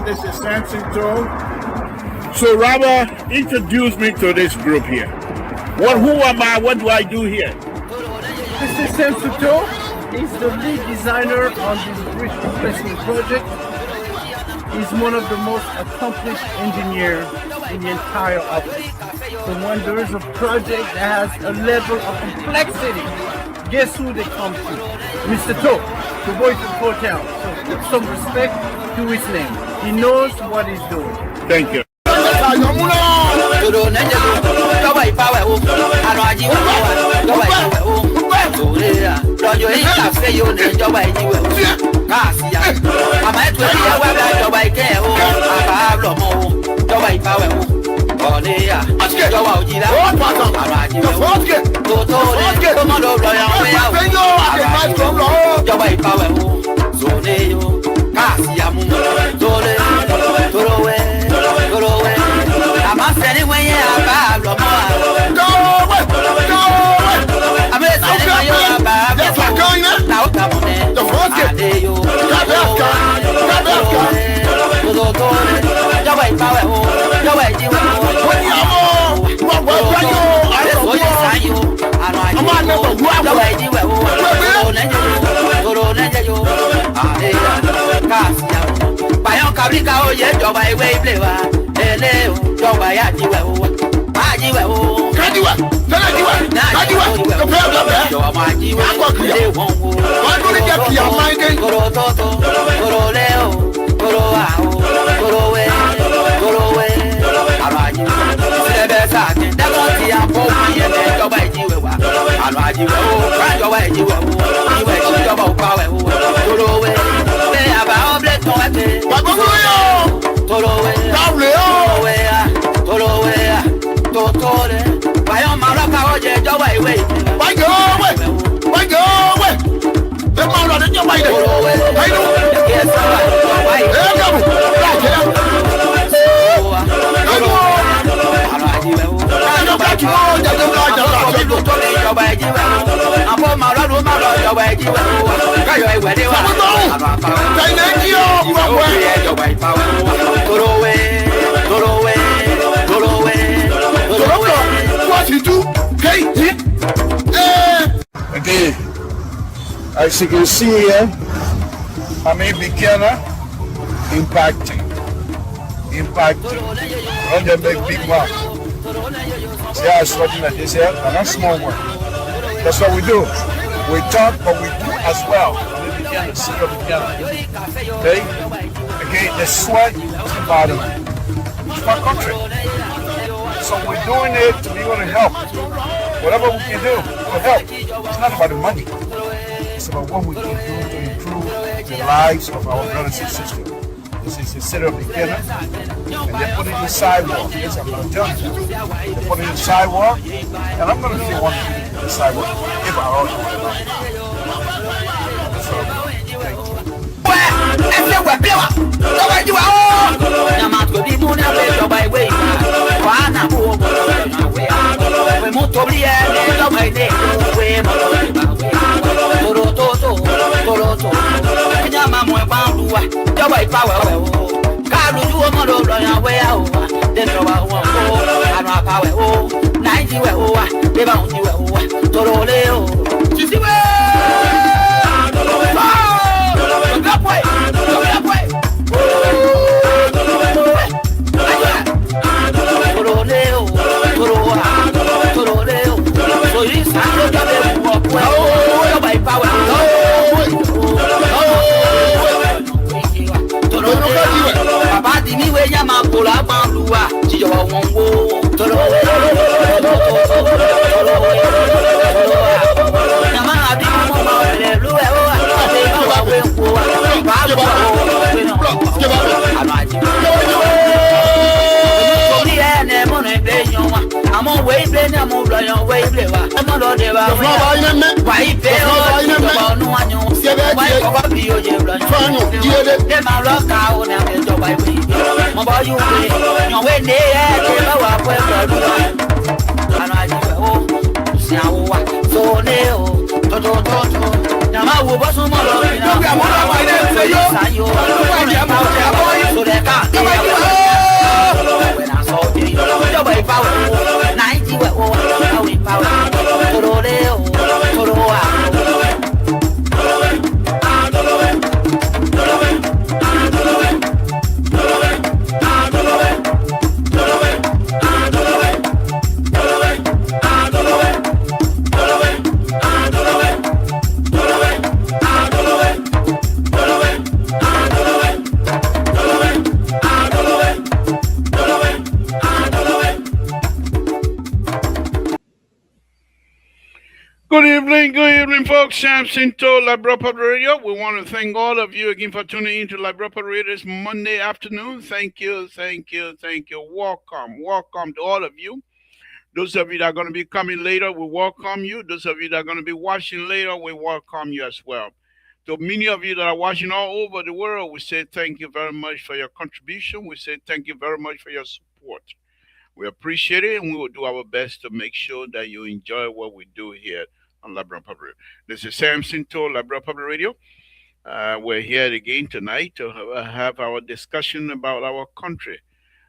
This is Samson. So Robert, introduce me to this group here. Who am I? What do I do here? This is Samson. He's the lead designer on this bridge replacement project. He's one of the most accomplished engineers in the entire office. So when there is a project that has a level of complexity, guess who they come to? Mr. To, the voice of the hotel. So put some respect to his name. He knows what he's doing. Thank you. Okay, as you can see here, I'm a beginner impacting. When they make big mark. See how it's working like this here? And that's small work. That's what we do. We talk, but we do as well. The beginner, see your beginner. Okay? Again, the sweat is the body. It's my country. So we're doing it to be able to help. Whatever we can do to help. It's not about the money. It's about what we can do to improve the lives of our brothers and sisters. This is the city of beginner, and they put it in the sidewalk. Yes, I'm going to tell you. They put it in the sidewalk, and I'm going to see one in the sidewalk if I also want to. So, Good evening, folks. Samson to Libra Public Radio. We want to thank all of you again for tuning in to Libra Public Radio this Monday afternoon. Thank you, thank you, thank you. Welcome, welcome to all of you. Those of you that are going to be coming later, we welcome you. Those of you that are going to be watching later, we welcome you as well. To many of you that are watching all over the world, we say thank you very much for your contribution. We say thank you very much for your support. We appreciate it, and we will do our best to make sure that you enjoy what we do here on Labrador Public Radio. This is Samson to Labrador Public Radio. We're here again tonight to have our discussion about our country.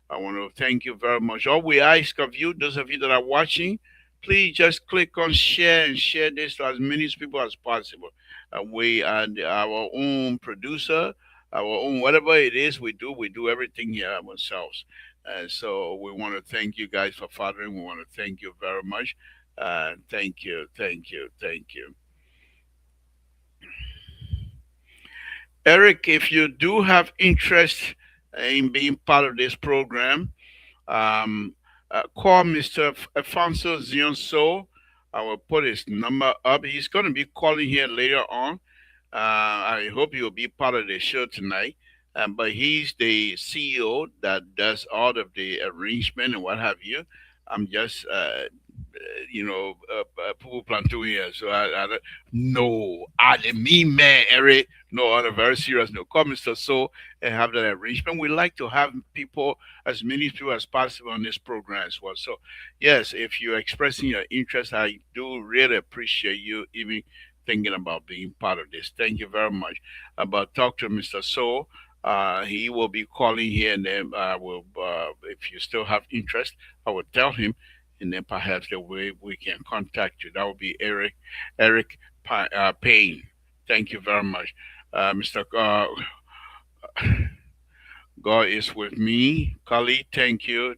I want to thank you very much. All we ask of you, those of you that are watching, please just click on share and share this to as many people as possible. We are our own producer, our own whatever it is we do everything here ourselves. So we want to thank you guys for following. We want to thank you very much. Thank you, thank you, thank you. Eric, if you do have interest in being part of this program, call Mr. Alfonso Zionso. I will put his number up. He's going to be calling here later on. I hope you'll be part of the show tonight. But he's the CEO that does all of the arrangement and what have you. I'm just, Poo Plantu here. So no, the me man, Eric. No, on a very serious note, come Mr. So and have that arrangement. We like to have people, as many people as possible on this program as well. So, yes, if you're expressing your interest, I do really appreciate you even thinking about being part of this. Thank you very much. But talk to Mr. So. He will be calling here, and then will, if you still have interest, I will tell him, and then perhaps the way we can contact you. That will be Eric Payne. Thank you very much, Mr. God is with me, Kali. Thank you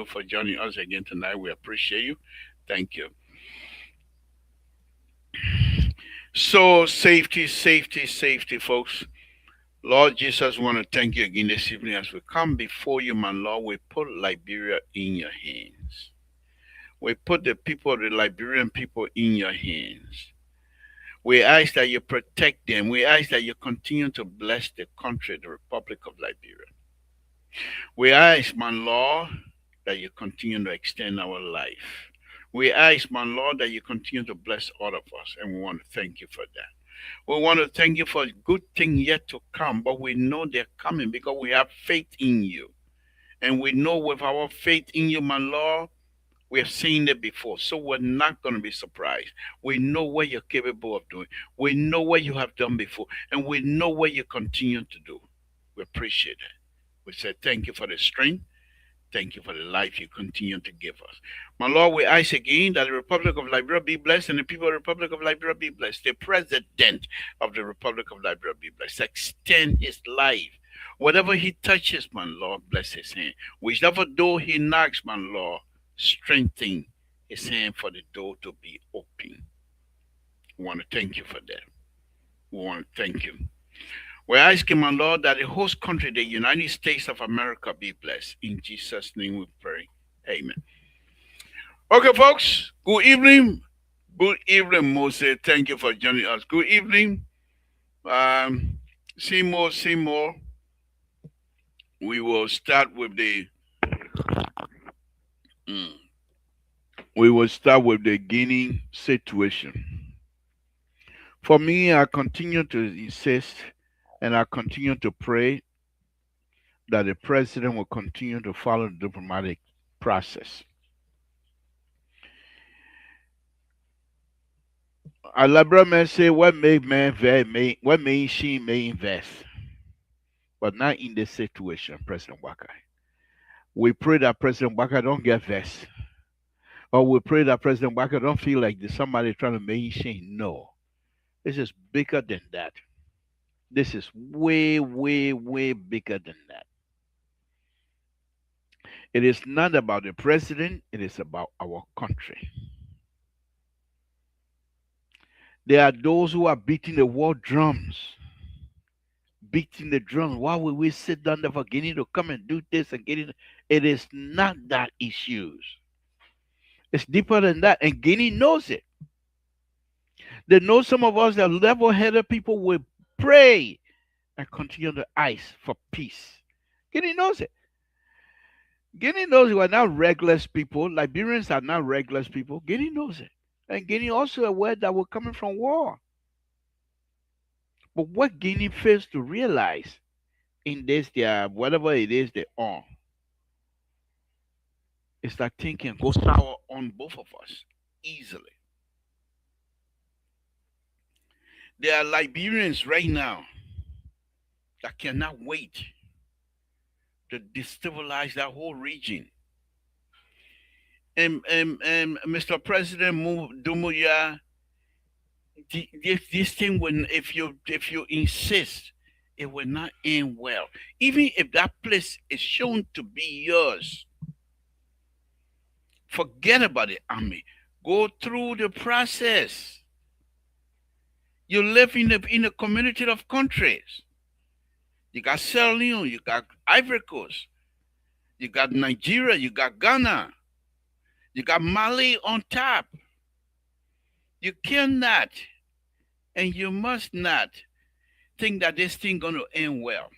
for joining us again tonight. We appreciate you. Thank you. So safety, safety, safety, folks. Lord Jesus, we want to thank you again this evening as we come before you, my Lord. We put Liberia in your hands. We put the people, the Liberian people, in your hands. We ask that you protect them. We ask that you continue to bless the country, the Republic of Liberia. We ask, my Lord, that you continue to extend our life. We ask, my Lord, that you continue to bless all of us, and we want to thank you for that. We want to thank you for good things yet to come, but we know they're coming because we have faith in you. And we know with our faith in you, my Lord, we have seen it before. So we're not going to be surprised. We know what you're capable of doing. We know what you have done before. And we know what you continue to do. We appreciate it. We say thank you for the strength. Thank you for the life you continue to give us. My Lord, we ask again that the Republic of Liberia be blessed and the people of the Republic of Liberia be blessed. The President of the Republic of Liberia be blessed. Extend his life. Whatever he touches, my Lord, bless his hand. Whichever door he knocks, my Lord, strengthen his hand for the door to be open. We want to thank you for that. We want to thank you. We're asking, my Lord, that the host country, the United States of America, be blessed. In Jesus' name we pray. Amen. Okay, folks, good evening. Good evening, Moses. Thank you for joining us. Good evening. Seymour. We will start with the We will start with the Guinea situation. For me, I continue to insist and I continue to pray that the president will continue to follow the diplomatic process. A liberal man say what make man very what made she may invest, but not in this situation, President Waka. We pray that President Waka don't get vexed. Or we pray that President Waka don't feel like there's somebody trying to make she no. This is bigger than that. This is way, way, way bigger than that. It is not about the president, it is about our country. There are those who are beating the war drums, beating the drums. Why would we sit down there for Guinea to come and do this and get it? It is not that issues. It's deeper than that, and Guinea knows it. They know some of us that level-headed people will pray and continue to ice for peace. Guinea knows it. Guinea knows we are not reckless people. Liberians are not reckless people. Guinea knows it. And Guinea also aware that we're coming from war. But what Guinea fails to realize in this, their whatever it is they own, is that thing can go sour on both of us easily. There are Liberians right now that cannot wait to destabilize that whole region. And Mr. President Dumuya, this thing when if you insist, it will not end well. Even if that place is shown to be yours, forget about the army. Go through the process. You live in a community of countries. You got Sierra Leone, you got Ivory Coast, you got Nigeria, you got Ghana, you got Mali on top. You cannot and you must not think that this thing gonna end well.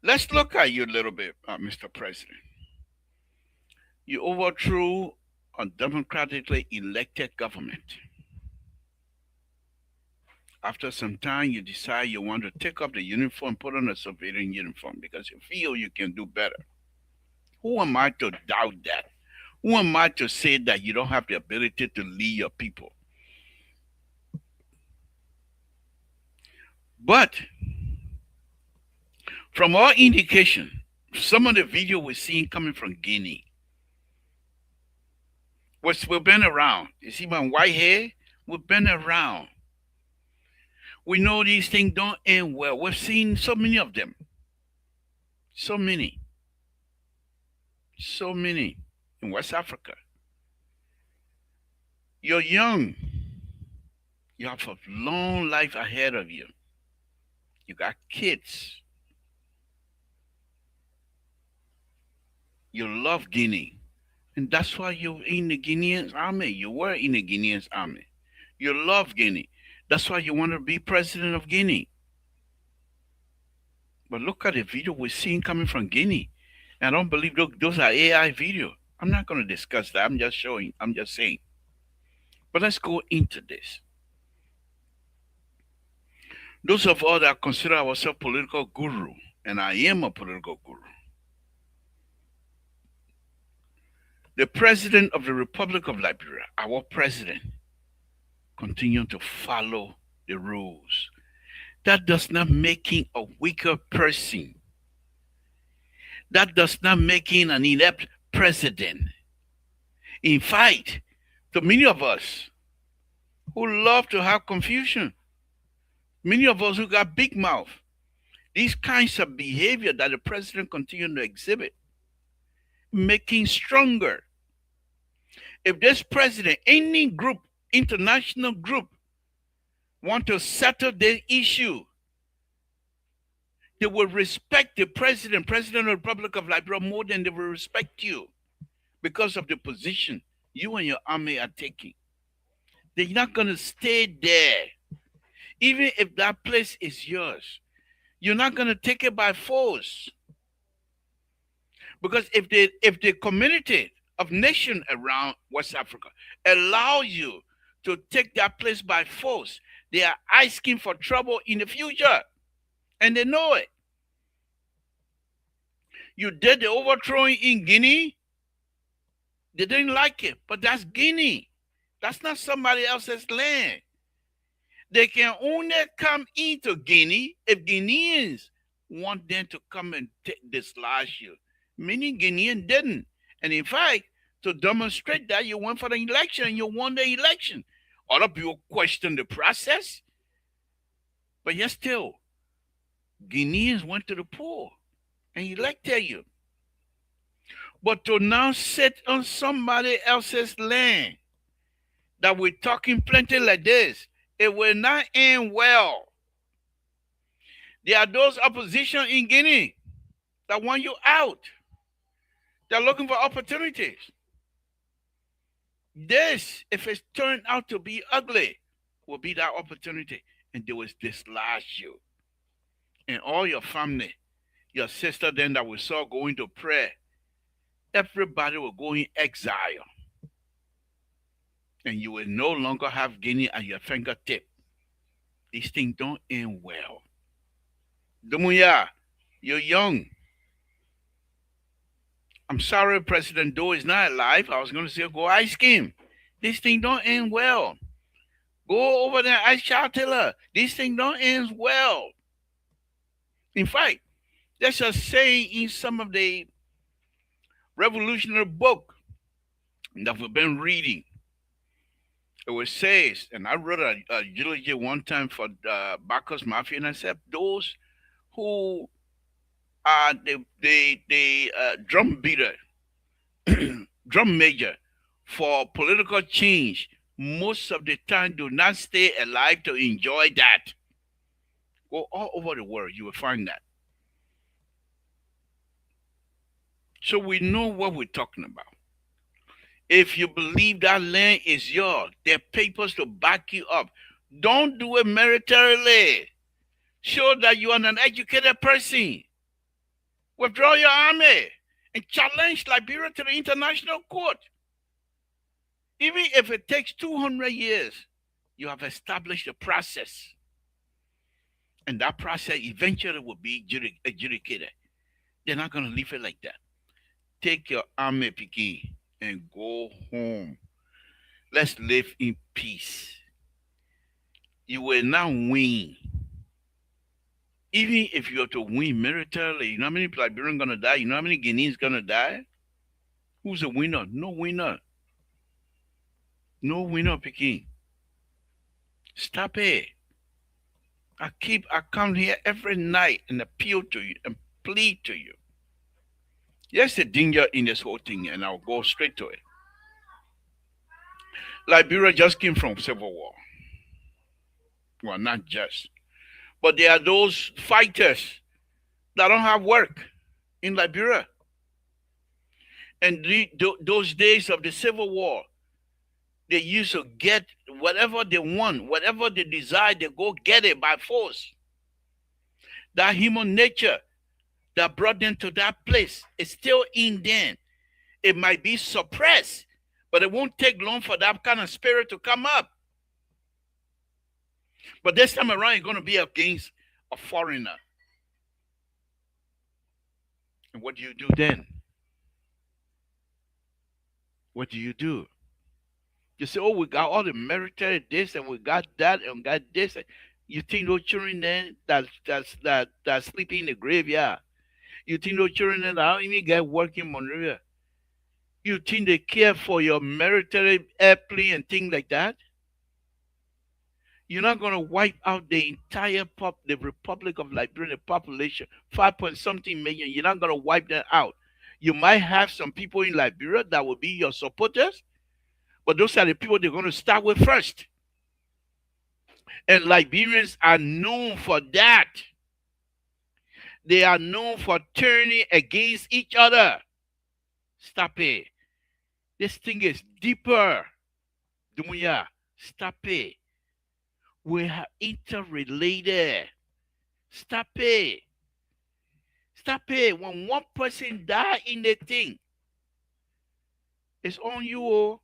Let's look at you a little bit, Mr. President. You overthrew a democratically elected government. After some time, you decide you want to take up the uniform, put on a civilian uniform because you feel you can do better. Who am I to doubt that? Who am I to say that you don't have the ability to lead your people? But from all indication, some of the video we're seeing coming from Guinea, we've been around. You see my white hair? We've been around. We know these things don't end well. We've seen so many of them. So many. So many in West Africa. You're young. You have a long life ahead of you. You got kids. You love Guinea. And that's why you're in the Guinean army. You were in the Guinean army. You love Guinea. That's why you want to be president of Guinea. But look at the video we're seeing coming from Guinea. And I don't believe those are AI video. I'm not going to discuss that. I'm just showing. I'm just saying. But let's go into this. Those of us that consider ourselves political guru, and I am a political guru, the president of the Republic of Liberia, our president, continue to follow the rules. That does not make him a weaker person. That does not make him an inept president. In fact, to many of us who love to have confusion, many of us who got big mouth, these kinds of behavior that the president continues to exhibit, making stronger. If this president, any group, international group, want to settle the issue, they will respect the president of the Republic of Liberia more than they will respect you because of the position you and your army are taking. They're not going to stay there. Even if that place is yours, you're not going to take it by force. Because if the community of nations around West Africa allow you to take that place by force. They are asking for trouble in the future, and they know it. You did the overthrowing in Guinea, they didn't like it, but that's Guinea. That's not somebody else's land. They can only come into Guinea if Guineans want them to come and dislodge you. Meaning Guinean didn't. And in fact, to demonstrate that, you went for the election and you won the election. Other people question the process, but yet still, Guineans went to the poll and elected you. But to now sit on somebody else's land that we're talking plenty like this, it will not end well. There are those opposition in Guinea that want you out. They're looking for opportunities. This, if it's turned out to be ugly, will be that opportunity. And they will dislodge you. And all your family, your sister then that we saw going to prayer, everybody will go in exile. And you will no longer have Guinea at your fingertip. These things don't end well. Dumuya, you're young. I'm sorry President Doe is not alive. I was going to say go ice cream. This thing don't end well. Go over there, I shall tell her. This thing don't end well. In fact, there's a saying in some of the revolutionary book that we've been reading. It was says, and I wrote a eulogy one time for Bacchus Mafia, and I said those who are the drum beater, drum major for political change, most of the time do not stay alive to enjoy that. Go all over the world, you will find that. So we know what we're talking about. If you believe that land is yours, there are papers to back you up. Don't do it militarily. Show that you are an educated person. Withdraw your army and challenge Liberia to the international court. Even if it takes 200 years, you have established a process. And that process eventually will be adjudicated. They're not going to leave it like that. Take your army, Peking, and go home. Let's live in peace. You will not win. Even if you are to win militarily, you know how many Liberians going to die? You know how many Guineans going to die? Who's the winner? No winner. No winner, Peking. Stop it. I come here every night and appeal to you and plead to you. There's a danger in this whole thing, and I'll go straight to it. Liberia just came from civil war. Well, not just. But there are those fighters that don't have work in Liberia. And those days of the civil war, they used to get whatever they want, whatever they desire, they go get it by force. That human nature that brought them to that place is still in them. It might be suppressed, but it won't take long for that kind of spirit to come up. But this time around, you're going to be against a foreigner. And what do you do then? What do you do? You say, oh, we got all the military this and we got that and got this. You think those children then that sleep in the graveyard? You think those children that don't even get work in Monrovia? You think they care for your military airplane and things like that? You're not going to wipe out the entire the Republic of Liberia, the population, 5 point something million. You're not going to wipe that out. You might have some people in Liberia that will be your supporters, but those are the people they're going to start with first. And Liberians are known for that. They are known for turning against each other. Stop it. This thing is deeper. Dumuya, stop it. We are interrelated. Stop it. Stop it. When one person die in the thing, It's on you. Oh.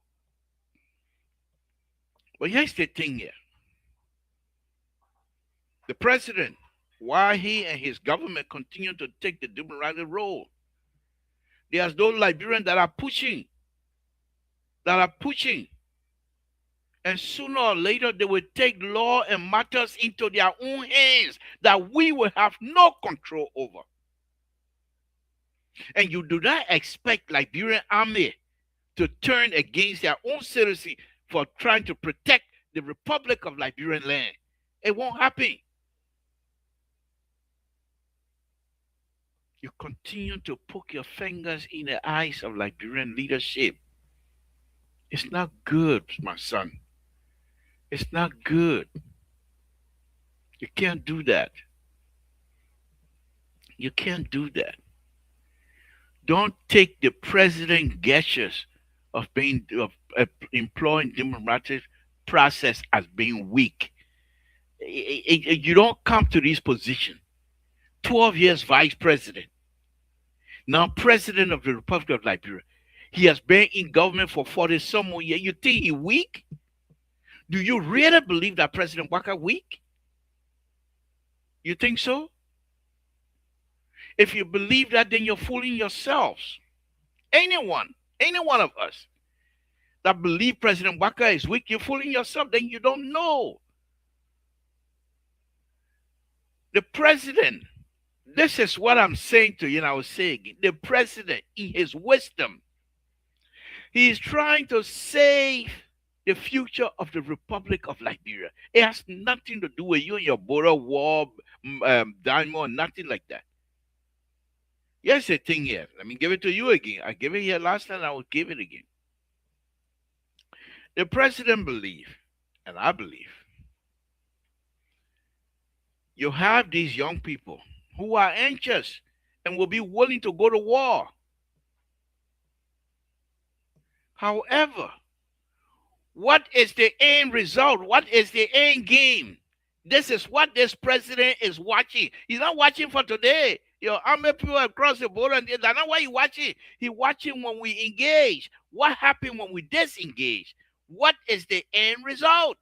But here's the thing here. The president, while he and his government continue to take the democratic role, there's those Liberians that are pushing, and sooner or later they will take law and matters into their own hands that we will have no control over. And you do not expect Liberian army to turn against their own citizens for trying to protect the Republic of Liberian land. It won't happen. You continue to poke your fingers in the eyes of Liberian leadership. It's not good, my son. It's not good. You can't do that. You can't do that. Don't take the president gestures of employing democratic process as being weak. You don't come to this position. 12 years vice president, now president of the Republic of Liberia. He has been in government for 40 some more years. You think he weak? Do you really believe that President Waka weak? You think so? If you believe that, then you're fooling yourselves. Any one of us that believe President Waka is weak, you're fooling yourself. Then you don't know. The president, this is what I'm saying to you, and I will say again. The president, in his wisdom, he is trying to save the future of the Republic of Liberia. It has nothing to do with you and your border war, diamond, nothing like that. Here's the thing here. Let me give it to you again. I gave it here last time, I will give it again. The president believes, and I believe, you have these young people who are anxious and will be willing to go to war. However, what is the end result? What is the end game? This is what this president is watching. He's not watching for today. Your army people across the border, and that's not what he's watching. He's watching when we engage. What happened when we disengage? What is the end result?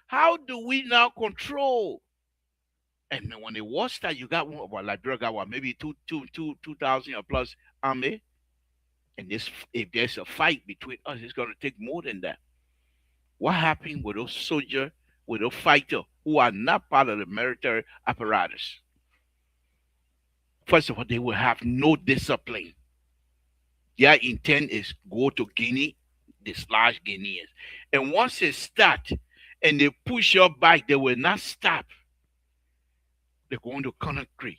How do we now control? And when the war starts, you got one about Liberia got what, maybe 2,000 or plus army. And this, if there's a fight between us, it's going to take more than that. What happened with those soldiers, with those fighters who are not part of the military apparatus? First of all, they will have no discipline. Their intent is go to Guinea, dislodge Guineans. And once they start and they push your back, they will not stop. They're going to Conakry.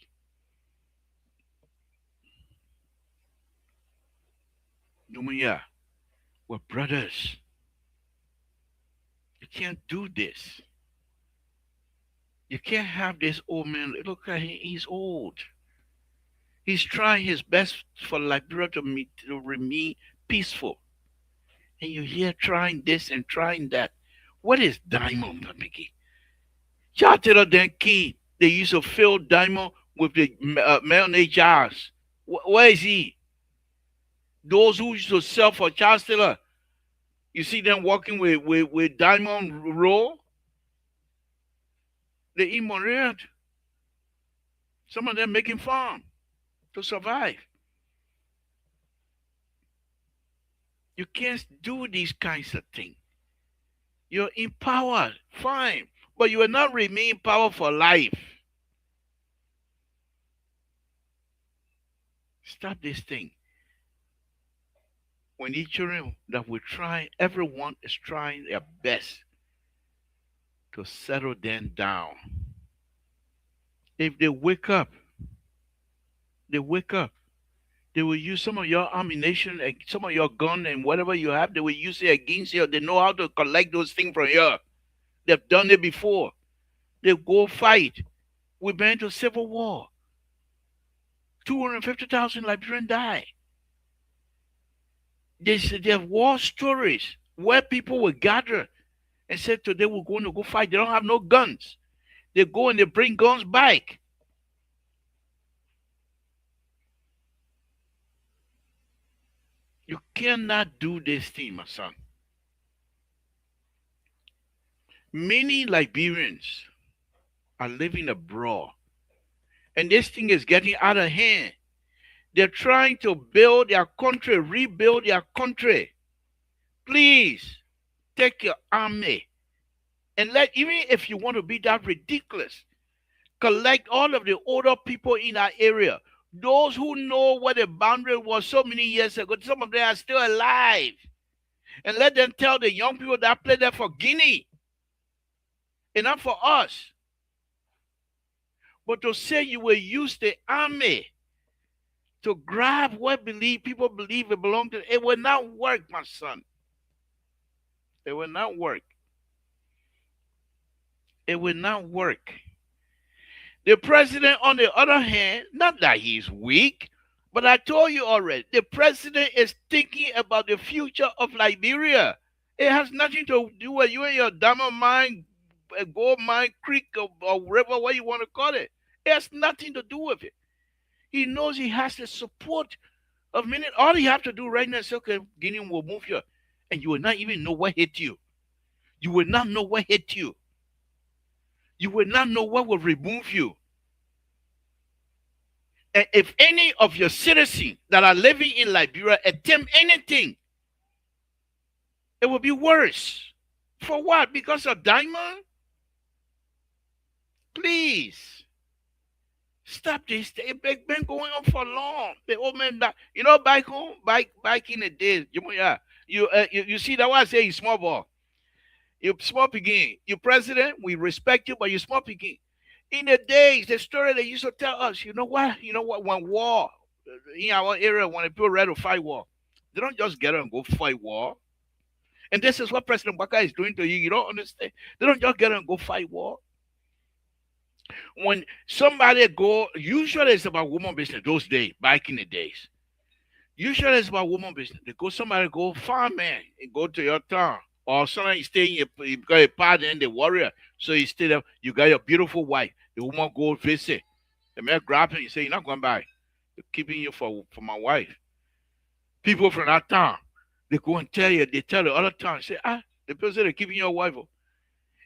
Numia, we're brothers. You can't do this. You can't have this old man. Look at him, he's old. He's trying his best for Liberia to remain peaceful. And you're here trying this and trying that. What is diamond, Pamiki? Chatera then king. They used to fill diamond with the mayonnaise jars. Where is he? Those who used to sell for Chancellor, you see them walking with diamond roll. They eat Montreal. Some of them making farm to survive. You can't do these kinds of things. You're in power, fine, but you will not remain in power for life. Stop this thing. When these children that we try, everyone is trying their best to settle them down. If they wake up, they wake up. They will use some of your ammunition and some of your gun and whatever you have, they will use it against you. They know how to collect those things from you. They've done it before. They go fight. We've been to civil war. 250,000 Liberians die. They have war stories where people will gather and say today we're going to go fight. They don't have no guns. They go and they bring guns back. You cannot do this thing, my son. Many Liberians are living abroad, and this thing is getting out of hand. They're trying to build their country, rebuild their country. Please take your army and let, even if you want to be that ridiculous, collect all of the older people in our area. Those who know what the boundary was so many years ago, some of them are still alive. And let them tell the young people that play there for Guinea and not for us. But to say you will use the army to grab what people believe it belongs to, it will not work, my son. It will not work. It will not work. The president, on the other hand, not that he's weak, but I told you already, the president is thinking about the future of Liberia. It has nothing to do with you and your diamond mine, gold mine, creek, or river, what you want to call it. It has nothing to do with it. He knows he has the support of many. All you have to do right now is, okay, Guinea will move you, and you will not even know what hit you. You will not know what hit you. You will not know what will remove you. And if any of your citizens that are living in Liberia attempt anything, it will be worse. For what? Because of diamond? Please. Stop this. It's been going on for long. The old man, back home, back in the days, you see that why I say you small ball. You small begin. You president, we respect you, but you small begin. In the days, the story they used to tell us, you know what, when war in our area, when people ready to fight war, they don't just get up and go fight war. And this is what President Baka is doing to you. You don't understand. They don't just get up and go fight war. When somebody go, usually it's about woman business those days, back in the days. Usually it's about woman business. They go, somebody go farming and go to your town. Or somebody stay in you got a partner in the warrior. So you stay there, you got your beautiful wife. The woman go visit. The man grab him and say, you're not going back. They're keeping you for my wife. People from that town, they go and tell you, they tell the other town, say, the people say they're keeping your wife.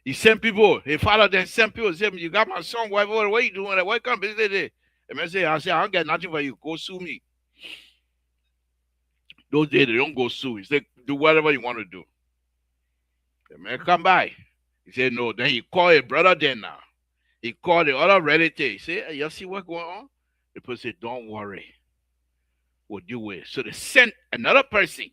He sent people, his father then sent people, say, you got my son wife, what are you doing? Why can't visit it? The man say, I don't get nothing for you. Go sue me. Those days, they don't go sue. He said, do whatever you want to do. The man come by. He said, no. Then he called his brother then now. He called the other relative. He said, hey, you see what's going on? The person said, don't worry. We'll do it. So they sent another person.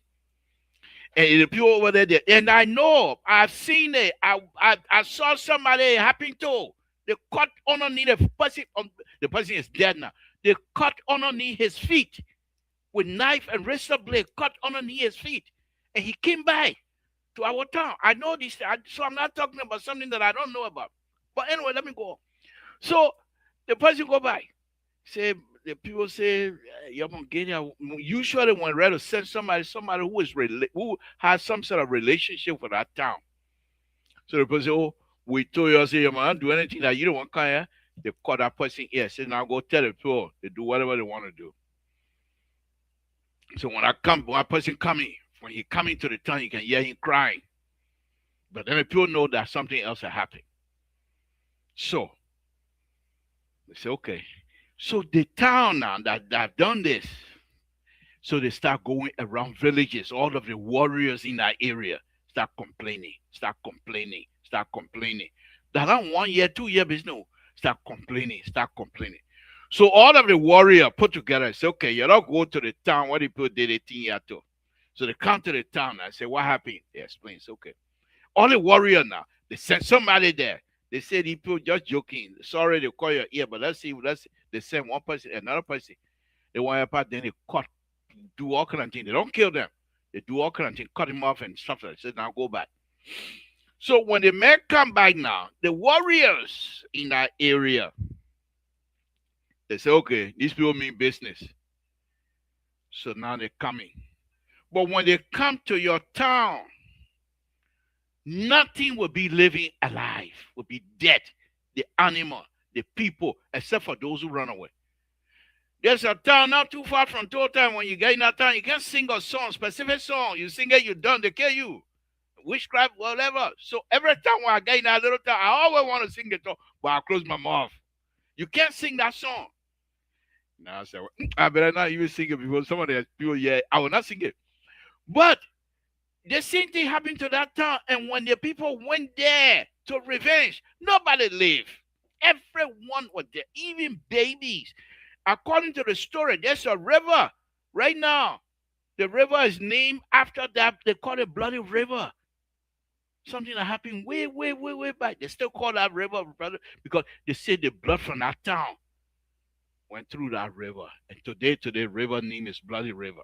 And the people over there, and I know, I've seen it. I saw somebody happen to. They cut underneath the person. The person is dead now. They cut underneath his feet with knife and razor blade, cut underneath his feet. And he came by to our town. I know this, so I'm not talking about something that I don't know about. But anyway, let me go. So the person go by. Say, the people say, usually when ready to send somebody who has some sort of relationship with that town. So the person say, oh, we told you, I say, you man, do anything that you don't want to come here. They call that person here. Say, now go tell the people, they do whatever they want to do. So when one person coming, when he coming to the town, you can hear him crying. But then the people know that something else has happened. So they say, okay. So the town now that have done this, so they start going around villages, all of the warriors in that area start complaining. That not 1 year, 2 year business, start complaining. So all of the warrior put together and say, okay, you don't go to the town where the people did a thing here too. So they come to the town and say, what happened? They explain, it's okay. All the warrior now, they sent somebody there. They said the people just joking. Sorry, they call your ear, but let's see. They send one person, another person. They want apart, then they cut, do all kind of things. They don't kill them. They do all kind of things, cut him off and stuff like that. Say, now go back. So when the men come back now, the warriors in that area, they say, okay, these people mean business. So now they're coming. But when they come to your town, nothing will be living alive, will be dead. The animal, the people, except for those who run away. There's a town not too far from Total. When you get in that town, you can't sing a song, specific song. You sing it, you're done. They kill you. Witchcraft, whatever. So every time when I get in that little town, I always want to sing the song, but I close my mouth. You can't sing that song. Now I said, well, I better not even sing it because some of the people, yeah, I will not sing it. But the same thing happened to that town. And when the people went there to revenge, nobody lived. Everyone was there, even babies. According to the story, there's a river right now. The river is named after that. They call it Bloody River. Something that happened way back. They still call that river brother because they say the blood from that town went through that river. And today, river name is Bloody River.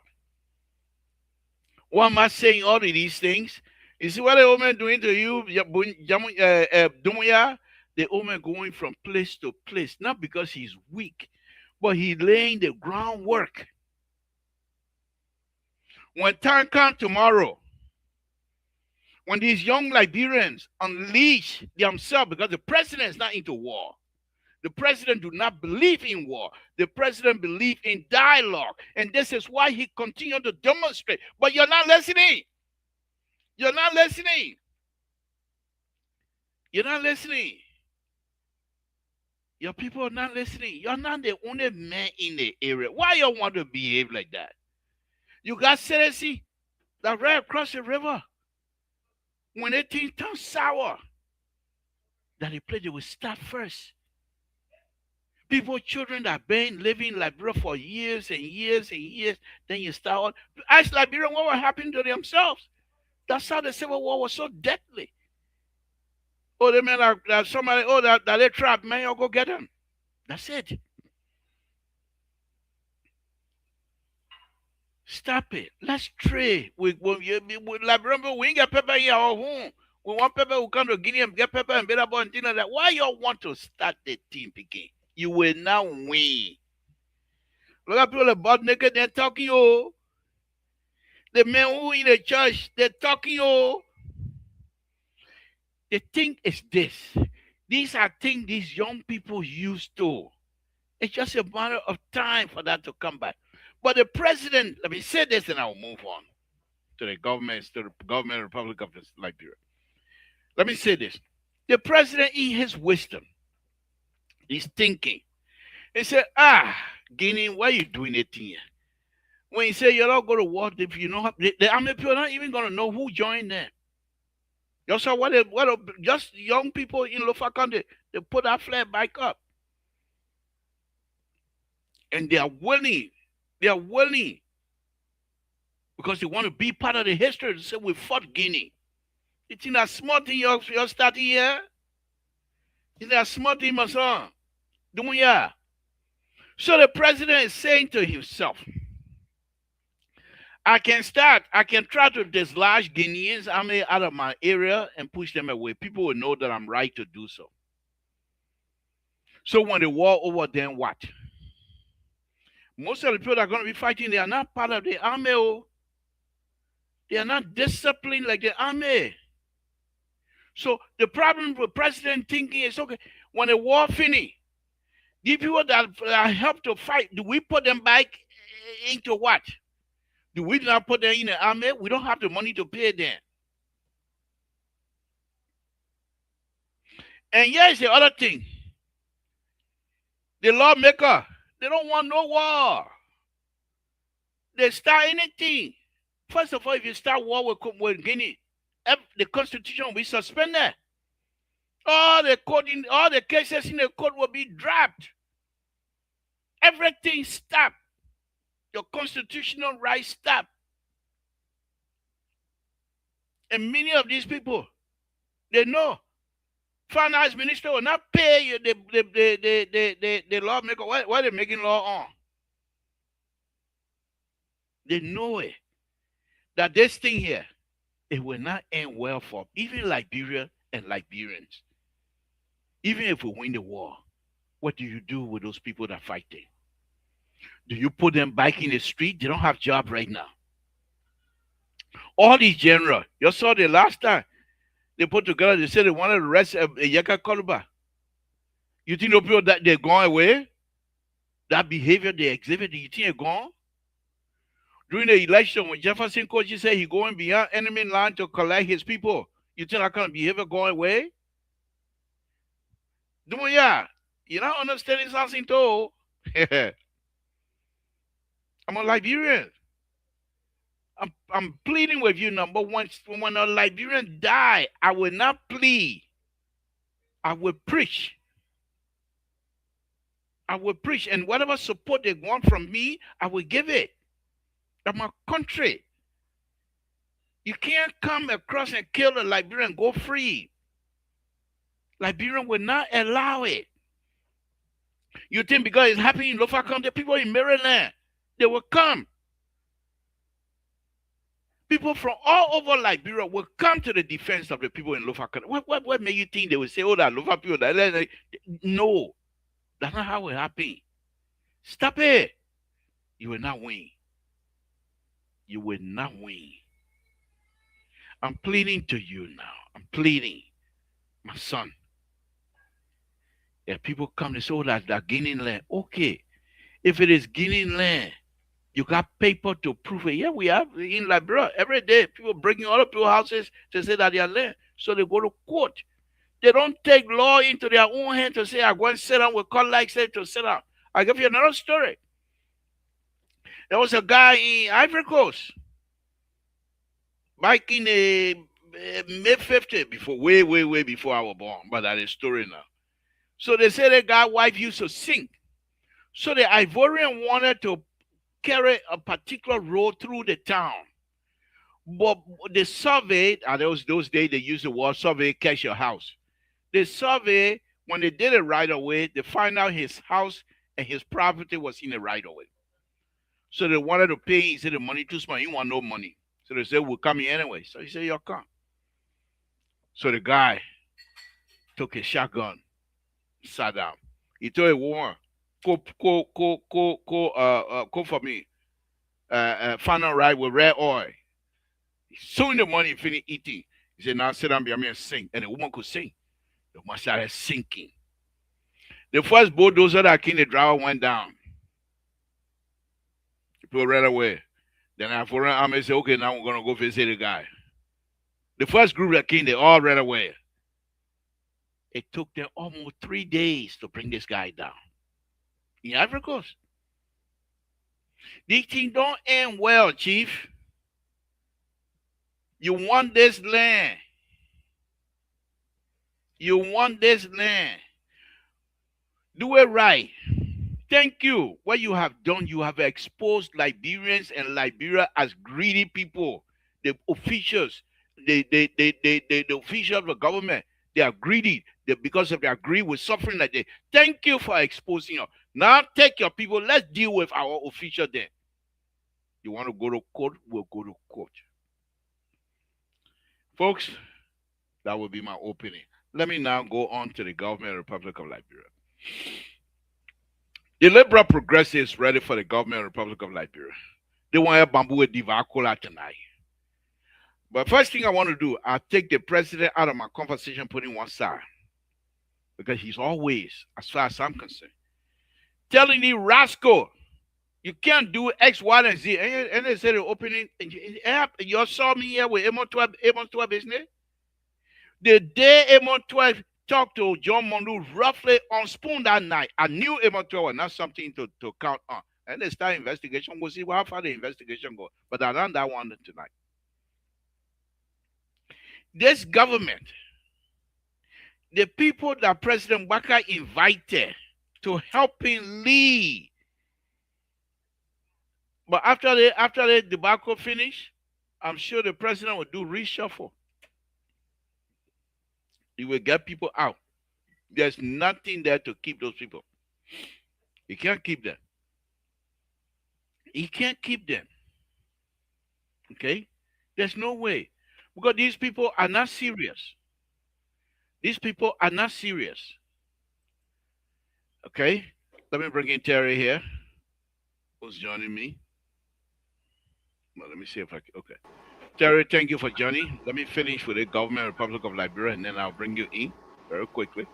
Why am I saying all of these things? You see what the old man doing to you, Dumuya? The old man going from place to place, not because he's weak, but he's laying the groundwork. When time comes tomorrow, when these young Liberians unleash themselves, because the president is not into war. The president do not believe in war. The president believes in dialogue. And this is why he continued to demonstrate. But you're not listening. You're not listening. You're not listening. Your people are not listening. You're not the only man in the area. Why you want to behave like that? You got citizens that right across the river. When they things turn sour, that the place they will start first. People, children that have been living in Liberia for years and years and years, then you start. Ask Liberia what will happen to themselves. That's how the Civil War was so deadly. Oh, they mean that somebody, oh, that they trapped, man, you go get them. That's it. Stop it. Let's trade. With Liberia, we ain't get pepper here at home. We want pepper who come to Guinea and get pepper and better and things like that. Why you want to start the team again? You will now win. Look at people about naked, they're talking, oh. The men who in the church, they're talking, oh. The thing is this. These are things these young people used to. It's just a matter of time for that to come back. But the president, let me say this and I'll move on to the government Republic of Liberia. Let me say this. The president, in his wisdom, is thinking. He said, Guinea, why are you doing it here? When you say you're not going to war, if you know, the army people are not even going to know who joined them. You saw just young people in Lofa Country, they put that flag back up. And they are willing. They are willing. Because they want to be part of the history to say we fought Guinea. It's in a small thing you're starting here. It's a small thing, my son. Dumuya. So the president is saying to himself, I can try to dislodge Guineans army out of my area and push them away. People will know that I'm right to do so. So when the war over, then what? Most of the people that are going to be fighting, they are not part of the army. Oh. They are not disciplined like the army. So the problem with president thinking is, okay, when the war finishes, the people that help to fight, do we put them back into what? Do we not put them in the army? We don't have the money to pay them. And here's the other thing. The lawmaker, they don't want no war. They start anything. First of all, if you start war with Guinea, the constitution will be suspended. All the cases in the court will be dropped. Everything stopped. Your constitutional rights stopped. And many of these people, they know finance minister will not pay you the lawmaker. What are they making law on? They know it. That this thing here, it will not end well for even Liberia and Liberians. Even if we win the war, what do you do with those people that are fighting? Do you put them back in the street? They don't have job right now. All these generals, you saw the last time they put together, they said they wanted to arrest Yaka Koluba. You think those people that they're going away? That behavior they exhibit, you think it's gone? During the election, when Jefferson Koji said he going beyond enemy line to collect his people, you think that kind of behavior going away? Yeah, you're not understanding something too. I'm a Liberian. I'm pleading with you, number one. When a Liberian die, I will not plead. I will preach. I will preach, and whatever support they want from me, I will give it. I'm a country. You can't come across and kill a Liberian and go free. Liberian will not allow it. You think because it's happening in Lofa County, people in Maryland, they will come. People from all over Liberia will come to the defense of the people in Lofa County. What made you think they will say, oh, that Lofa people? No, that's not how it happen. Stop it. You will not win. You will not win. I'm pleading to you now. I'm pleading, my son. If people come and say, oh, that gaining land. Okay. If it is gaining land, you got paper to prove it. Yeah, we have in Liberia. Every day, people breaking all of people's houses to say that they are land. So they go to court. They don't take law into their own hands to say, I'm going to sit down with call like say to sit down. I'll give you another story. There was a guy in Ivory Coast back in the mid-50s, before, way before I was born. But that is story now. So they say that guy's wife used to sing. So the Ivorian wanted to carry a particular road through the town. But the survey, those days they used the word survey, catch your house. The survey, when they did it right away, they find out his house and his property was in the right away. So they wanted to pay, he said the money too small, he want no money. So they said, we'll come here anyway. So he said, you'll come. So the guy took a shotgun, sat down. He told a woman, go for me. Final ride with red oil. Soon the money finished eating. He said, now sit down behind me and sing. And the woman could sing. The woman started sinking. The first bulldozer that came, the driver went down. People ran away. Then I foreign army said, okay, now we're going to go visit the guy. The first group that came, they all ran away. It took them almost 3 days to bring this guy down. In Ivory Coast. These things don't end well, Chief. You want this land. You want this land. Do it right. Thank you. What you have done, you have exposed Liberians and Liberia as greedy people. The officials, the officials of the government, they are greedy. Because of their greed, we're suffering like that. Thank you for exposing us. Now take your people. Let's deal with our official then. You want to go to court? We'll go to court. Folks, that will be my opening. Let me now go on to the government of the Republic of Liberia. The liberal progressives ready for the government of the Republic of Liberia. They want to bamboo with Divacola tonight. But first thing I want to do, I'll take the president out of my conversation, put him one side. Because he's always, as far as I'm concerned, telling the rascal, you can't do X, Y, and Z. And they said the opening, you saw me here with Amon 12 business. The day Amon 12 talked to John Mondu roughly on spoon that night, I knew Amon 12 was not something to count on. And they start investigation. We'll see how far the investigation goes. But I learned that one tonight. This government, the people that President Waka invited to help him lead. But after the debacle finish, I'm sure the president will do reshuffle. He will get people out. There's nothing there to keep those people. He can't keep them. He can't keep them. Okay? There's no way. Because these people are not serious. These people are not serious. Okay? Let me bring in Terry here, who's joining me. Well, let me see if I can. Okay. Terry, thank you for joining. Let me finish with the government Republic of Liberia, and then I'll bring you in very quickly.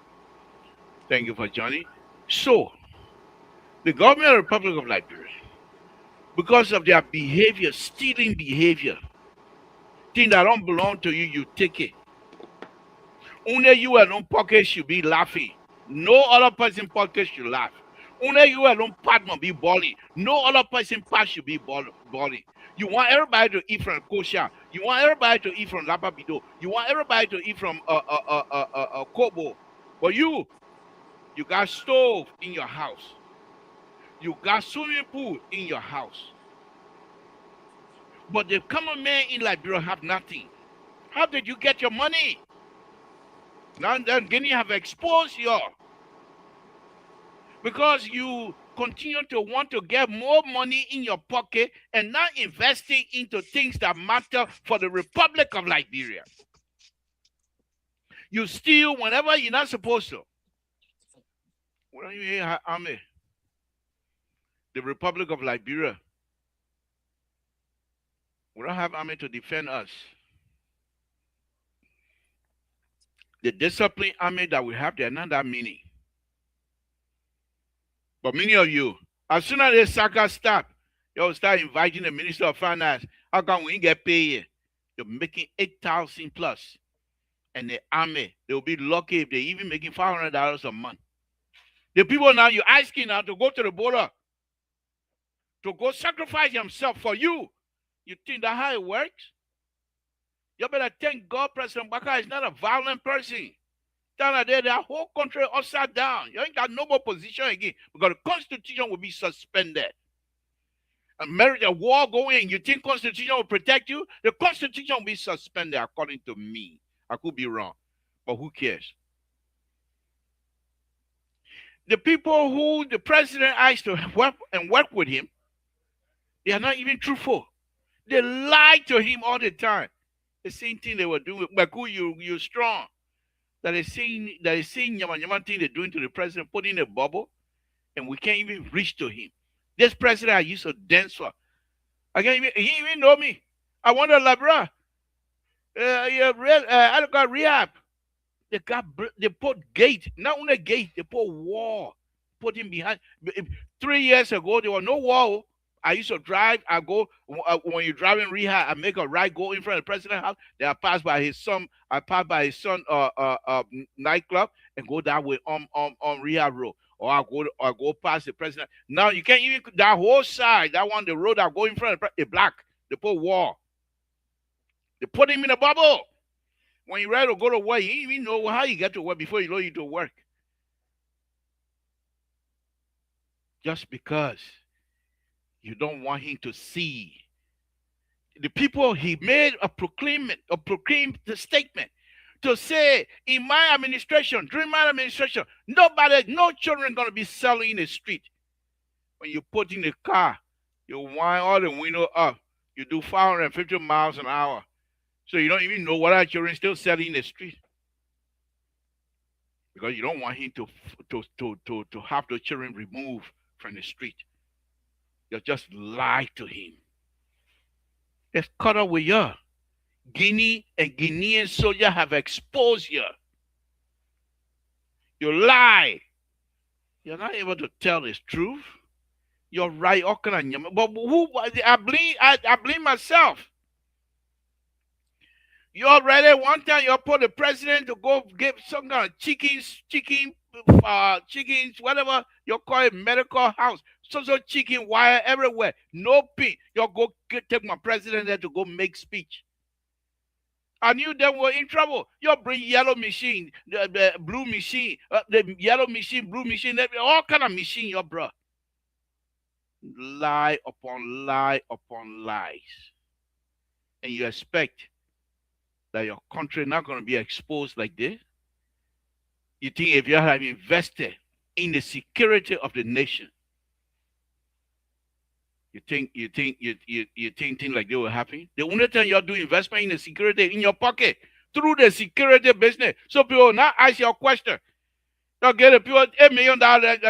Thank you for joining. So, The government of the Republic of Liberia, because of their behavior, stealing behavior, things that don't belong to you, you take it. Only you alone pocket should be laughing. No other person pocket should laugh. Only you alone partner be balling. No other person part should be balling. You want everybody to eat from kosher. You want everybody to eat from lapabido. You want everybody to eat from kobo. But you got stove in your house. You got swimming pool in your house. But the common man in Liberia have nothing. How did you get your money? Now then Guinea have exposed you because you continue to want to get more money in your pocket and not investing into things that matter for the Republic of Liberia. You steal whenever you're not supposed to. What do you hear, Army? The Republic of Liberia. We don't have army to defend us. The disciplined army that we have, they're not that many. But many of you, as soon as the soccer stop, you'll start inviting the Minister of Finance. How come we ain't get paid? You're making 8,000 plus. And the army, they'll be lucky if they're even making $500 a month. The people now, you're asking now to go to the border, to go sacrifice themselves for you. You think that's how it works? You better thank God President Baka is not a violent person. Down there, the whole country upside down. You ain't got no more position again because the Constitution will be suspended. America, war going, you think Constitution will protect you? The Constitution will be suspended according to me. I could be wrong, but who cares? The people who the president asked to work with him, they are not even truthful. They lie to him all the time. The same thing they were doing with Baku, you're strong. That is saying Yaman thing they're doing to the president, put in a bubble, and we can't even reach to him. This president I used to dance for. He even know me. I went to Labra. I got rehab. They put gate, not only gate, they put wall. Put him behind. 3 years ago, there was no wall. I used to drive. I go when you're driving rehab. I make a right, go in front of the president's house. Then I pass by his son. I pass by his son nightclub and go that way on rehab road. Or I go past the president. Now you can't even that whole side. That one, the road I go in front of the black. They put wall. They put him in a bubble. When you're ready to go to work, you didn't even know how you get to work before you know you to work. Just because you don't want him to see. The people, he made a proclaimed statement to say, in my administration, during my administration, no children going to be selling in the street. When you put in the car, you wind all the window up, you do 550 miles an hour. So you don't even know what our children still selling in the street. Because you don't want him to have the children removed from the street. You just lie to him. Let's cut up with you. Guinea and Guinean soldiers have exposed you. You lie. You're not able to tell the truth. You're right. But who? I blame myself. You already one time you put the president to go get some kind of chickens, whatever you call it, medical house. So chicken wire everywhere. No pin. You go take my president there to go make speech. I knew they were in trouble. You bring yellow machine, the blue machine, the yellow machine, blue machine, all kind of machine, your bro. Lie upon lie upon lies. And you expect that your country not going to be exposed like this? You think if you have invested in the security of the nation, you think things like that will happen? The only time you're doing investment in the security in your pocket through the security business. So people now ask your question. You'll get the people $8 million,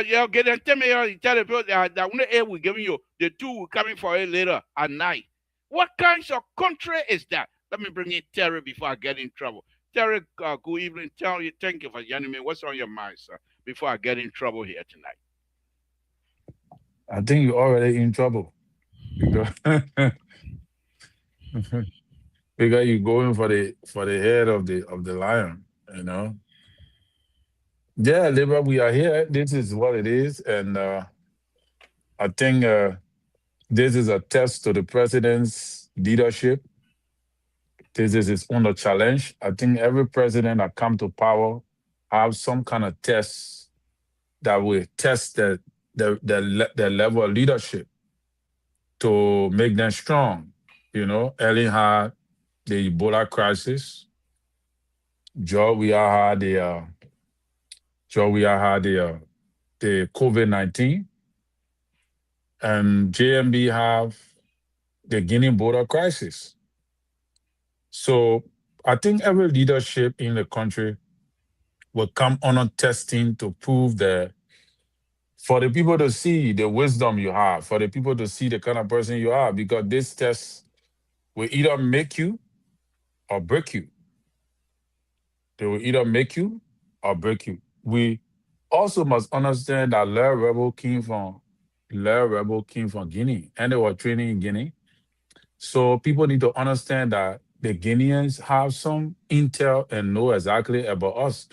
you'll get them $10 million, you tell the people that only air we're giving you, the two will coming for it later at night. What kind of country is that? Let me bring in Terry before I get in trouble. Terry, good evening. Thank you for joining me. What's on your mind, sir, before I get in trouble here tonight? I think you're already in trouble because because you're going for the head of the lion. You know. Yeah, Libra, we are here. This is what it is, and I think this is a test to the president's leadership. This is his own challenge. I think every president that come to power have some kind of test that will test the level of leadership to make them strong. You know, Ellie had the Ebola crisis. Georgia had the COVID-19, and JMB have the Guinea border crisis. So I think every leadership in the country will come on testing to prove that for the people to see the wisdom you have, for the people to see the kind of person you are, because this test will either make you or break you. They will either make you or break you. We also must understand that Lair Rebel came from Guinea, and they were training in Guinea. So people need to understand that the Guineans have some intel and know exactly about us.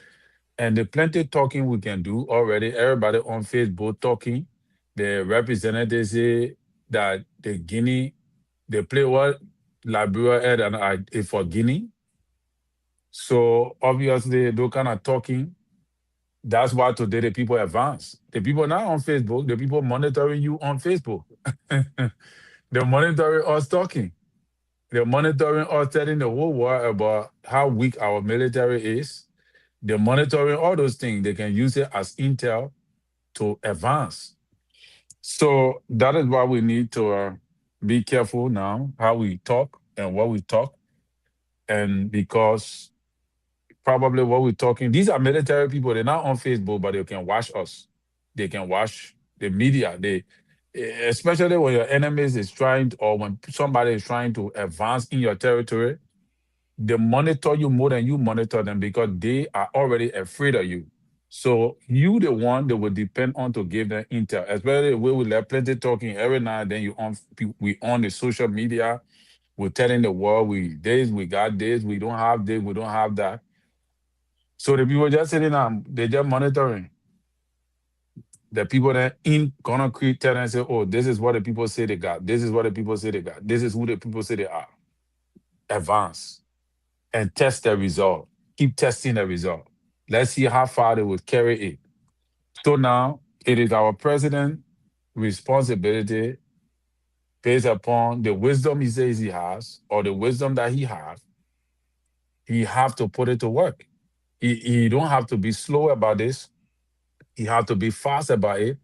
And the plenty talking we can do already. Everybody on Facebook talking. The representatives say that the Guinea, they play what Liberia had and I for Guinea. So obviously, those kind of talking, that's why today the people advance. The people not on Facebook, the people monitoring you on Facebook. They're monitoring us talking. They're monitoring us telling the whole world about how weak our military is. They're monitoring all those things. They can use it as intel to advance. So that is why we need to be careful now how we talk and what we talk. And because probably what we're talking, these are military people. They're not on Facebook, but they can watch us. They can watch the media. Especially when your enemies is trying to, or when somebody is trying to advance in your territory, they monitor you more than you monitor them because they are already afraid of you. So you the one they will depend on to give them intel, especially we will let plenty talking every now and then we on the social media, we're telling the world we got this, we don't have this, we don't have that. So the people just sitting down, they just monitoring. The people that in concrete tell and say, oh, this is what the people say they got. This is what the people say they got. This is who the people say they are. Advance and test the result. Keep testing the result. Let's see how far they will carry it. So now it is our president responsibility based upon the wisdom he says he has or the wisdom that he has. He have to put it to work. He don't have to be slow about this. He have to be fast about it.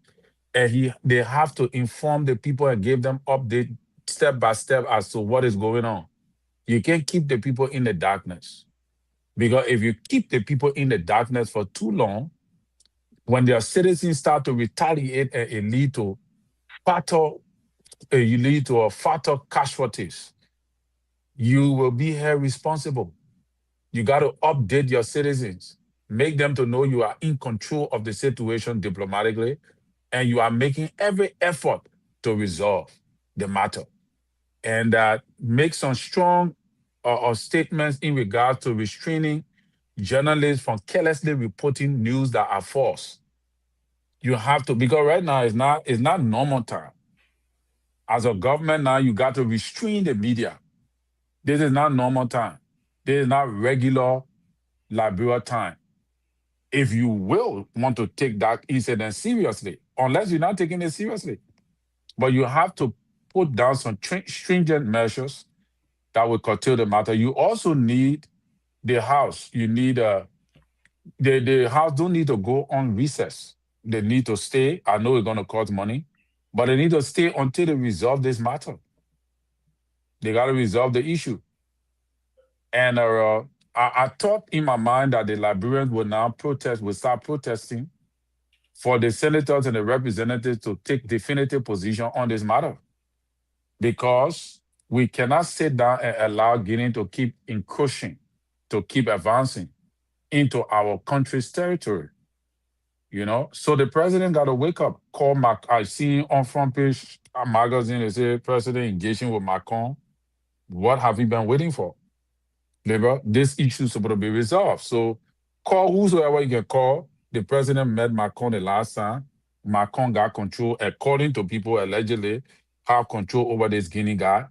And they have to inform the people and give them update step by step as to what is going on. You can't keep the people in the darkness. Because if you keep the people in the darkness for too long, when their citizens start to retaliate and it lead to fatal, you lead to a fatal casualties, you will be held responsible. You got to update your citizens, make them to know you are in control of the situation diplomatically, and you are making every effort to resolve the matter. And make some strong statements in regards to restraining journalists from carelessly reporting news that are false. You have to because right now it's not normal time. As a government now, you got to restrain the media. This is not normal time. This is not regular Liberia time. If you will want to take that incident seriously, unless you're not taking it seriously, but you have to put down some stringent measures that will curtail the matter. You also need the house. You need the house don't need to go on recess. They need to stay. I know it's going to cost money, but they need to stay until they resolve this matter. They got to resolve the issue. And I thought in my mind that the Liberians would now protest, would start protesting for the senators and the representatives to take definitive position on this matter because we cannot sit down and allow Guinea to keep encroaching, to keep advancing into our country's territory. So the president got to wake up. Call Mac. I seen on front page magazine they say president engaging with Macron. What have you been waiting for? Labor, this issue is supposed to be resolved. So call whosoever you can call. The president met Macron the last time. Macron got control, according to people allegedly, have control over this Guinea guy.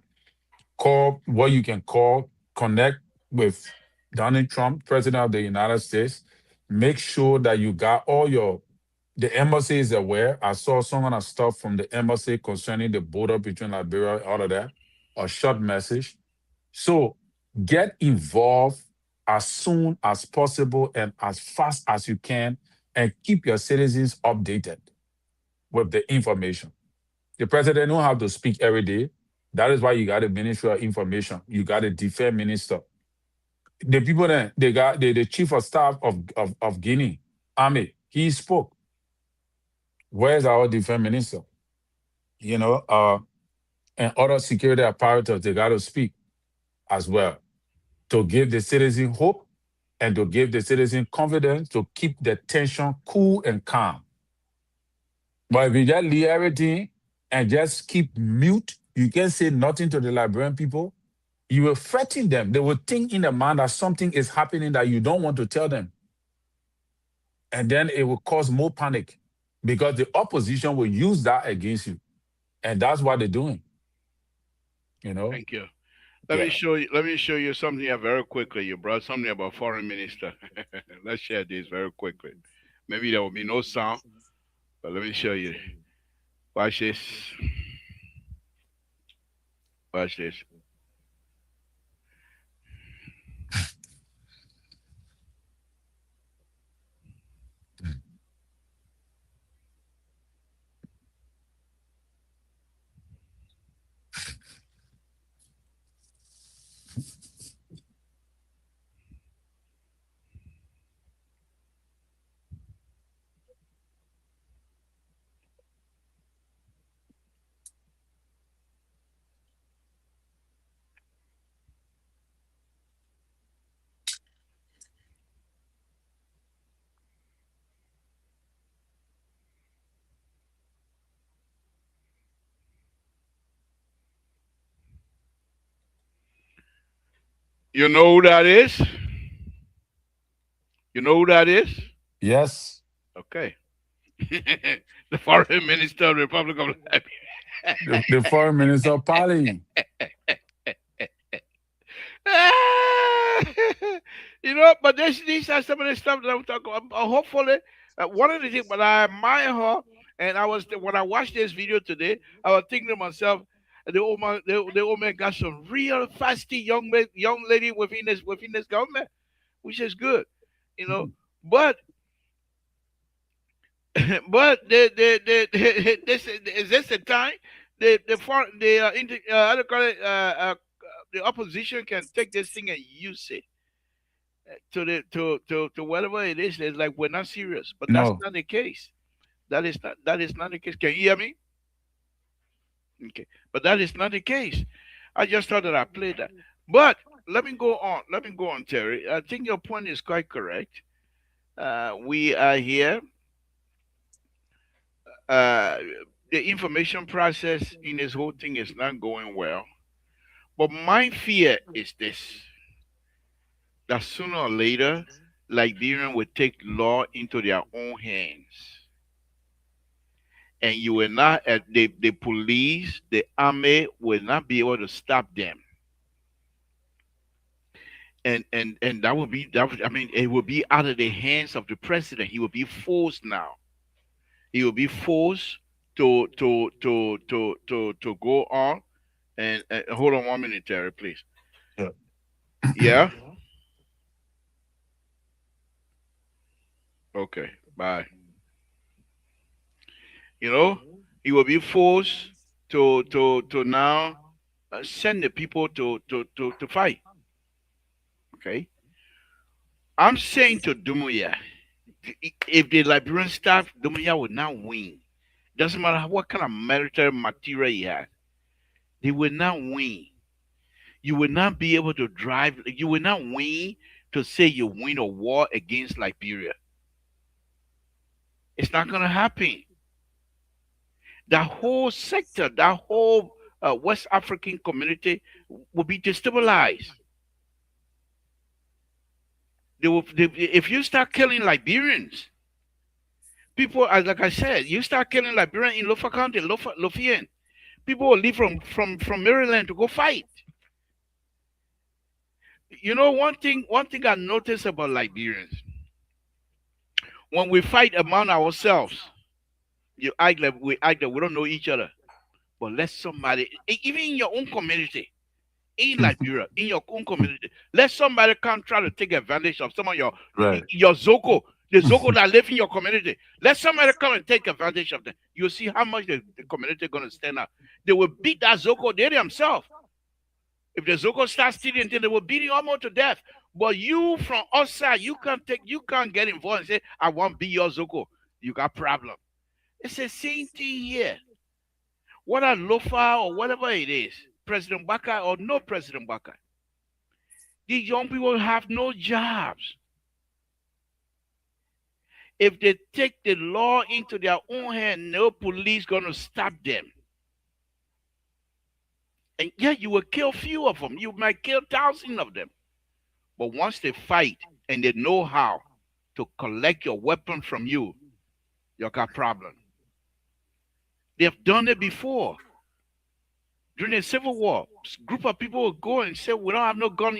Call what you can call, connect with Donald Trump, president of the United States. Make sure that you got all your the embassy is aware. I saw some of the stuff from the embassy concerning the border between Liberia, all of that, a short message. So get involved as soon as possible and as fast as you can, and keep your citizens updated with the information. The president don't have to speak every day. That is why you got a ministry of information. You got a defense minister. The people that they got the chief of staff of Guinea Army. He spoke. Where's our defense minister? You know, uh, and other security apparatus, they got to speak as well to give the citizen hope and to give the citizen confidence to keep the tension cool and calm. But if you just leave everything and just keep mute, you can say nothing to the Liberian people, you will threaten them. They will think in their mind that something is happening that you don't want to tell them. And then it will cause more panic because the opposition will use that against you. And that's what they're doing, you know? Thank you. Yeah. Let me show you something here very quickly. You brought something about foreign minister. Let's share this very quickly. Maybe there will be no sound, but let me show you. Watch this. Watch this. You know who that is? You know who that is? Yes. Okay. The foreign minister of the Republic of Liberia. The foreign minister, Pali. But these are some of the stuff that I'm talking about. Hopefully, one of the things, but I admire her. And when I watched this video today, I was thinking to myself, the old man got some real fasty young lady within this government, which is good, you know. But but this is this the time how do you call it, the opposition can take this thing and use it to whatever it is. It's like we're not serious, but that's No. not the case. That is not the case. Can you hear me? Okay, but that is not the case. I just thought that I played that. But let me go on. Let me go on, Terry. I think your point is quite correct. We are here. Uh, the information process in this whole thing is not going well. But my fear is this: that sooner or later, Liberians will take law into their own hands, and you will not. The police, the army will not be able to stop them, and that will be that. I mean, it will be out of the hands of the president. He will be forced now. He will be forced to go on. And hold on 1 minute, Terry, please. Yeah. Yeah. Okay. Bye. You know, he will be forced to now send the people to fight. Okay. I'm saying to Dumuya, if the Liberian staff, Dumuya will not win. Doesn't matter what kind of military material he has, they will not win. You will not be able to drive. You will not win to say you win a war against Liberia. It's not going to happen. That whole sector, that whole West African community will be destabilized. If you start killing Liberians, people, like I said, you start killing Liberians in Lofa County, Lothian, people will leave from Maryland to go fight. You know, one thing I noticed about Liberians, when we fight among ourselves, you act like we don't know each other. But let somebody, even in your own community, in Liberia, in your own community, let somebody come try to take advantage of some of Right. your Zoko, the Zoko that live in your community. Let somebody come and take advantage of them. You'll see how much the community is going to stand up. They will beat that Zoko they themselves. If the Zoko starts stealing, then they will beat you almost to death. But you from outside, you can't get involved and say, I want to be your Zoko. You got problem. It's the same thing here. Whether Lofa or whatever it is, President Baka or no President Baka, these young people have no jobs. If they take the law into their own hand, no police gonna stop them. And yeah, you will kill few of them. You might kill thousands of them. But once they fight and they know how to collect your weapon from you, you got problem. They've done it before. During the Civil War, a group of people would go and say, we don't have no gun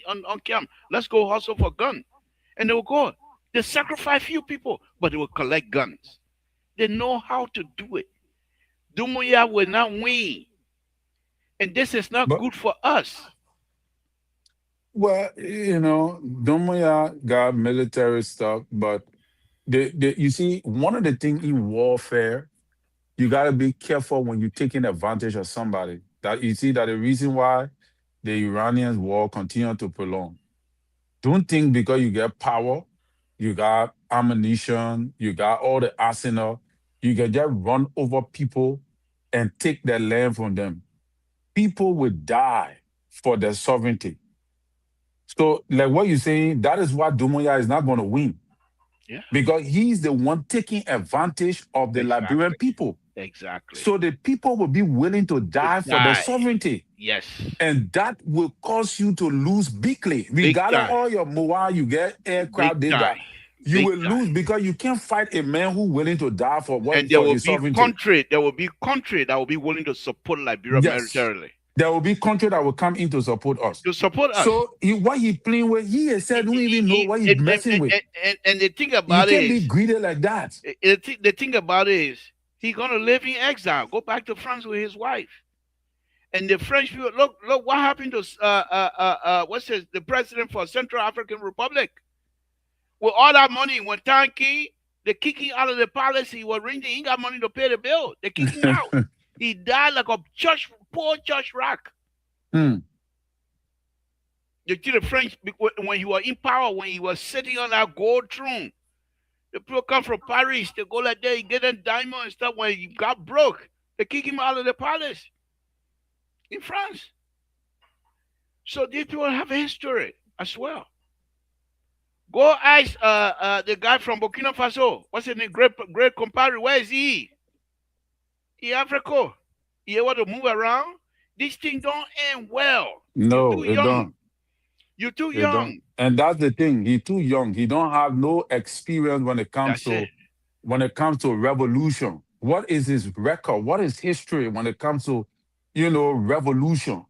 on camp. Let's go hustle for gun. And they will go. They sacrifice few people, but they will collect guns. They know how to do it. Dumuya will not win. And this is not But good for us. well, Domoya got military stuff, but you see, one of the things in warfare, you gotta be careful when you're taking advantage of somebody. That you see that the reason why the Iranians war continue to prolong. Don't think because you get power, you got ammunition, you got all the arsenal, you can just run over people and take their land from them. People will die for their sovereignty. So, like what you're saying, that is why Dumoya is not going to win Yeah, because he's the one taking advantage of the Liberian exactly. people. Exactly. So the people will be willing to To die for their die. sovereignty. Yes. And that will cause you to lose bigly. Big Regardless time. all your mobile, you get Big aircraft, this, time. that. You Big will time. lose because you can't fight a man who's willing to die for And what there for will his be sovereignty. country that will be willing to support Liberia Yes. militarily. There will be country that will come in to support us. To support us. So what he playing with, he has said don't even know what he's messing with. And the thing You about can't it be is, greedy like that. the thing about it is, he's gonna live in exile, go back to France with his wife. And the French people, look what happened to the president for Central African Republic. With all that money, when Tanky, they kick him out of the palace, he was ringing, he ain't got money to pay the bill. They kick him out. He died like a poor church rock. Hmm. You see the French, when he was in power, when he was sitting on that gold throne, the people come from Paris, they go like that, he get a diamond and stuff. When he got broke, they kick him out of the palace in France. So these people have a history as well. Go ask the guy from Burkina Faso. What's his name? Great compadre. Where is he? In Africa. He able to move around. This thing don't end well. You're No, too it young. don't. You're too It don't. young. And that's the thing. He's too young. He don't have no experience when it comes That's it. to revolution. What is his record? What is history when it comes to, revolution?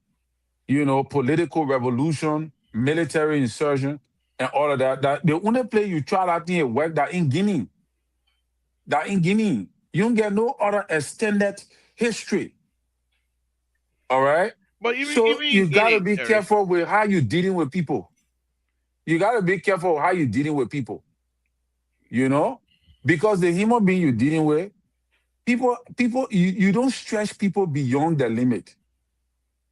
Political revolution, military insurgent, and all of that. That the only place you try that thing work that in Guinea. That in Guinea. You don't get no other extended history. All right? But even So in you gotta Guinea, be Eric, careful with how you dealing with people. You gotta be careful how you dealing with people. Because the human being you're dealing with, you don't stretch people beyond the limit.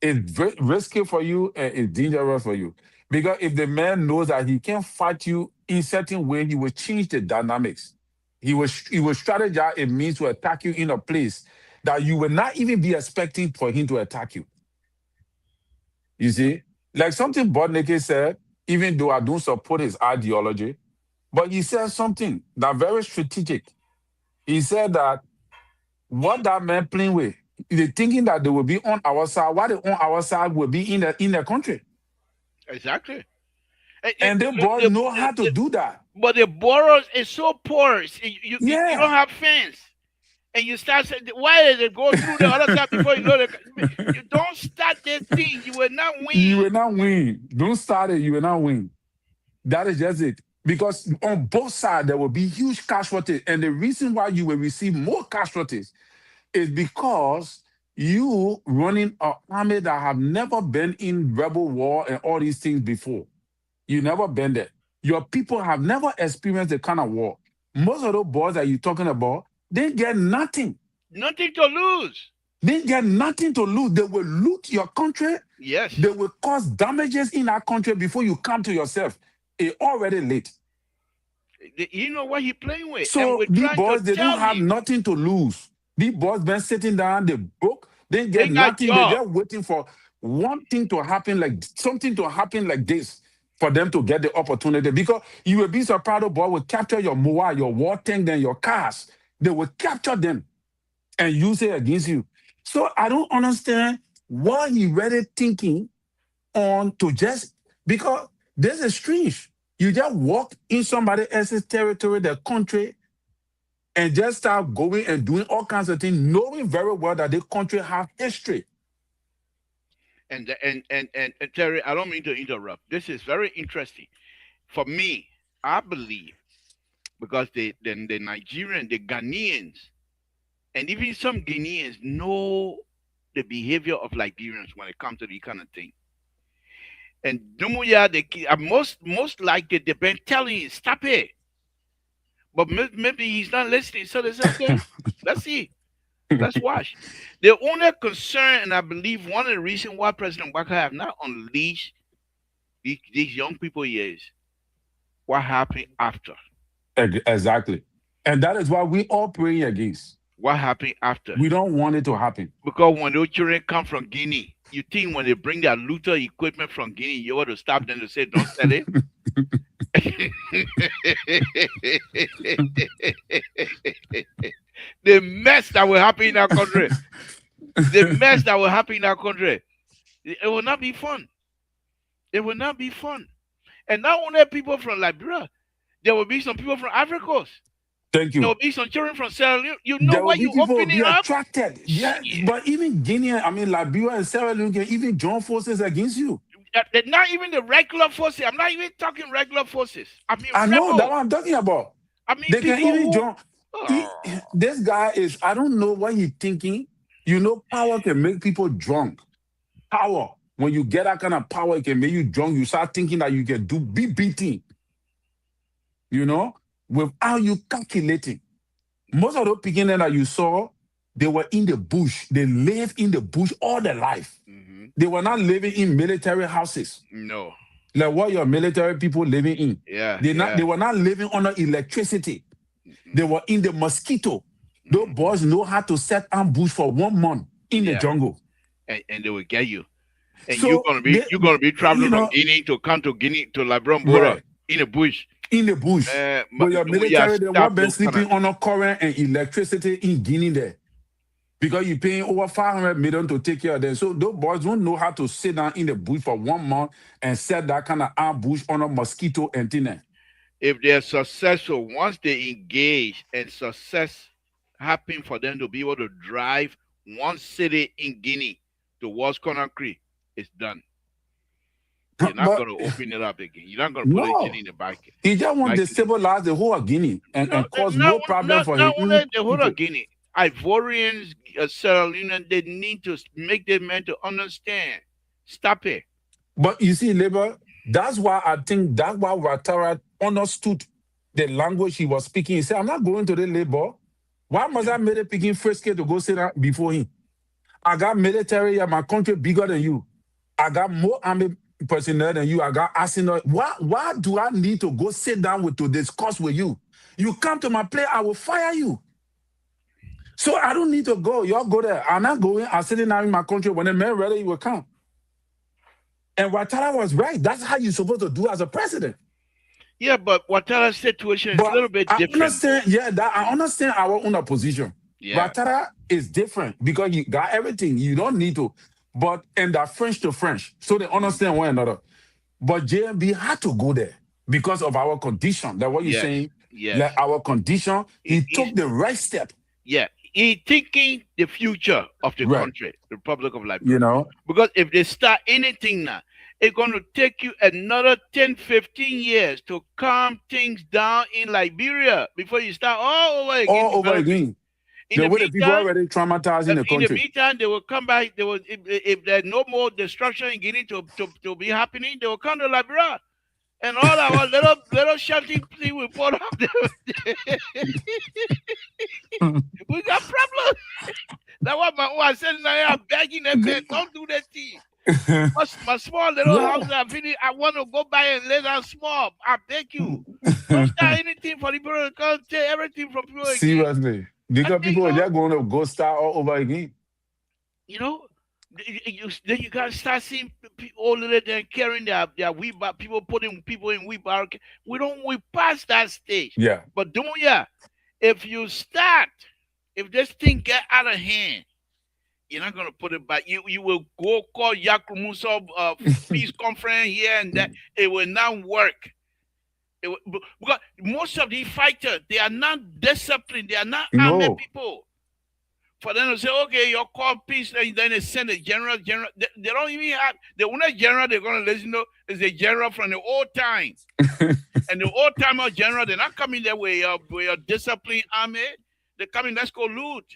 It's risky for you and it's dangerous for you. Because if the man knows that he can fight you in certain way, he will change the dynamics. He will strategize a means to attack you in a place that you will not even be expecting for him to attack you. You see? Like something Bodneke said, even though I don't support his ideology, but he said something that very strategic. He said that what that man playing with, they thinking that they will be on our side. What they on our side will be in the country. Exactly. And And the boys know how to do that. but the boroughs is so porous. You don't Yeah. have fence. And you start saying, why did it go through the other side before you know you don't start this thing, you will not You win. will not win. Don't start it, you will not win. That is just it. Because on both sides, there will be huge casualties. And the reason why you will receive more casualties is because you running an army that have never been in rebel war and all these things before. You never been there. Your people have never experienced the kind of war. Most of those boys that you're talking about, they get nothing. Nothing to lose. They get nothing to lose. They will loot your country. Yes. They will cause damages in our country before you come to yourself. It's already late. You know what he playing with. And So we're these trying to boys, they tell don't have him nothing to lose. These boys been sitting down, they broke, they they get got nothing. They job. just waiting for one thing to happen, like something to happen like this for them to get the opportunity. Because you will be surprised, the boy will capture your moa, your war tank, then your cars. They will capture them and use it against you. So I don't understand why he really thinking on to just because this is strange. You just walk in somebody else's territory, their country, and just start going and doing all kinds of things, knowing very well that the country have history. And Terry, I don't mean to interrupt. This is very interesting. For me, I believe because the Nigerian, the Ghanaians, and even some Guineans know the behavior of Liberians when it comes to the kind of thing. And Dumuya, most likely they've been telling you, stop it. But maybe he's not listening. So they say, okay, let's see. Let's watch. The only concern, and I believe one of the reasons why President Waka have not unleashed these young people is what happened after. Exactly. And that is why we all praying against. What happened after? We don't want it to happen. Because when those children come from Guinea, you think when they bring their looter equipment from Guinea, you ought to stop them to say, don't sell it? The mess that will happen in our country. The mess that will happen in our country. It will not be fun. It will not be fun. And not only people from Liberia, there will be some people from Ivory Coast. Thank you. There will be some children from Sierra Leone. You know There why will be you people open be it up? attracted. Yeah, but even Guinea, I mean Liberia and Sierra Leone can even join forces against you. Not even the regular forces. I'm not even talking regular forces. I mean, I know rebel. that's what I'm talking about. I mean, They can people even who, join. This guy is, I don't know what he's thinking. You know, power can make people drunk. Power. When you get that kind of power, it can make you drunk. You start thinking that you can be beating. You know, without you calculating. Most of those beginners that you saw, they were in the bush. They lived in the bush all their life. Mhm. They were not living in military houses. No. Like what your military people living in. Yeah. They were not living under electricity. They were in the mosquito. Those boys know how to set ambush for 1 month in the jungle. And they will get you. And So you're gonna be traveling from Guinea to come to Guinea to Liberian border right, in the bush. in the bush. But your military, they were been sleeping on a current and electricity in Guinea there. Because you're paying over 500 million to take care of them. So those boys don't know how to sit down in the bush for 1 month and set that kind of ambush on a mosquito antenna. If they're successful, once they engage and success happen for them to be able to drive one city in Guinea towards Conakry, it's done. You're not going to open it up again. You're not going to put it in the back. He just wants to stabilize the whole of Guinea and cause no problem for him. Not only the whole of Guinea. Ivorians, Sierra Leone, they need to make them men to understand. Stop it. But you see, Labour, that's why I think that's why Ouattara understood the language he was speaking. He said, I'm not going to the Labour. Why must I make a picking first kid to go sit down before him? I got military in my country bigger than you. I got more army personnel than you. I got arsenal. Why do I need to go sit down to discuss with you? You come to my place, I will fire you. So I don't need to go. Y'all go there. I'm not going. I'm sitting down in my country. When the man ready, he will come. And Ouattara was right. That's how you're supposed to do as a president. Yeah, but Ouattara's situation is a But little bit I different, though. understand, yeah, that I understand our own position. Yeah, Ouattara is different because you got everything. You don't need to. But and that French to French, so they understand one another. But JMB had to go there because of our condition. That what you're yes, saying, yes. like our condition, he He's took the right step. yeah, he thinking the future of the Right. country, Republic of You Liberia. know, Because if they start anything now, it's going to take you another 10, 15 years to calm things down in Liberia before you start all over again all over developing. again. In The the way the people meantime, already traumatized in the country. they will come back. They will, if there's no more destruction in Guinea to be happening, they will come to Liberia. And all our little sheltering thing we put up there, we got problems. That's what my wife said. I'm begging them, man, don't do that thing. My small little house Yeah. I finish, I want to go buy and lay down small. I beg you. Don't start anything for the people to come take everything from people again. Seriously. I Because think, people are just going to go start all over again. you know, then you gotta start seeing older than carrying their wheelbarrow, people putting people in wheelbarrow. We passed that stage. Yeah. But don't yeah, if you start, if this thing get out of hand, you're not gonna put it back. You will go call Yakumuso peace conference here and that. It will not work. Because most of these fighters, they are not disciplined. They are not armed No. people. For them to say, okay, you're called peace, and then they send a general. They don't even have the only general they're gonna listen to is the general from the old times. And the old timer general, they're not coming there with your disciplined army. They're coming, let's go loot.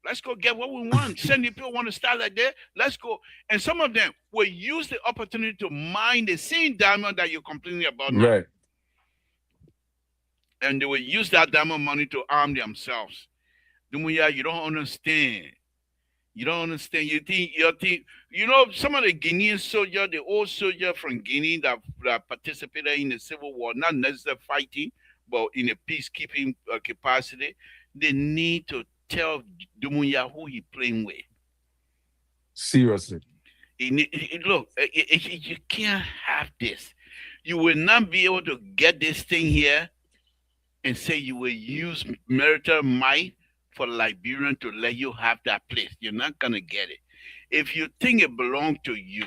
Let's go get what we want. 70 people want to start like that. Let's go. And some of them will use the opportunity to mine the same diamond that you're complaining about now. Right. And they will use that diamond money to arm themselves. Dumuya, you don't understand. You don't understand. You know, some of the Guinean soldiers, the old soldier from Guinea that participated in the civil war, not necessarily fighting, but in a peacekeeping capacity, they need to tell Dumuya who he playing with. Seriously. Look, you can't have this. You will not be able to get this thing here and say you will use military might for Liberian to let you have that place. You're not gonna get it. If you think it belongs to you,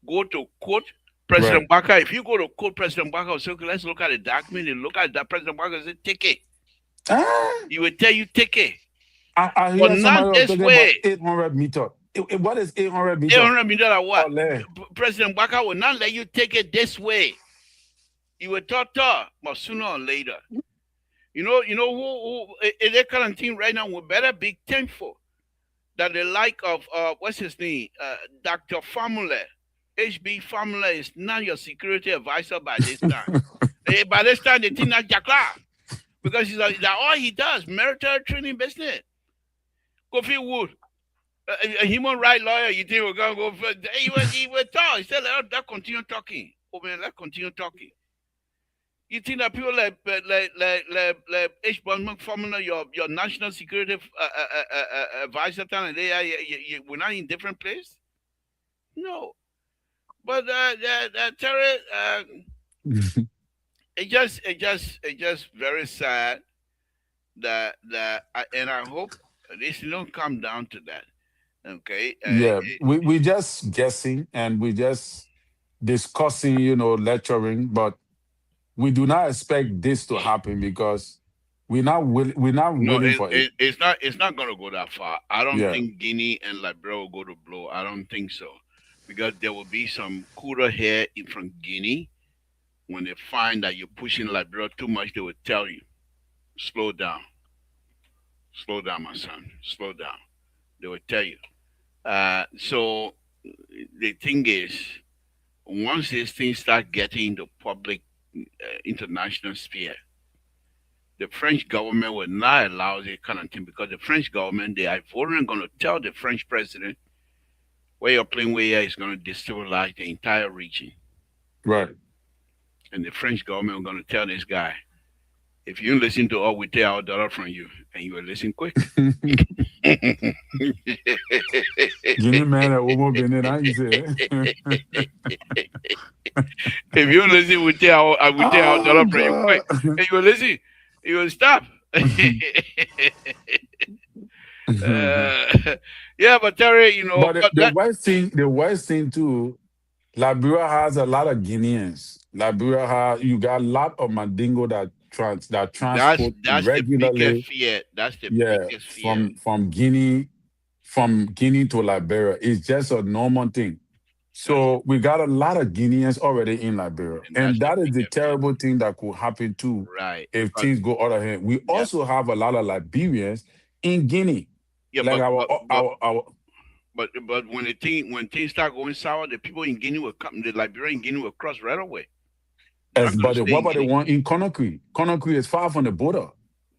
go to court. Right. President Baka, if you go to court, President Baka will say, okay, let's look at the document. And look at that. President Baka will say, take it. Ah, He will tell you, take it. I But hear not somebody was this talking about way. 800 meter. What is 800 meter? 800 million or what? Ole. President Baka will not let you take it this way. He will talk, but sooner or later. You know who is that kind of thing right now? We better be thankful that the like of what's his name, Dr. Formula, HB Formula is not your security advisor by this time. By this time, they think that Jakla because that all he does military training business. Kofi Wood, a human rights lawyer. You think we're gonna go? He will talk. He said, "Let continue talking." Oh man, let's continue talking. You think that people like H. Bondman Formula, your national security advisor, and we're not in different place? No, but Terry, it's just very sad and I hope this don't come down to that. Okay, Yeah. We just guessing and we just discussing, lecturing, but we do not expect this to happen because we're not no, waiting for it. it's not going to go that far. I don't Yeah. think Guinea and Liberia will go to blow. I don't think so, because there will be some cooler here from Guinea. When they find that you're pushing Liberia too much, they will tell you, slow down, my son, slow down. They will tell you. So the thing is, once these things start getting into public, international sphere, the French government will not allow this kind of thing because the French government, they are Ivorian going to tell the French president where you're playing where here is going to destabilize the entire region. Right. And the French government are going to tell this guy, If you listen to all, we take our dollar from you, and you will listen quick. Guinea man, a woman been in, I say. If you listen, we take our Oh dollar from you quick, God. and you will listen. You will stop. uh, yeah, but Terry, But but the worst thing too, Liberia has a lot of Guineans. Liberia has you got a lot of Mandingo that that's transport that's the biggest regularly, fear. That's the yeah, biggest fear. from Guinea to Liberia. It's just a normal thing. That's So we got a lot of Guineans already in Liberia. and And that's the that is the biggest fear. terrible thing that could happen too Right. if Because things go out of hand. We yeah, also have a lot of Liberians in Guinea. yeah, Like our but when things start going sour, the people in Guinea will come. The Liberian Guinea will cross right away. They're as not going but to stay what in about the Guinea. one in Conakry? Conakry is far from the border.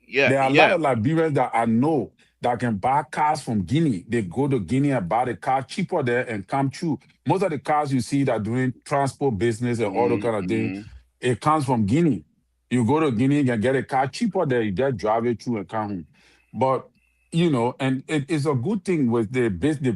Yeah, There are a lot yeah. of Liberians that I know that can buy cars from Guinea. They go to Guinea and buy the car cheaper there and come through. Most of the cars you see that doing transport business and all those kind of things, Mm-hmm. it comes from Guinea. You go to Guinea, you can get a car cheaper there. You just drive it through and come home. But and it is a good thing with the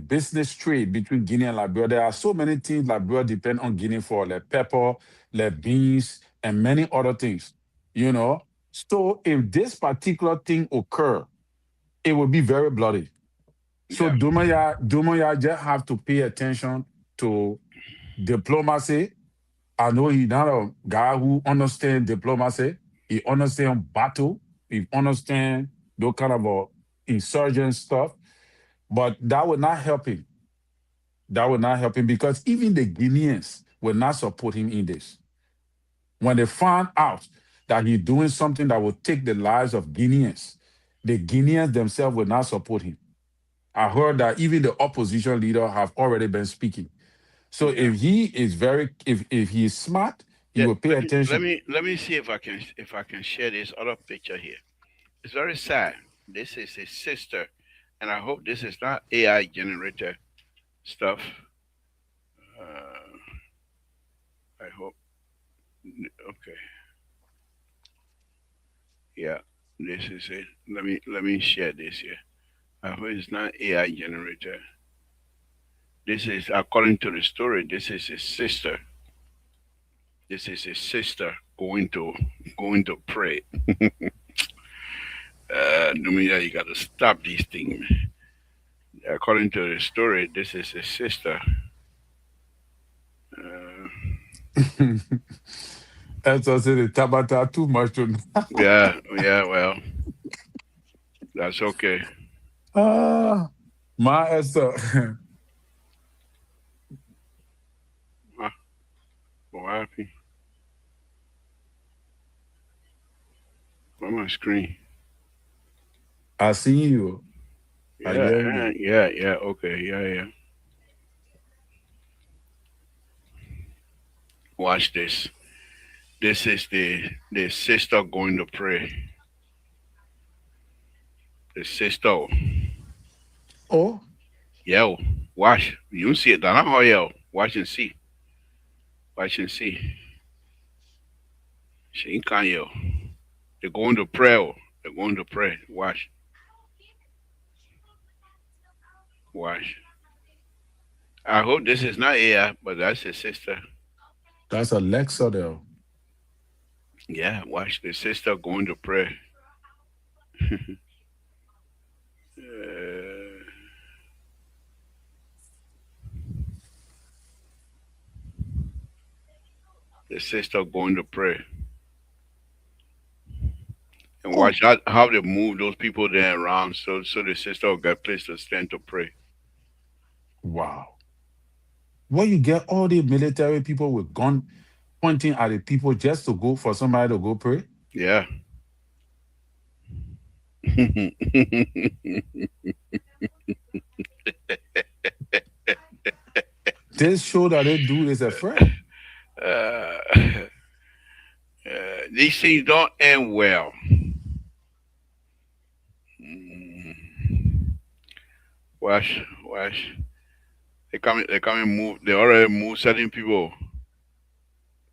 business trade between Guinea and Liberia. There are so many things Liberia depend on Guinea for, like pepper, like beans, and many other things. You know, so if this particular thing occur, it will be very bloody. So Yeah, Dumaya just have to pay attention to diplomacy. I know he's not a guy who understands diplomacy. He understands battle. He understands those kind of insurgent stuff. But that will not help him. That will not help him because even the Guineans will not support him in this. When they find out that he's doing something that will take the lives of Guineans, the Guineans themselves will not support him. I heard that even the opposition leader have already been speaking. So yeah. if he is smart, he Yeah, will pay attention. let me see if I can share this other picture here. It's very sad. This is his sister, and I hope this is not AI generator stuff. Uh, I hope. Okay, yeah, this is it. Let me share this here. I hope it's not AI generator. This is according to the story. This is his sister. This is his sister going to pray. Numia, you got to stop these things. According to the story, this is his sister. Uh, That's also the Tabata too much to yeah, yeah. Well, that's okay. ah my Esther. Huh? What happened? On my screen. I see you. I Yeah, hear you. yeah, yeah. Okay, yeah, yeah. Watch this. This is the sister going to pray. The sister. Oh, Yo, watch. You see it, Dana? Oh, yo. Watch and see. Watch and see. She ain't can yo. They're going to pray. Oh. They're going to pray. Watch. Watch. I hope this is not AI, but that's his sister. that's Alexa there. Yeah, watch the sister going to pray. uh, the sister going to pray. And Oh, watch how they move those people there around so the sister will get place to stand to pray. wow. Where you get all the military people with gun pointing at the people just to go for somebody to go pray? Yeah. This show that they do is a threat. uh, these things don't end well. Mm. Watch. They move. They already move certain people.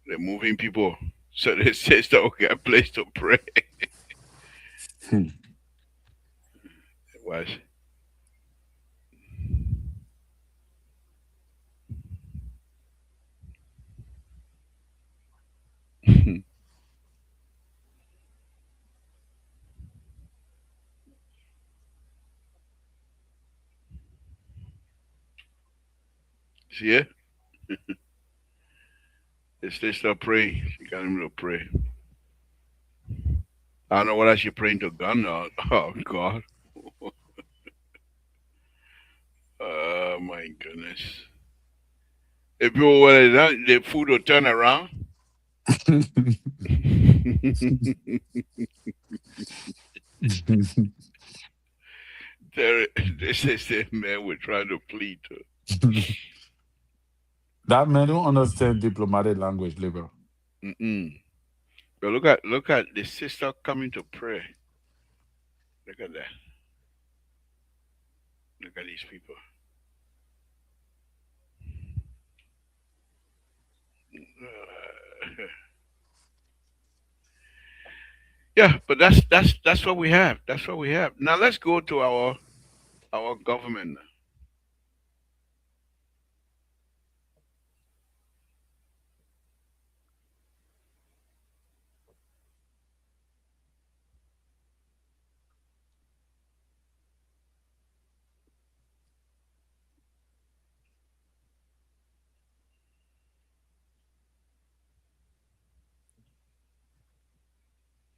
They're moving people. So the sister will get a place to pray. Hmm. It was. See it? They still start praying. She got him to pray. I don't know whether she praying to God or oh God. Oh my goodness. If you were done, the food will turn around. This is the man we're trying to plead to. That man don't understand diplomatic language, liberal. Mm-mm. But look at the sister coming to pray. Look at that. Look at these people. Yeah, but that's what we have. That's what we have. Now let's go to our government.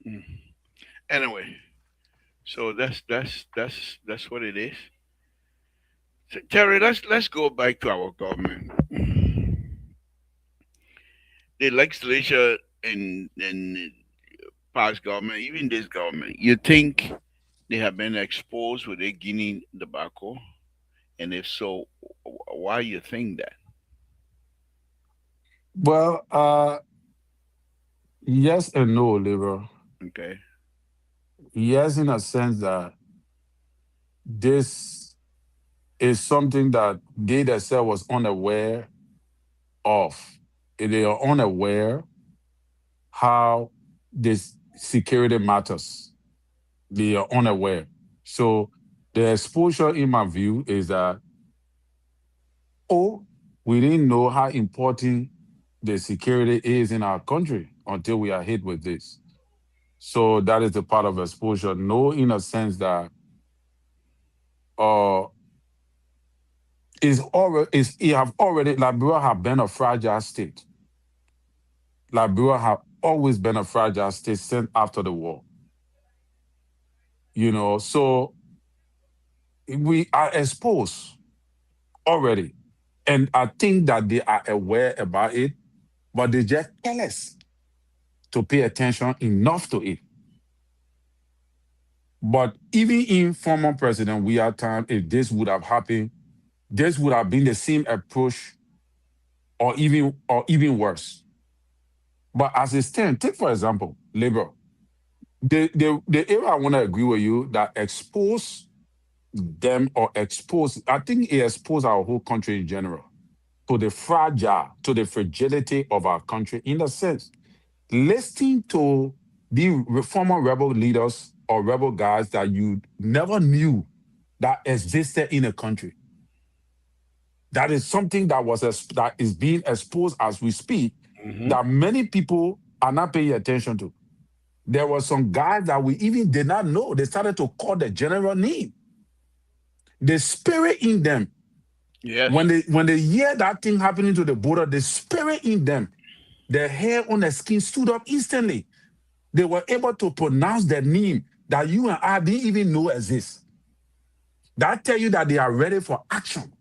Mm. Anyway, so that's what it is. So, Terry, let's go back to our government. The legislature in past government, even this government, you think they have been exposed with a Guinea tobacco? And if so, why you think that? Well, yes and no, liberal. Okay. Yes, in a sense that this is something that they themselves was unaware of. They are unaware how this security matters. They are unaware. So the exposure, in my view, is that oh, we didn't know how important the security is in our country until we are hit with this. So that is the part of exposure. No, in a sense that uh is it have already Liberia have been a fragile state. Liberia have always been a fragile state since after the war. So we are exposed already. And I think that they are aware about it, but they just careless to pay attention enough to it. But even in former president we are time, if this would have happened, this would have been the same approach or even worse. But as it stands, take for example, labor. The area I want to agree with you that expose them or expose, I think it exposed our whole country in general to the fragility of our country in the sense. Listening to the former rebel leaders or rebel guys that you never knew that existed in a country. That is something that is being exposed as we speak, Hmm. that many people are not paying attention to. There were some guys that we even did not know. They started to call the general name. The spirit in them, Yes. when they hear that thing happening to the border, the spirit in them, the hair on their skin stood up instantly. They were able to pronounce the name that you and I didn't even know exists. That tell you that they are ready for action.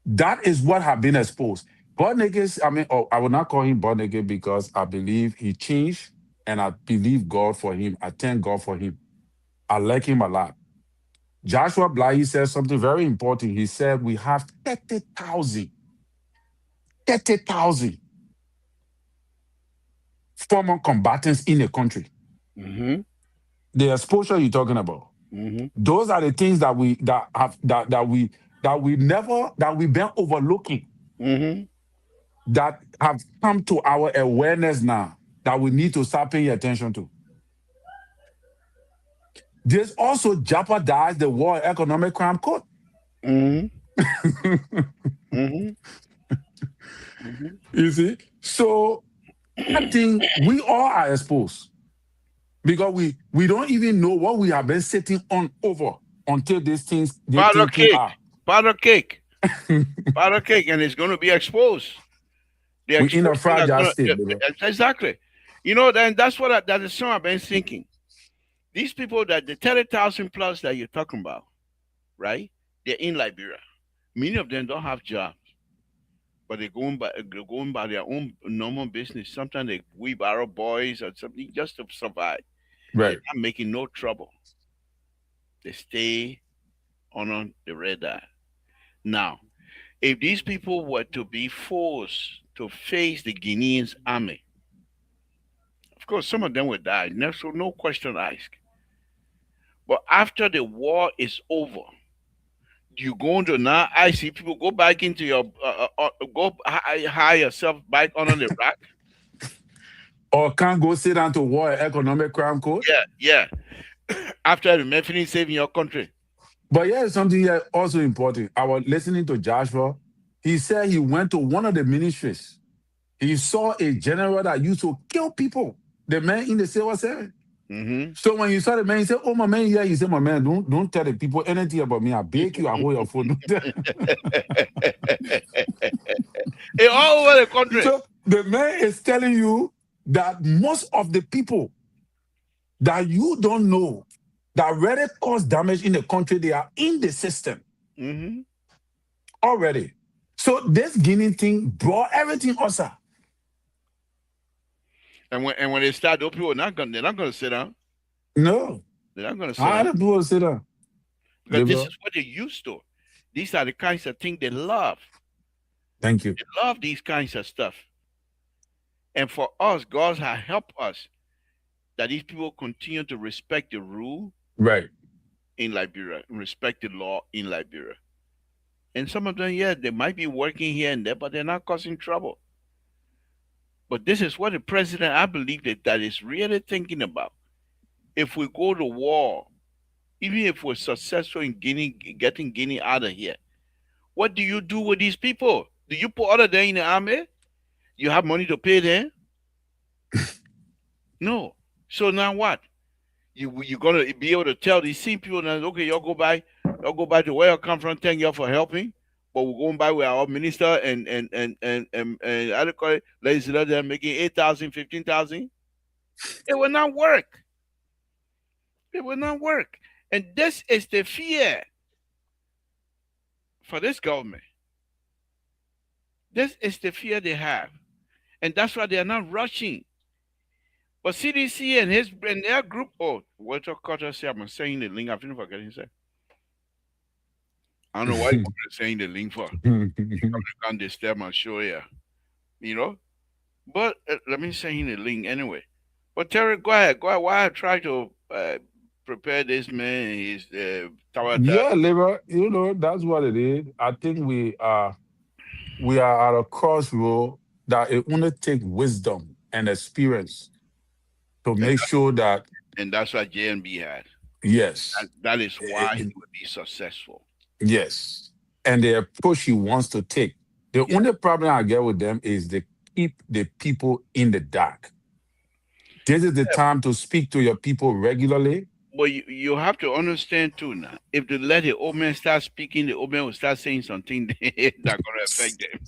That is what have been exposed. Born I mean, I will not call him born because I believe he changed and I believe God for him. I thank God for him. I like him a lot. Joshua Bly said something very important. He said, we have 30,000 former combatants in the country. Hmm. The exposure you're talking about. Hmm. Those are the things that we've been overlooking Hmm. that have come to our awareness now that we need to start paying attention to. this also jeopardized the War Economic Crime Court. Mm-hmm. Mm-hmm. Mm-hmm. You see? So I think we all are exposed because we don't even know what we have been sitting on over until this Powder thing came cake, out. powder cake, powder cake, and it's going to be exposed. The We're in a exposed thing are fragile going state, to baby. exactly. You know, then that's what that is something I've been thinking. These people that the 30,000 plus that you're talking about, right? They're in Liberia. Many of them don't have jobs, but they're going by their own normal business. Sometimes they wheelbarrow boys or something just to survive. They're Right. not making no trouble. They stay on the radar. Now, if these people were to be forced to face the Guineans army, of course, some of them would die. No, so no question asked. But after the war is over, you going to now? I see people go back into your go hire yourself back under the rock. Or can't go sit down to War Economic Crime Court. Yeah, yeah. After the men finish saving your country. But here's something here also important. I was listening to Joshua. He said he went to one of the ministries. He saw a general that used to kill people. The man in the civil service. Mm-hmm. So when you saw the man, he said, "Oh my man, yeah." He said, "My man, don't tell the people anything about me. I beg you, I hold your phone." All over the country. So the man is telling you that most of the people that you don't know that already cause damage in the country, they are in the system Mm-hmm. already. So this Guinea thing brought everything also. And when they start, those people they're not gonna sit down. No. They're not gonna sit How down do people sit down? because this is what they used to. These are the kinds of things they love. Thank you. They love these kinds of stuff. And for us, God has helped us that these people continue to respect the rule Right. in Liberia, respect the law in Liberia. And some of them, yeah, they might be working here and there, but they're not causing trouble. But this is what the president, I believe, that is really thinking about. If we go to war, even if we're successful in getting Guinea out of here, what do you do with these people? Do you put other them in the army? You have money to pay them? No. So now what? You're gonna be able to tell these same people that okay, y'all go back to where you come from, thank y'all for helping. But we're going by with our minister and how do you call it, legislator making 8,000, 15,000. It will not work. It will not work. And this is the fear for this government. This is the fear they have. And that's why they are not rushing. But CDC and their group, oh, Walter Carter said, I'm saying the link. I didn't forget he said. I don't know why you're saying the link for. You can't disturb my show here. You know? But let me say the link anyway. But Terry, go ahead. Why I try to prepare this man his tower. Yeah, labor, that's what it is. I think we are at a crossroad that it only take wisdom and experience to make sure that And that's what JNB had. yes. That is why he would be successful. Yes. And the approach he wants to take. The only problem I get with them is they keep the people in the dark. This is the time to speak to your people regularly. But you have to understand too now. If they let the old man start speaking, the old man will start saying something that's gonna affect them.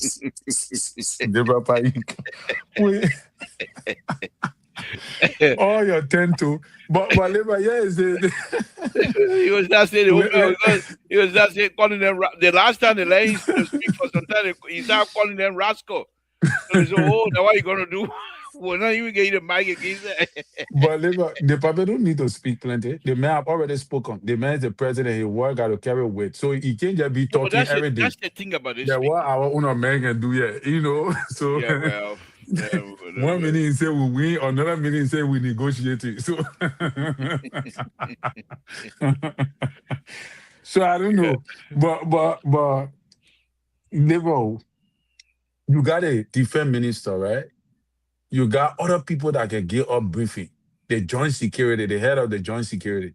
All your tend to, but labor, yes, he was not saying the old man he was not saying calling them the last time the lady to speak for some time he started calling them rascal. So they said, oh, now what are you gonna do? Well, now you get the mic again. But labor, the people don't need to speak plenty. The man have already spoken. The man is the president. He work got to carry weight, so he can't just be talking every day. That's the thing about this. Yeah, what our own American do, So yeah, well, 1 minute he say we win, another minute he say we negotiate it. So, so I don't know, but labor, you got a defense minister, right? You got other people that can give up briefing. The joint security, the head of the joint security.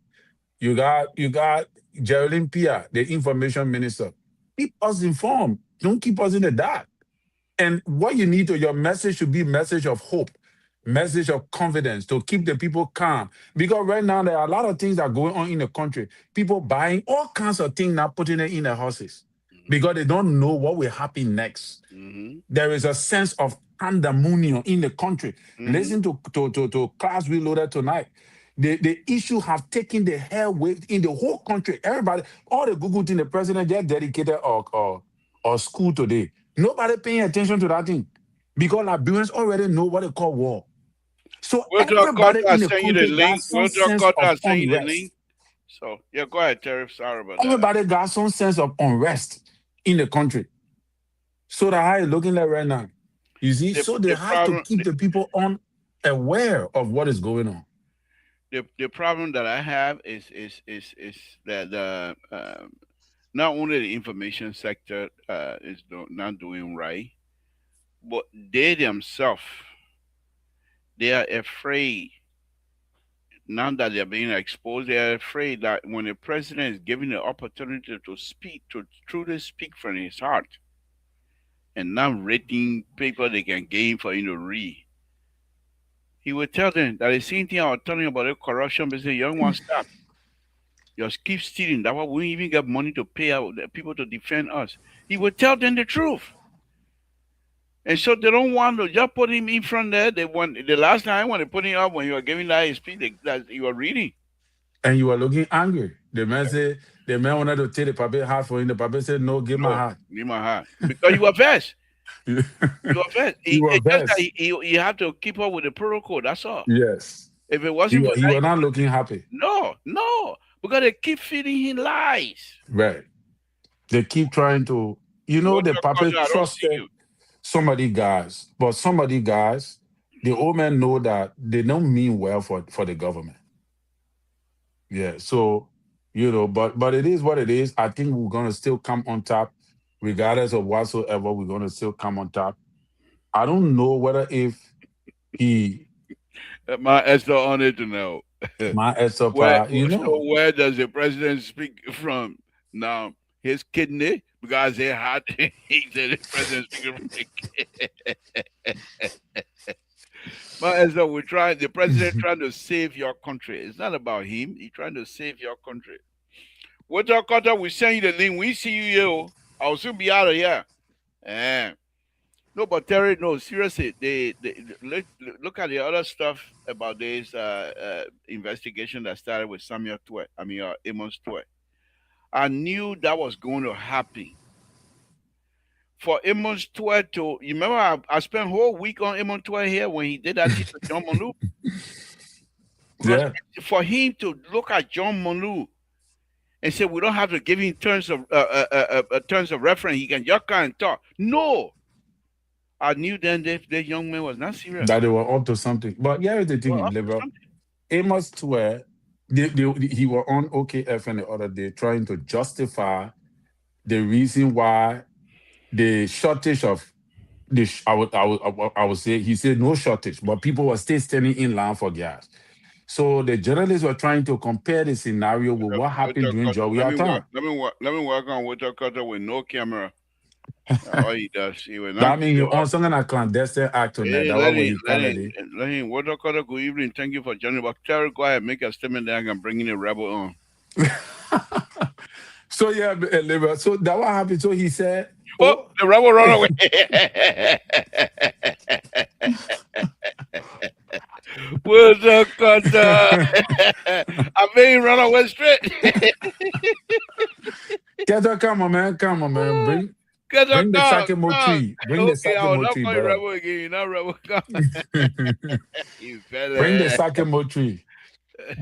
You got Geraldine Pia, the information minister. Keep us informed. Don't keep us in the dark. And what you need to your message should be message of hope, message of confidence to keep the people calm. Because right now there are a lot of things that are going on in the country. People buying all kinds of things now, putting it in their houses because they don't know what will happen next. Mm-hmm. There is a sense of pandemonium in the country. Mm-hmm. Listen to Class Reloaded tonight. The issue have taken the hell weight in the whole country. Everybody, all the Google thing, the president just dedicated or school today. Nobody paying attention to that thing because Liberians already know what they call war. So Walter everybody Carter, I in the sent you the country got link. some Walter sense Carter, of I sent you the link. unrest. So yeah, go ahead, Terry. Sorry about that. Everybody got some sense of unrest in the country. So that how it's looking like right now. You see, so they The have to problem keep the people aware of what is going on. the problem that I have is that not only the information sector is not doing right, but they themselves they are afraid now that they're being exposed. They are afraid that when the president is given the opportunity to speak, to truly speak from his heart, and not reading paper they can gain for him to read, he will tell them that the same thing I was telling you about the corruption. But say, young one, stop. Just keep stealing. That's why we don't even get money to pay out the people to defend us. He will tell them the truth. And so they don't want to just put him in front there. They want the last time when they put him up when you were giving that speech that you were reading. And you are looking angry. The man wanted to take the puppet hat for him. The puppet said, no, give my No, hat. give my heart. Because you were vexed. You You were vexed. were It's just that best. you have to keep up with the protocol. That's all. Yes. If it wasn't for You that, were not looking happy. no. Because they keep feeding him lies. Right. They keep trying to, What the your culture, puppet I don't see trusted you. somebody guys, but somebody guys, the old men know that they don't mean well for the government. Yeah. So, but it is what it is. I think we're gonna still come on top, regardless of whatsoever, we're gonna still come on top. I don't know whether if he My Esther wanted to know. my Where Estopa, so where does the president speak from now? His kidney because they had he said the president speaking from the kidney. But as though the president trying to save your country. It's not about him. He's trying to save your country. What your country? We send you the link. We see you here. I'll soon be out of here. Eh. No, but Terry, no, seriously, they look at the other stuff about this investigation that started with Samuel Twe. I mean, Amos Twe. I knew that was going to happen. For Amos Twe to, you remember, I spent a whole week on Amos Twe here when he did that thing to John Monu. Because Yeah. for him to look at John Monu and say we don't have to give him terms of reference, he can just come and talk. No, I knew then that young man was not serious. That they were up to something. But here is the Well, thing, liberal. Amos Twe, he was on OKFN the other day trying to justify the reason why the shortage of I would say he said no shortage, but people were still standing in line for gas. So the journalists were trying to compare the scenario with what happened during Let me Jawia work. time. Let me work on Walter Carter with no camera. All he does, he will not That give means you you on up. something like clandestine act on that. Hey, That was when you call it. let him. Walter Carter, good evening. Thank you for joining. But Terry, go ahead, make a statement. Then I can bring in a rebel on. So yeah, liberal. So that what happened. So he said, Oh, "Oh, the rebel run away. Walter Carter, I made him run away straight. come on, man, Bring Get a bring the car, Sakimo car. tree. Bring the Okay, I will Sakimo not tree, call you brother. rebel again. You're not rebel. Come. You Bring the better. Sakimo tree."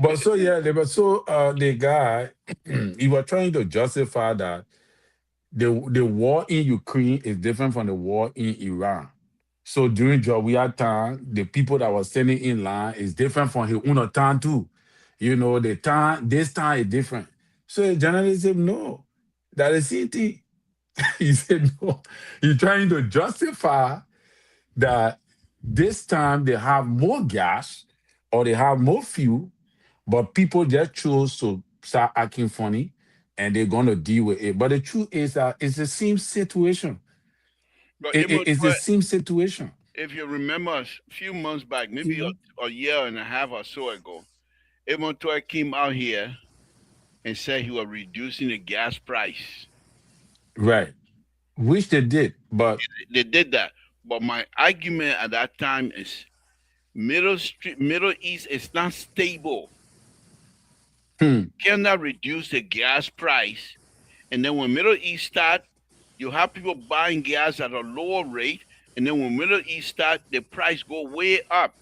But so yeah, the guy he was trying to justify that the war in Ukraine is different from the war in Iran. So during Jawia time, the people that were standing in line is different from his own time too. The time this time is different. So the journalist said no, that is it. He said no. He's trying to justify that this time they have more gas or they have more fuel, but people just chose to start acting funny, and they're gonna deal with it. But the truth is that it's the same situation. But even It's the same situation. if you remember a few months back, maybe a year and a half or so ago, Emotoy came out here and said he was reducing the gas price. Right. Which they did, but They did that. But my argument at that time is Middle East is not stable. hmm, Cannot reduce the gas price. And then when Middle East start, you have people buying gas at a lower rate. And then when Middle East start, the price go way up.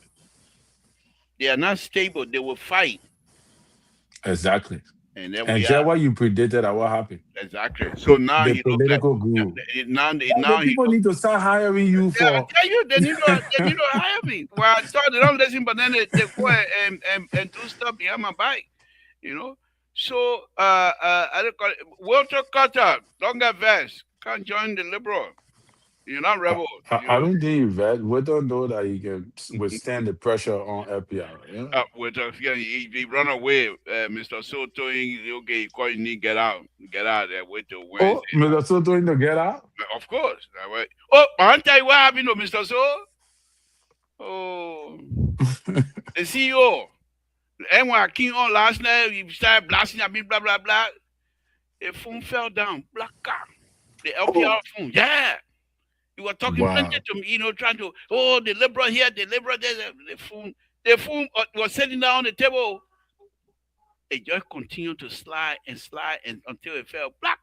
They are not stable. They will fight. exactly. And then And we just are what you predicted that what happened. exactly. So now The he look like political guru. now Yeah, the now he people look. need to start hiring you Yeah, I for. tell you, they need to hire me. Well, I thought they don't listen, but then they go and do stuff behind my back, you know. So I don't call it, Walter Carter, don't get vexed. Can't join the liberal. You're not I, rebel, you I know. don't think that we don't know that he can withstand the pressure on FPR. Yeah. With yeah, he run away, Mr. Soto. Okay, he call you need get out there. Wait till Wednesday. Oh, Mr. Soto in to get out. Of course. Oh, I tell you what happened to Mr. So. Oh, the CEO. And when I came on last night, he started blasting at me, blah, blah, blah. The phone fell down. Black car. The Oh, LPR phone. Yeah. He was talking plenty wow. to me, trying to, oh, the liberal here, the liberal there. The phone was sitting down on the table. It just continued to slide and until it fell black.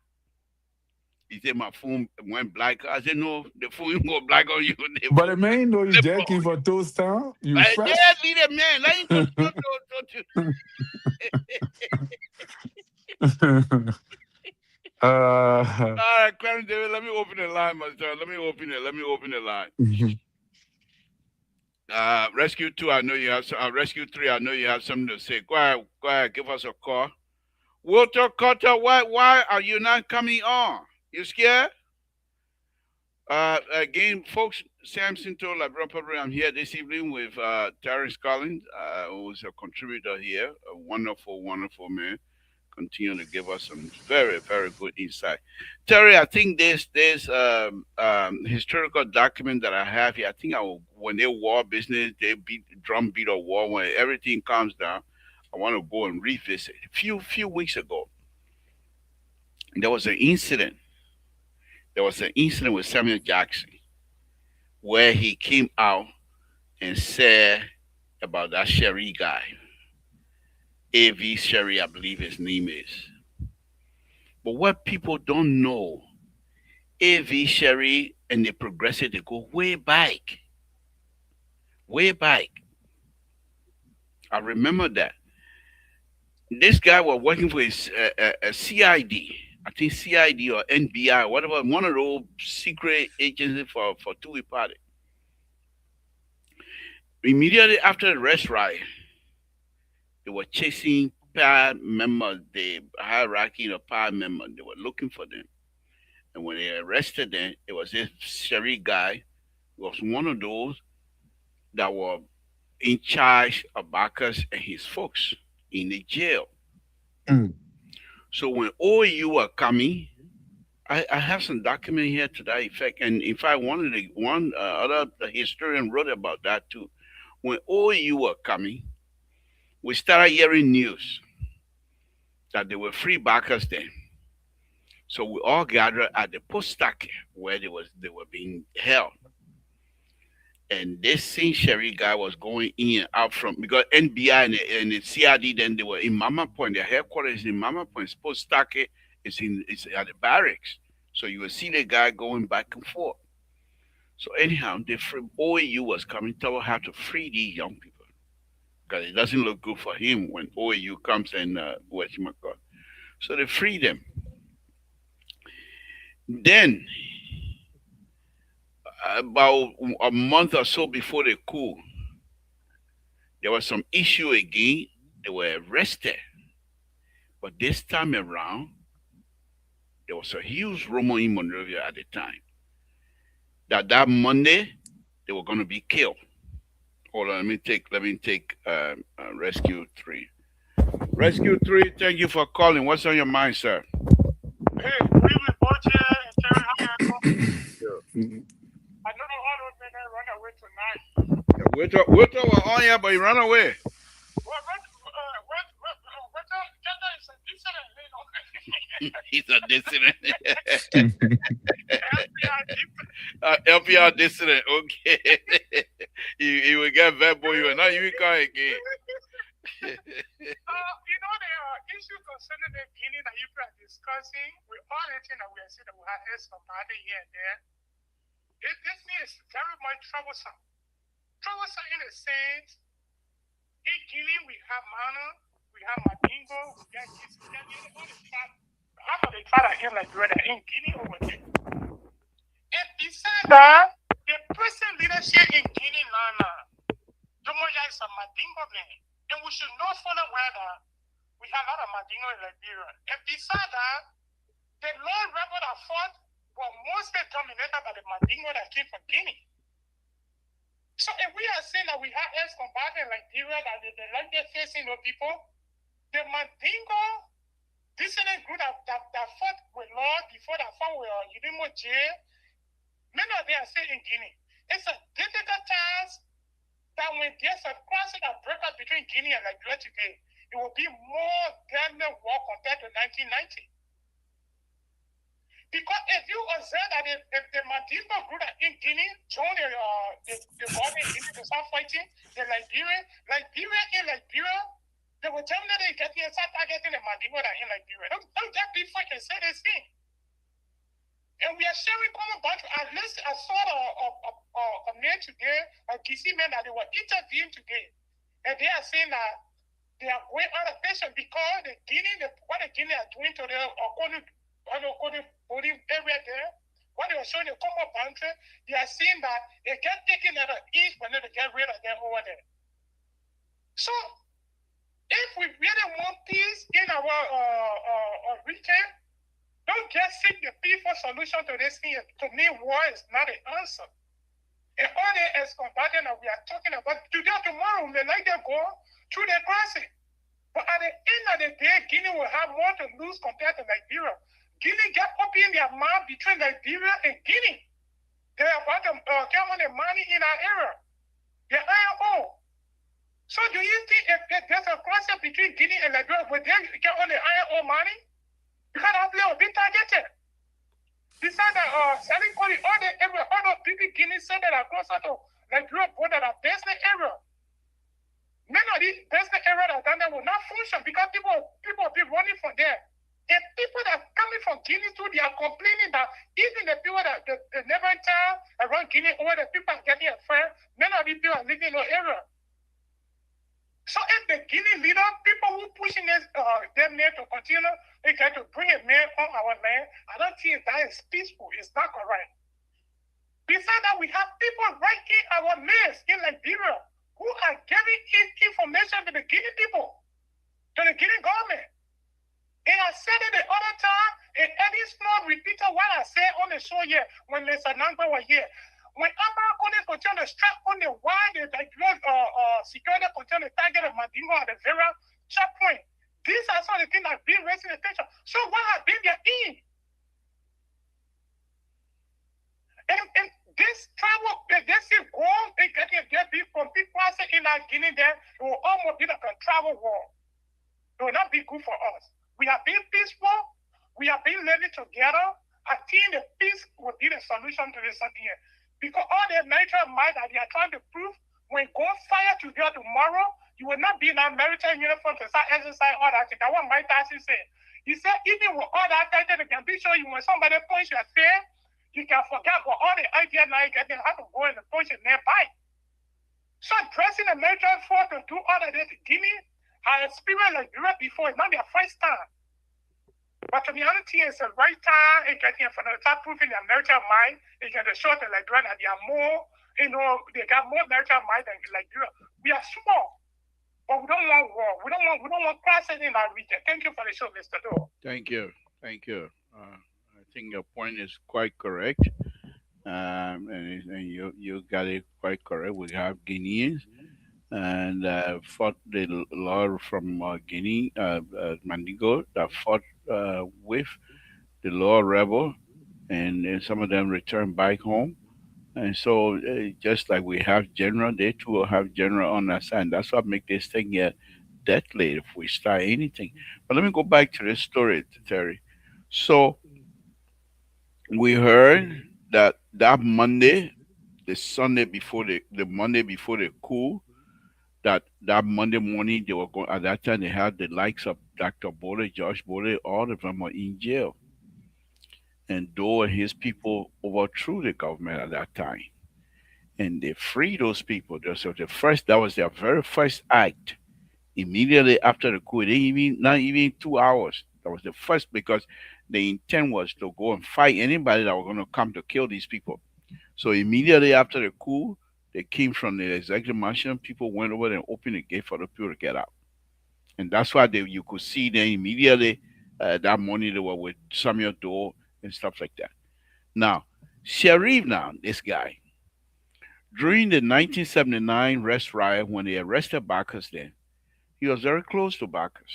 He said my phone went black. I said, no, the phone won't go black on you. The But phone the man know you liberal. jacking for Toast Town. You I did fresh. lead a man. Let him continue to uh, All right, Clarence David, let me open the line, my son. Let me open it. Let me open the line. Rescue 2, I know you have some. Rescue 3, I know you have something to say. Go ahead, give us a call. Walter Carter, why are you not coming on? You scared? Again, folks, Samson told Liberal Public, I'm here this evening with Terrence Collins, who's a contributor here, a wonderful, wonderful man. Continue to give us some very, very good insight. Terry, I think there's historical document that I have here. I think when they war business, they beat drum beat of war. When everything calms down, I want to go and revisit. Few weeks ago, there was an incident. There was an incident with Samuel Jackson where he came out and said about that Sherry guy, A.V. Sherry, I believe his name is. But what people don't know, A.V. Sherry and the Progressive, they go way back. Way back. I remember that. This guy was working for his CID. I think CID or NBI, whatever, one of those secret agencies for Tui Party. Immediately after the arrest riot, they were chasing power members, the hierarchy of power members. They were looking for them. And when they arrested them, it was this Sherry guy was one of those that were in charge of Bacchus and his folks in the jail. Mm. So when OU were coming, I have some document here to that effect. And in fact, one other historian wrote about that too. When OU were coming, we started hearing news that there were free Bacchus then. So we all gathered at the post-stack where they were being held. And this same Sherry guy was going in and out from because NBI and the CRD then they were in Mama Point. Their headquarters is in Mama Point. Post-stack is at the barracks. So you will see the guy going back and forth. So anyhow, the OAU was coming, told how to free these young people because it doesn't look good for him when OAU comes and what you call. So they free them. Then about a month or so before the coup, there was some issue again. They were arrested, but this time around, there was a huge rumor in Monrovia at the time that Monday they were going to be killed. Hold on, let me take rescue 3. Rescue 3, thank you for calling. What's on your mind, sir? Hey, good evening, Boche and Terry. How you doing? I know the other men that run away tonight. Wilton was on here, but he ran away. Jetta is a dissident, you know. He's a dissident. FBI dissident. LPR dissident. Okay. he will get verbal. You will not even call again. You know, the issue concerning the Guinea that you are discussing, we all think that we are saying that we have somebody here and there. This thing is very much troublesome. Troublesome in the sense, in Guinea we have Mana, we have Madingo, we got this, we got all the tribe. Half of the tribe are here like brother in Guinea over there. And besides that, the present leadership in Guinea now, Jomoya is a Madingo man. And we should know for the weather, we have a lot of Madingo in Liberia. And besides that, the Lord rebel that fought were mostly dominated by the Madingo that came from Guinea. So if we are saying that we have ex-combatants in Liberia that they like they're facing those people, the Mandingo dissident group that fought with Lord before that fought with Udimo jail, many of them are still in Guinea. It's a difficult task that when there's a crisis that breaks out between Guinea and Liberia today, it will be more damning war compared to 1990. Because if you observe that if the Mandingo group in Guinea joined the government in Guinea to start fighting the Liberia in Liberia, they will definitely start targeting the Mandingo that in Liberia. Don't get before and say this thing. And we are sharing common boundaries. At least I saw a man today, a GC man that they were interviewing today. And they are saying that they are going out of patient because what the Guinea are doing to their area there, what they were showing the common boundary, they are saying that they get taken out of east when they get rid of them over there. So, if we really want peace in our region, don't just seek the peaceful solution to this thing. To me, war is not an answer. And all the ex-combatants that we are talking about, today or tomorrow, we may let them go through their crossing. But at the end of the day, Guinea will have more to lose compared to Liberia. Guinea get up in their mouth between Liberia and Guinea. They are about to get on the money in our area. The iron ore. So do you think if there's a crossing between Guinea and Liberia, would they get on the iron ore money? Because that will be targeted. Besides that, selling quality, all the people Guinea said that are closer to Liberia border that are business area. Many of these business areas that are down there will not function because people will be running from there. And people that are coming from Guinea too, they are complaining that even the people that the never tell around Guinea over the people are getting afraid, many of these people are living in the area. So if the Guinea leader, people who pushing them there to continue, they try to bring a man on our land, I don't think that is peaceful. It's not correct. Besides that, we have people right in our midst in Liberia who are giving information to the Guinea people, to the Guinea government. And I said it the other time, and Eddie Snow repeated what I said on the show here when Mr. Nangba was here. When America continue to strap on the wide, security continue to target the Mandingo at the very checkpoint. These are some of the things that have been raising attention. So what have been their aim? And this travel, this is wrong. They be from people in our Guinea there, it will almost be like a travel war. It will not be good for us. We have been peaceful. We have been living together. I think the peace will be the solution to this here. Because all the military might that they are trying to prove, when go fire together tomorrow, you will not be in a military uniform to start exercise all that. That's what Mike Tyson said. He said, even with all that title, they can be sure you when somebody punch your face, you can forget for all the idea now you get how to go and punch it nearby. So dressing the military force to do all of this, Guinea, I experienced like Europe before, it's not their first time. But to be honest, it's the right time in getting for the start proving their military mind. They can show that like that they are more, they got more military mind than like Europe. We are small, but we don't want war. We don't want crisis in our region. Thank you for the show, Mr. Doe. Thank you. I think your point is quite correct, and you got it quite correct. We have Guineans and fought the law from Guinea, Mandigo, that fought with the law rebel, and some of them returned back home. And so, just like we have general, they too will have general on that side. That's what make this thing get deadly if we start anything. But let me go back to this story, Terry. So we heard that Monday, the Sunday before the Monday before the coup, that Monday morning they were going. At that time, they had the likes of Dr. Bode, Josh Bode, all of them were in jail, and Doe and his people overthrew the government at that time, and they freed those people. That was their very first act. Immediately after the coup, they even not even 2 hours. That was the first because the intent was to go and fight anybody that were going to come to kill these people. So immediately after the coup, they came from the executive mansion. People went over and opened the gate for the people to get out, and that's why you could see them immediately that morning they were with Samuel Doe and stuff like that. Now, Sharif, now this guy during the 1979 arrest riot when they arrested Bacchus, then he was very close to Bacchus.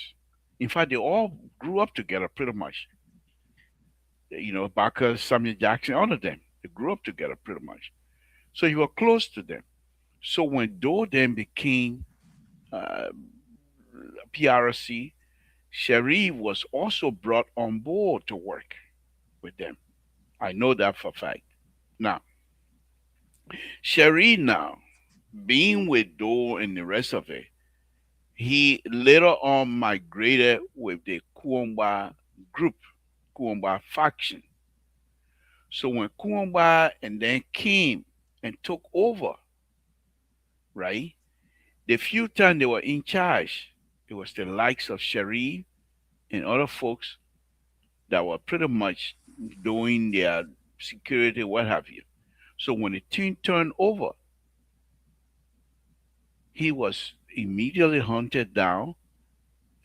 In fact, they all grew up together pretty much. You know, Bacchus, Samuel Jackson, all of them, they grew up together pretty much. So you were close to them. So when Doe then became uh, PRC, Sharif was also brought on board to work with them. I know that for a fact. Now, Sharif now, being with Doe and the rest of it, he later on migrated with the Kuomba group, Kuomba faction. So when Kuomba and then came and took over, right? The few times they were in charge, it was the likes of Sharif and other folks that were pretty much doing their security, what have you. So when the team turned over, he was immediately hunted down.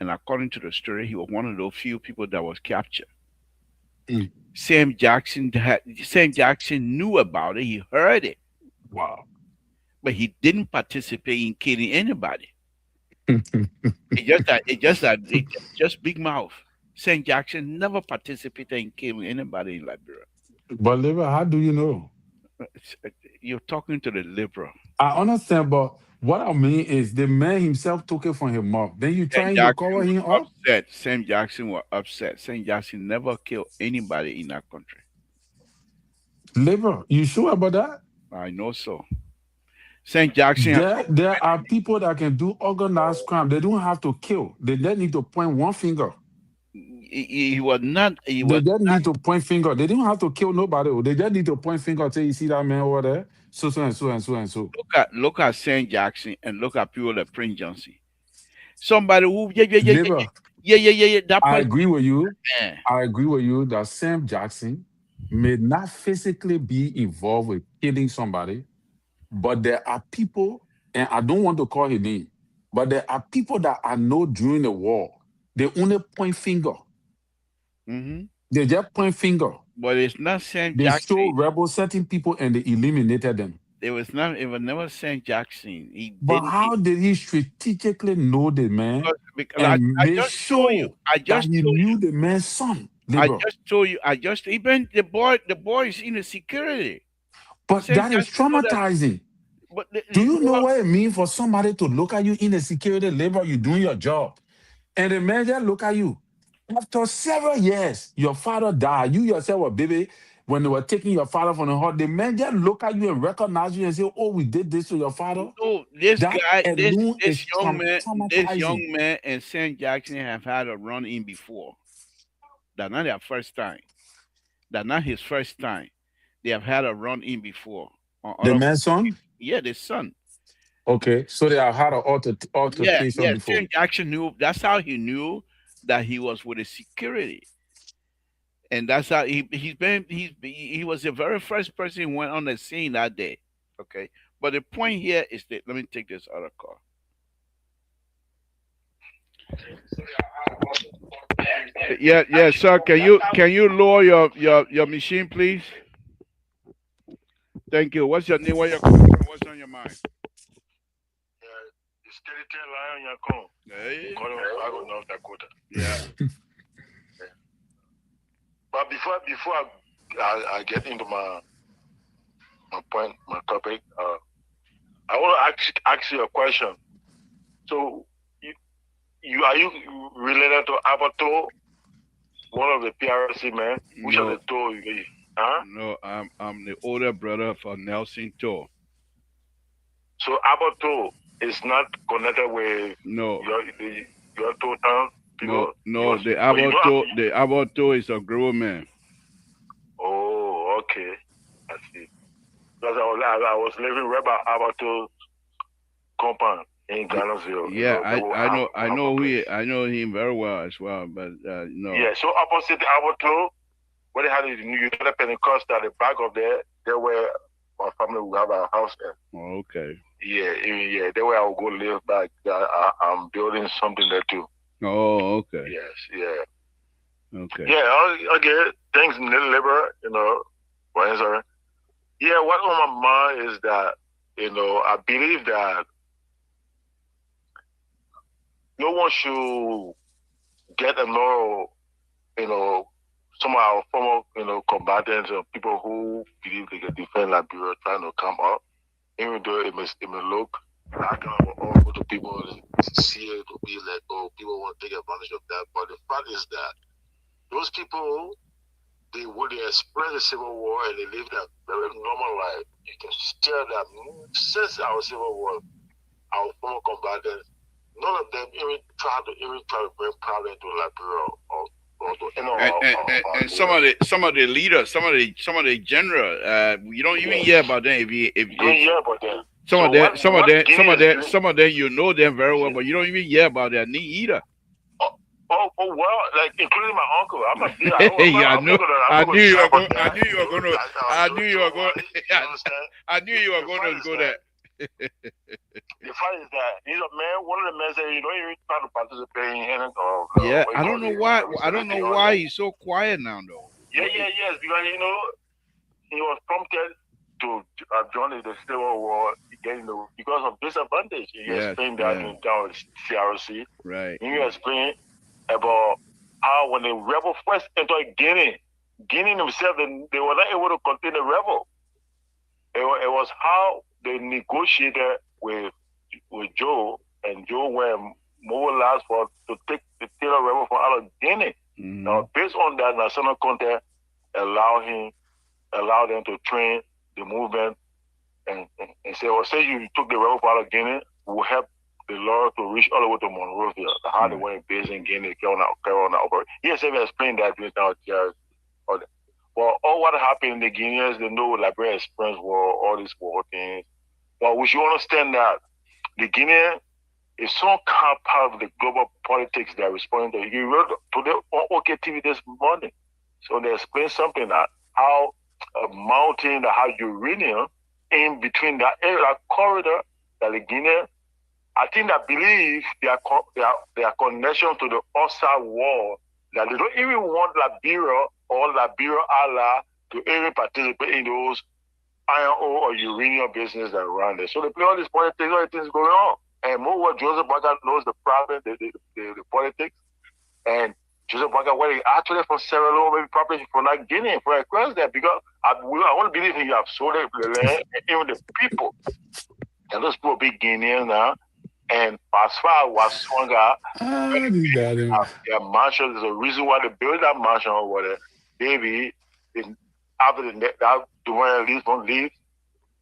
And according to the story, he was one of those few people that was captured. Mm. Sam Jackson knew about it. He heard it, Wow. but he didn't participate in killing anybody. It just big mouth. Sam Jackson never participated in killing anybody in Liberia. But Liver, how do you know? You're talking to the liberal. I understand, but what I mean is the man himself took it from his mouth. Then you Sam trying to Jackson cover was him up? upset. Sam Jackson was upset. Sam Jackson never killed anybody in that country. Liver, you sure about that? I know so. Sam Jackson has There are people that can do organized crime. They don't have to kill. They just need to point one finger. he was not he They was just need to point finger. They don't have to kill nobody. They just need to point finger and say, you see that man over there? So, so, and so, and so, and so. look at Sam Jackson and look at people like Prince Johnson. Somebody who Liver, that I person agree with you. man. I agree with you that Sam Jackson may not physically be involved with killing somebody, but there are people, and I don't want to call his name, but there are people that I know during the war, they only point finger. Hmm. They just point finger. But it's not Sam They show Jackson. rebel certain people and they eliminated them. It was never Sam Jackson. He But didn't how did he strategically know the man because and I make just told you. sure that he knew the man's son, labor? I just even the boy is in the security. But Sam that is Jackson know that traumatizing. but Do you know what it means for somebody to look at you in the security labor? You doing your job, and the man just look at you. After several years, your father died. You yourself were baby when they were taking your father from the heart. The man just look at you and recognize you and say, "Oh, we did this to your father." no, this That guy, alone is this traumatizing. young man and Sam Jackson have had a run in before. That's not their first time. That's not his first time. They have had a run in before on The other. man's son. Yeah, the son. Okay, so they have had an Yeah, altercation yeah. before. Sam Jackson knew. That's how he knew that he was with the security, and that's how he was the very first person who went on the scene that day. Okay, but the point here is that let me take this other call. Yeah, yeah, sir. Can you lower your machine, please? Thank you. What's your name? Where you calling from? What's on your mind? steady tail lion yakon. Hey. I go North Dakota. Yeah. But before I get into my point, my topic, I want to ask you a question. So are you related to Abato, one of the PRC men? Which of the two? Huh? No, I'm the older brother for Nelson Tour. So Abato is not connected with your two town people. No, the Abato is a grown man. Oh, okay, I see. Because I was living right by Abato compound in Gainesville. Yeah, I know him very well as well, but no. Yeah, so opposite Abato, where they had the United Pentecostal at the back of there where my family will have a house there. Oh, okay. Yeah, there where I will go live back. I'm building something there too. Oh, okay. Yes, yeah. Okay. Yeah, okay. Things labor, for answer. Yeah, what on my mind is that, I believe that no one should get another, some of our former, combatants or people who believe they can defend Liberia trying to come up, even though it may look like all the people see it to be like, oh, people want to take advantage of that. But the fact is that those people, they experience the Civil War and they live that very normal life. You can tell that since our Civil War, our former combatants, none of them even try to bring power into Liberia and some of the leaders, some of the general, you don't even hear about them. If hear about them. Some of them you know them very well, but you don't even hear about their knee either. Oh well, like including my uncle. I knew you were going to go there. The fact is that he's a man. One of the men said, he try to participate in it. Yeah, I don't know why. I don't know why he's so quiet now, though. Yes, because he was prompted to join the Civil War because of disadvantage. He explained that in CRC. Right. He explained about how when the rebel first entered Guinea themselves, they were not able to contain the rebel. It was how they negotiated with Joe, and Joe went mobilized to take the Taylor rebel from out of Guinea. Mm-hmm. Now, based on that, National Contact allowed them to train the movement and say, well, say you took the rebel from out of Guinea, we'll help the law to reach all the way to Monrovia. How they went based in Guinea, Carolina over. Yes, they explained that during our years. Well, all what happened in the Guineans, they know Liberia experience war, all these war things. But we should understand that the Guinean is some kind of part of the global politics they're responding to. You wrote today on OK TV this morning. So they explained something that how a mountain that has uranium in between that area, that corridor, that the Guinean, I think that believe their connection to the outside world, that they don't even want Liberia or Liberia Allah to even participate in those iron ore or uranium business that are around there. So they play all these politics, all these things going on. And more Joseph Baga knows the problem, the politics. And Joseph Baga, well, he actually from Sierra Leone, maybe probably from that Guinea, from across there, because I want to believe he have sold the land and even the people. And those people be Guineans now. And as far as Waswanga, their mansion, there's a reason why they built that mansion over there. Maybe after that Dwayne leaves,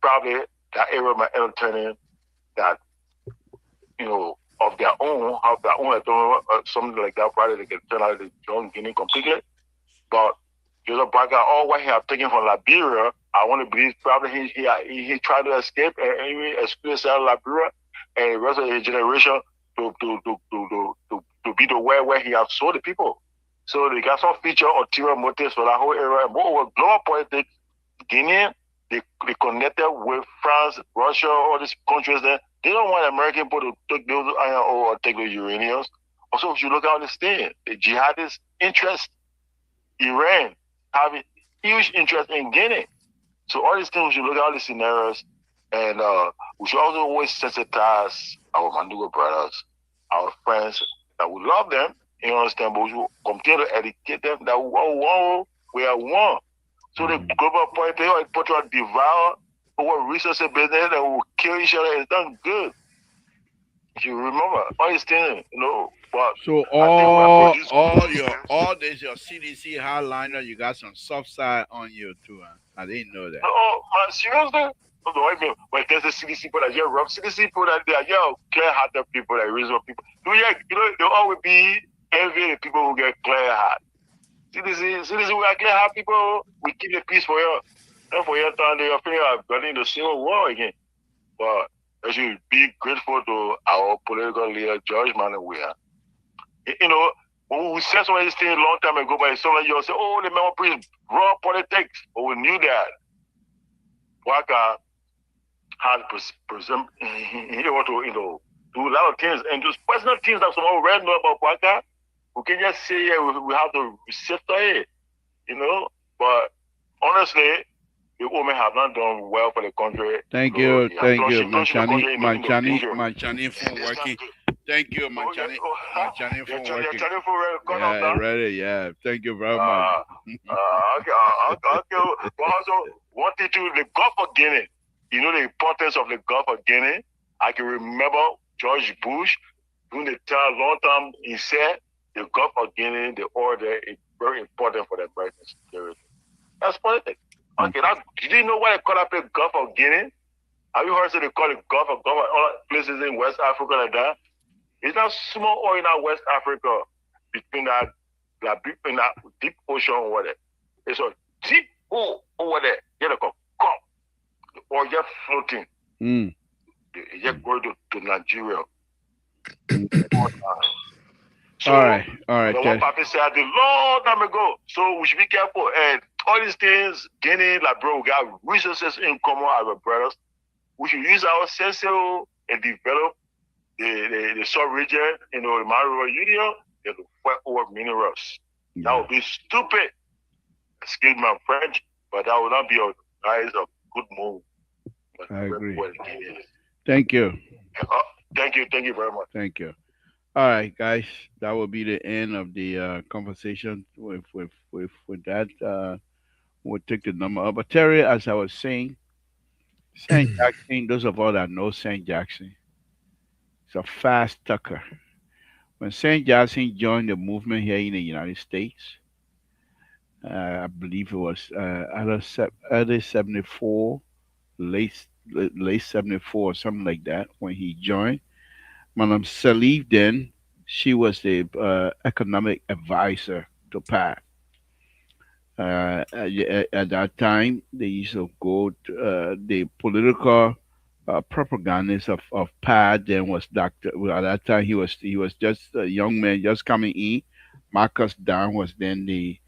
probably that area might entertain that, of their own, something like that, probably they can turn out the John Guinea completely. But Joseph Baga, all what he have taken from Liberia, I want to believe probably he tried to escape and he escaped out of Liberia. And the rest of his generation to be the way where he has sold the people. So they got some feature ulterior motives for that whole area. And moreover, global politics, Guinea, they connected with France, Russia, all these countries there. They don't want American people to take those iron ore or take those uraniums. Also, if you look at this thing, the jihadist interest, Iran having huge interest in Guinea. So all these things, you look at all these scenarios, And we should also always sensitize our Mandugo brothers, our friends, that we love them, you understand, but we should continue to educate them that we are one. So the global point, they are put to devour our resources business and we will kill each other. It's not good. You remember all these things, but So I think we are producing. all this your CDC hardliner, you got some soft side on you too. Huh? I didn't know that. Oh, man, seriously? No, I mean, when there's a CDC people that you're rough, CDC people that they are clear-hearted people, like reasonable people. They always be envy the people who get clear-heart. CDC, we are clear-heart people. We keep the peace for you. And for your time, they are feeling like getting the civil war again. But I should be grateful to our political leader, George Manuel. When we said some of these things a long time ago, but some of you say, oh, the member preach raw politics. But we knew that Waka had he want to, do a lot of things and just personal things that some already know about Waka. We can just say, yeah, we have to sift it, But honestly, the women have not done well for the country. Thank you, Danger. Manchani phone working. Thank you, Manchani. Manchani phone working. Yeah, Ready, yeah. Thank you very much. Okay. But also, one thing too, the Gulf of Guinea. You know the importance of the Gulf of Guinea. I can remember George Bush during the time, long time, he said the Gulf of Guinea, the oil there is very important for the American security. That's politics. Okay, did you know why they call it the Gulf of Guinea? Have you heard they call it Gulf of all places in West Africa like that? It's not small oil in West Africa between that deep ocean over there. It's a deep hole over there. You know, come. The oil just floating. It just going to Nigeria. So, all right. The one Papa said the long time ago. So we should be careful. And all these things, Guinea, like bro, we got resources in common, our brothers. We should use our sense and develop the sub-region, the Mario Union, and the wet ore minerals. Yeah. That would be stupid. Excuse my French, but that would not be a good move. I agree. Thank you. Thank you very much. Thank you. All right, guys, that will be the end of the conversation with that. We'll take the number up. But Terry, as I was saying, Saint Jackson, those of us that know Saint Jackson, it's a fast tucker. When Saint Jackson joined the movement here in the United States, I believe it was early 74, late 74, or something like that, when he joined. Madam Salif then, she was the economic advisor to Pat. At that time, they used to go to, the political propagandist of Pat then was Dr. Well, at that time, he was just a young man just coming in. Marcus Down was then the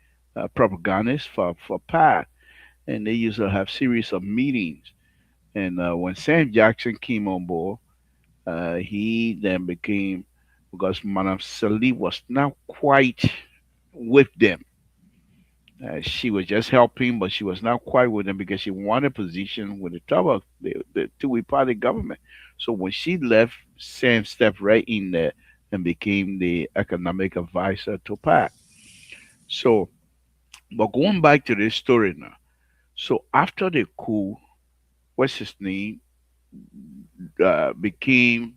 propagandist for Pat. And they used to have series of meetings. And when Sam Jackson came on board, he then became, because Madame Salih was not quite with them. She was just helping, but she was not quite with them because she wanted a position with the top of the two-way party government. So when she left, Sam stepped right in there and became the economic advisor to Pat. So, but going back to this story now. So after the coup, what's his name, became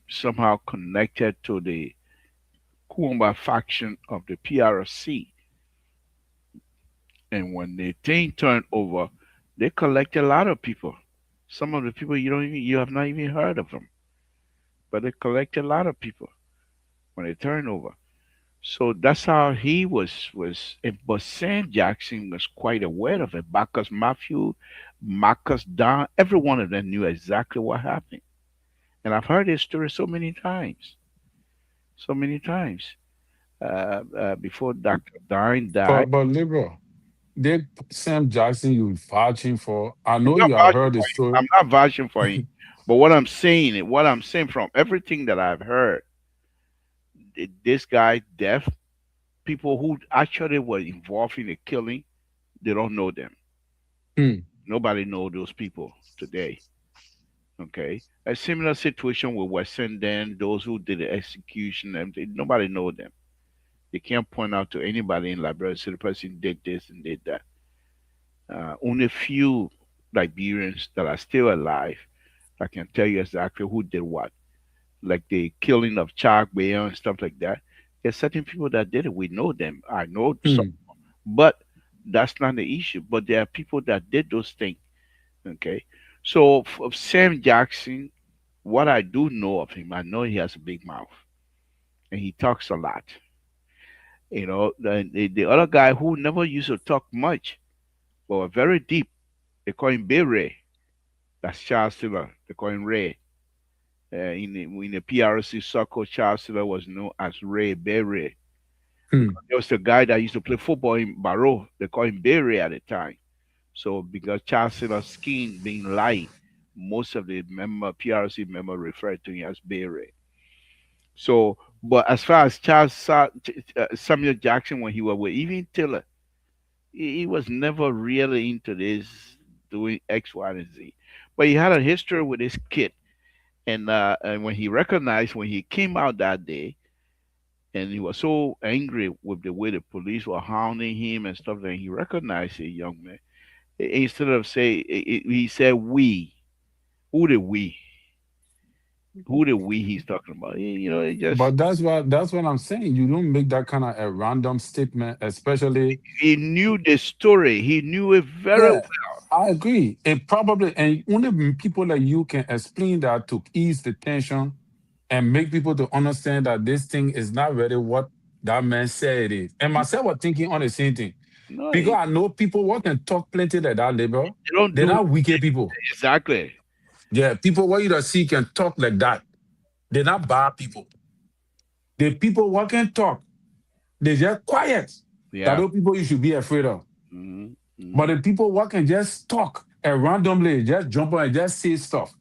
somehow connected to the Kuomba faction of the PRC. And when the thing turned over, they collected a lot of people. Some of the people you have not even heard of them, but they collected a lot of people when they turned over. So that's how he was. But Sam Jackson was quite aware of it. Marcus Matthew, Marcus Don, every one of them knew exactly what happened. And I've heard this story so many times. Before Dr. Dine died. But liberal, they Sam Jackson you vouching for. I I'm know not you have vouching heard the for him. story. I'm not vouching for him. But what I'm saying from everything that I've heard, this guy deaf, people who actually were involved in the killing, they don't know them. Hmm. Nobody know those people today. Okay, a similar situation with Western. Then those who did the execution, and nobody know them. They can't point out to anybody in Liberia. So the person did this and did that. Only a few Liberians that are still alive that can tell you exactly who did what, like the killing of Chuck Bayer and stuff like that. There's certain people that did it. We know them. I know some, Hmm. but that's not the issue. But there are people that did those things. Okay, so for Sam Jackson, what I do know of him, I know he has a big mouth and he talks a lot. The other guy who never used to talk much, but were very deep. They call him Ray. That's Charles Tiller. They call him Ray. In the PRC circle, Charles Tiller was known as Ray Ray. Hmm. There was a guy that used to play football in Barrow. They call him Ray at the time. So because Charles Tiller's skin being light, most of the PRC member referred to him as Ray. So, but as far as Samuel Jackson, when he was with even Taylor, he was never really into this doing X, Y, and Z. But he had a history with his kid, and when he recognized when he came out that day, and he was so angry with the way the police were hounding him and stuff that he recognized a young man. Instead of say, he said we. Who the we? Who the we he's talking about? It just But that's what I'm saying. You don't make that kind of a random statement, especially. he knew the story. He knew it very Yeah, well. I agree. It probably, and only people like you can explain that to ease the tension and make people to understand that this thing is not really what that man said it is. And myself was thinking on the same thing. No, Because I know people who can talk plenty like that, labor. they don't They're do not wicked people. exactly. Yeah, people what you don't see can talk like that. They're not bad people. The people who can talk, they're just quiet. That Yeah. those people you should be afraid of. Hmm. But Hmm. the people who can just talk and randomly just jump on and just say stuff.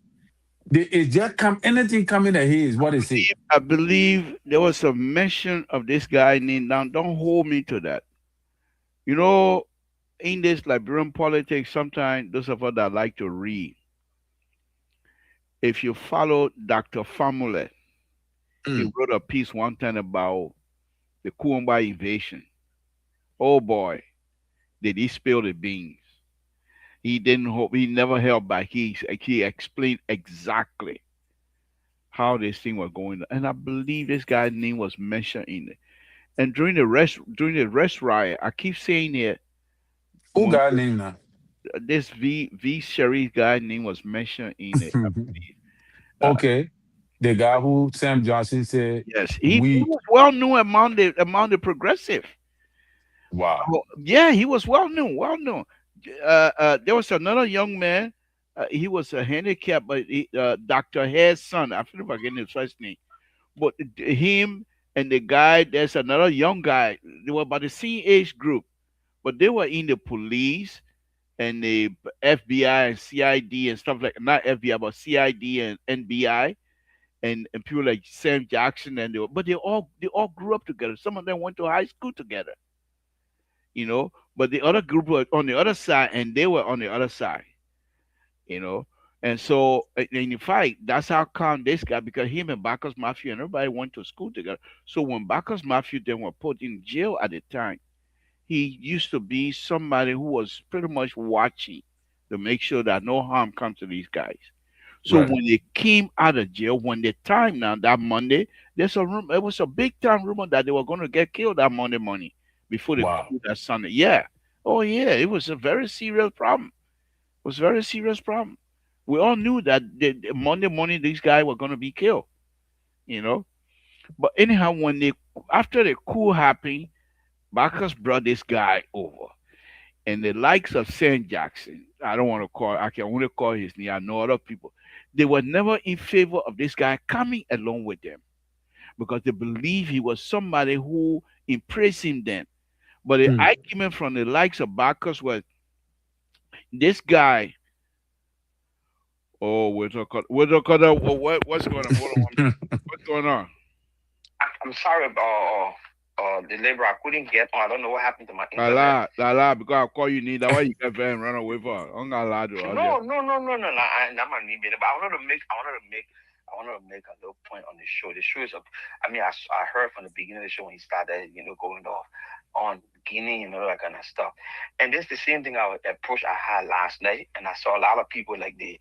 It just come anything come in their head is what they say. I believe there was a mention of this guy named. Now, don't hold me to that. You know, in this Liberian politics, sometimes those of us that like to read, if you follow Dr. Famule, he Mm. wrote a piece one time about the Kuomba invasion. Oh boy, did he spill the beans? He didn't hope. He never held back. He explained exactly how this thing was going, and I believe this guy's name was mentioned in it. And during the rest riot, I keep saying it. Who When got name now? this V Sherry guy name was mentioned in it, I believe. Okay. The guy who Sam Johnson said Yes, he we was well known among the progressive. wow. Oh, yeah, he was well known, well known. There was another young man. He was a handicap, but Dr. Hare's son. I forget if I get his first name. But him and the guy, there's another young guy. They were about the same age group, but they were in the police and the FBI and CID and stuff like not FBI but CID and NBI and people like Sam Jackson and but they all grew up together. Some of them went to high school together, you know. But the other group were on the other side and they were on the other side, you know. And so in fact, that's how come this guy because him and Bacchus Matthew and everybody went to school together. So when Bacchus Matthew then were put in jail at the time, he used to be somebody who was pretty much watching to make sure that no harm comes to these guys. So Right. when they came out of jail, when the time now that Monday, there's a room. It was a big time rumor that they were going to get killed that Monday morning before they Wow. killed that Sunday. Yeah, oh yeah, it was a very serious problem. It was a very serious problem. We all knew that the Monday morning these guys were going to be killed. You know, but anyhow, when they after the coup happened, Bacchus brought this guy over. And the likes of Sam Jackson, I don't want to call, I can only call his name. I know other people. They were never in favor of this guy coming along with them because they believe he was somebody who impressing them. But the Mm. argument from the likes of Bacchus was this guy. Oh, we're talking. What's going on? Hold on 1 minute. What's going on? I'm sorry, the labor. I couldn't get on. I don't know what happened to my internet. La, because I call you need that why you get and run away for. I'm gonna lie to No, no, no, no, no, no. I'm not need it. But I wanted to make a little point on the show. The show is up. I mean, I heard from the beginning of the show when he started, going off on Guinea and all that kind of stuff. And this the same thing approach I had last night, and I saw a lot of people like they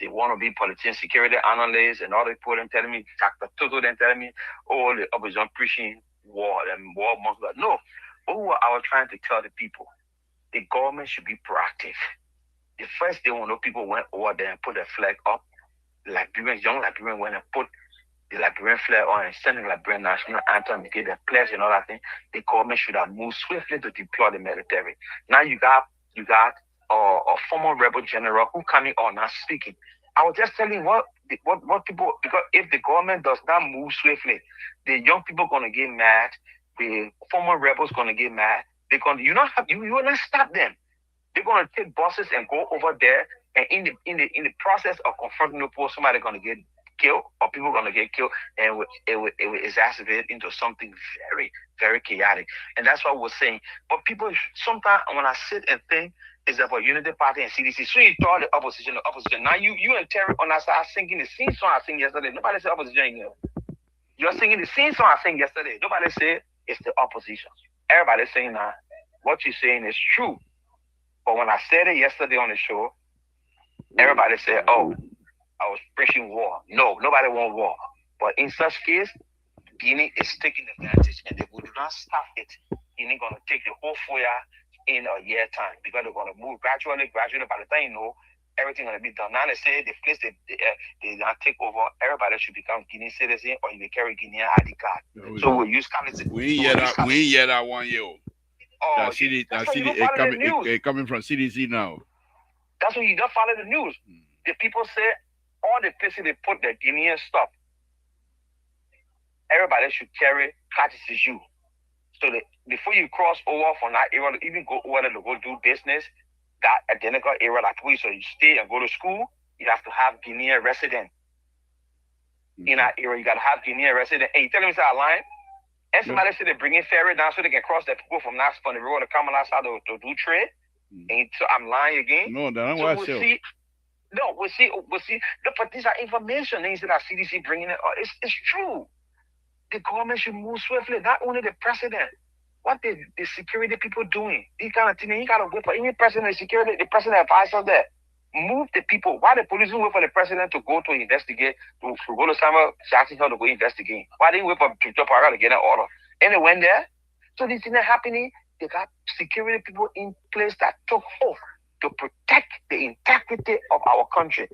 want to be politicians, security analysts, and all the people them telling me, Dr. Toto them telling me, oh, the opposition preaching war and war months. No, what I was trying to tell the people, the government should be proactive. The first day when those people went over there and put a flag up, Liberians, young Liberians went and put the Liberian flag on and sang the Liberian national anthem, give the pledge and all that thing. The government should have moved swiftly to deploy the military. Now you got a former rebel general who coming on now speaking. I was just telling what people, because if the government does not move swiftly, the young people gonna get mad, the former rebels gonna get mad. You will not stop them. They're gonna take buses and go over there, and in the process of confronting the poor, somebody gonna get killed or people gonna get killed, and it will exacerbate into something very very chaotic. And that's what we're saying. But people sometimes when I sit and think it's about Unity Party and CDC. So you thought the opposition. Now you and Terry on that side singing the same song I sing yesterday. Nobody said opposition in here. You're singing the same song I sang yesterday. Nobody said it's the opposition. Everybody's saying now what you're saying is true. But when I said it yesterday on the show, everybody said, "Oh, I was preaching war." No, nobody want war. But in such case, Guinea is taking advantage, and if we do not stop it, Guinea gonna take the whole 4 year in a year time because they're gonna move gradually, gradually. By the time everything gonna be done. Now they say the place they not take over, everybody should become Guinea citizen or you may carry Guinean ID card. So we'll use currency. We ain't hear that 1 year. Oh, That that's why you CD don't follow the news. it coming from CDC now. That's why you don't follow the news. The people say all the places they put the Guinean stuff, everybody should carry courtesy you. So that before you cross over from that area, even go over there to go do business, that identical area like we, so you stay and go to school, you have to have Guinean resident. In that area, you got to have Guinean resident. And you tell me it's a line? And somebody said they're bringing ferry down so they can cross that people from the road to come on outside to do trade. And so I'm lying again. No, that's so what we'll I see. No, we'll see. No, but these are information. They said that CDC bringing it. It's true. The government should move swiftly. Not only the president. What the security people doing? These kind of things. You got to wait for any president, the president advisor there. Move the people. Why the police didn't wait for the president to go to investigate, to go to Samuel Jackson Hill to go investigate? Why didn't wait for Victor Parker to get an order? And they went there. So this thing happening. They got security people in place that took oath to protect the integrity of our country.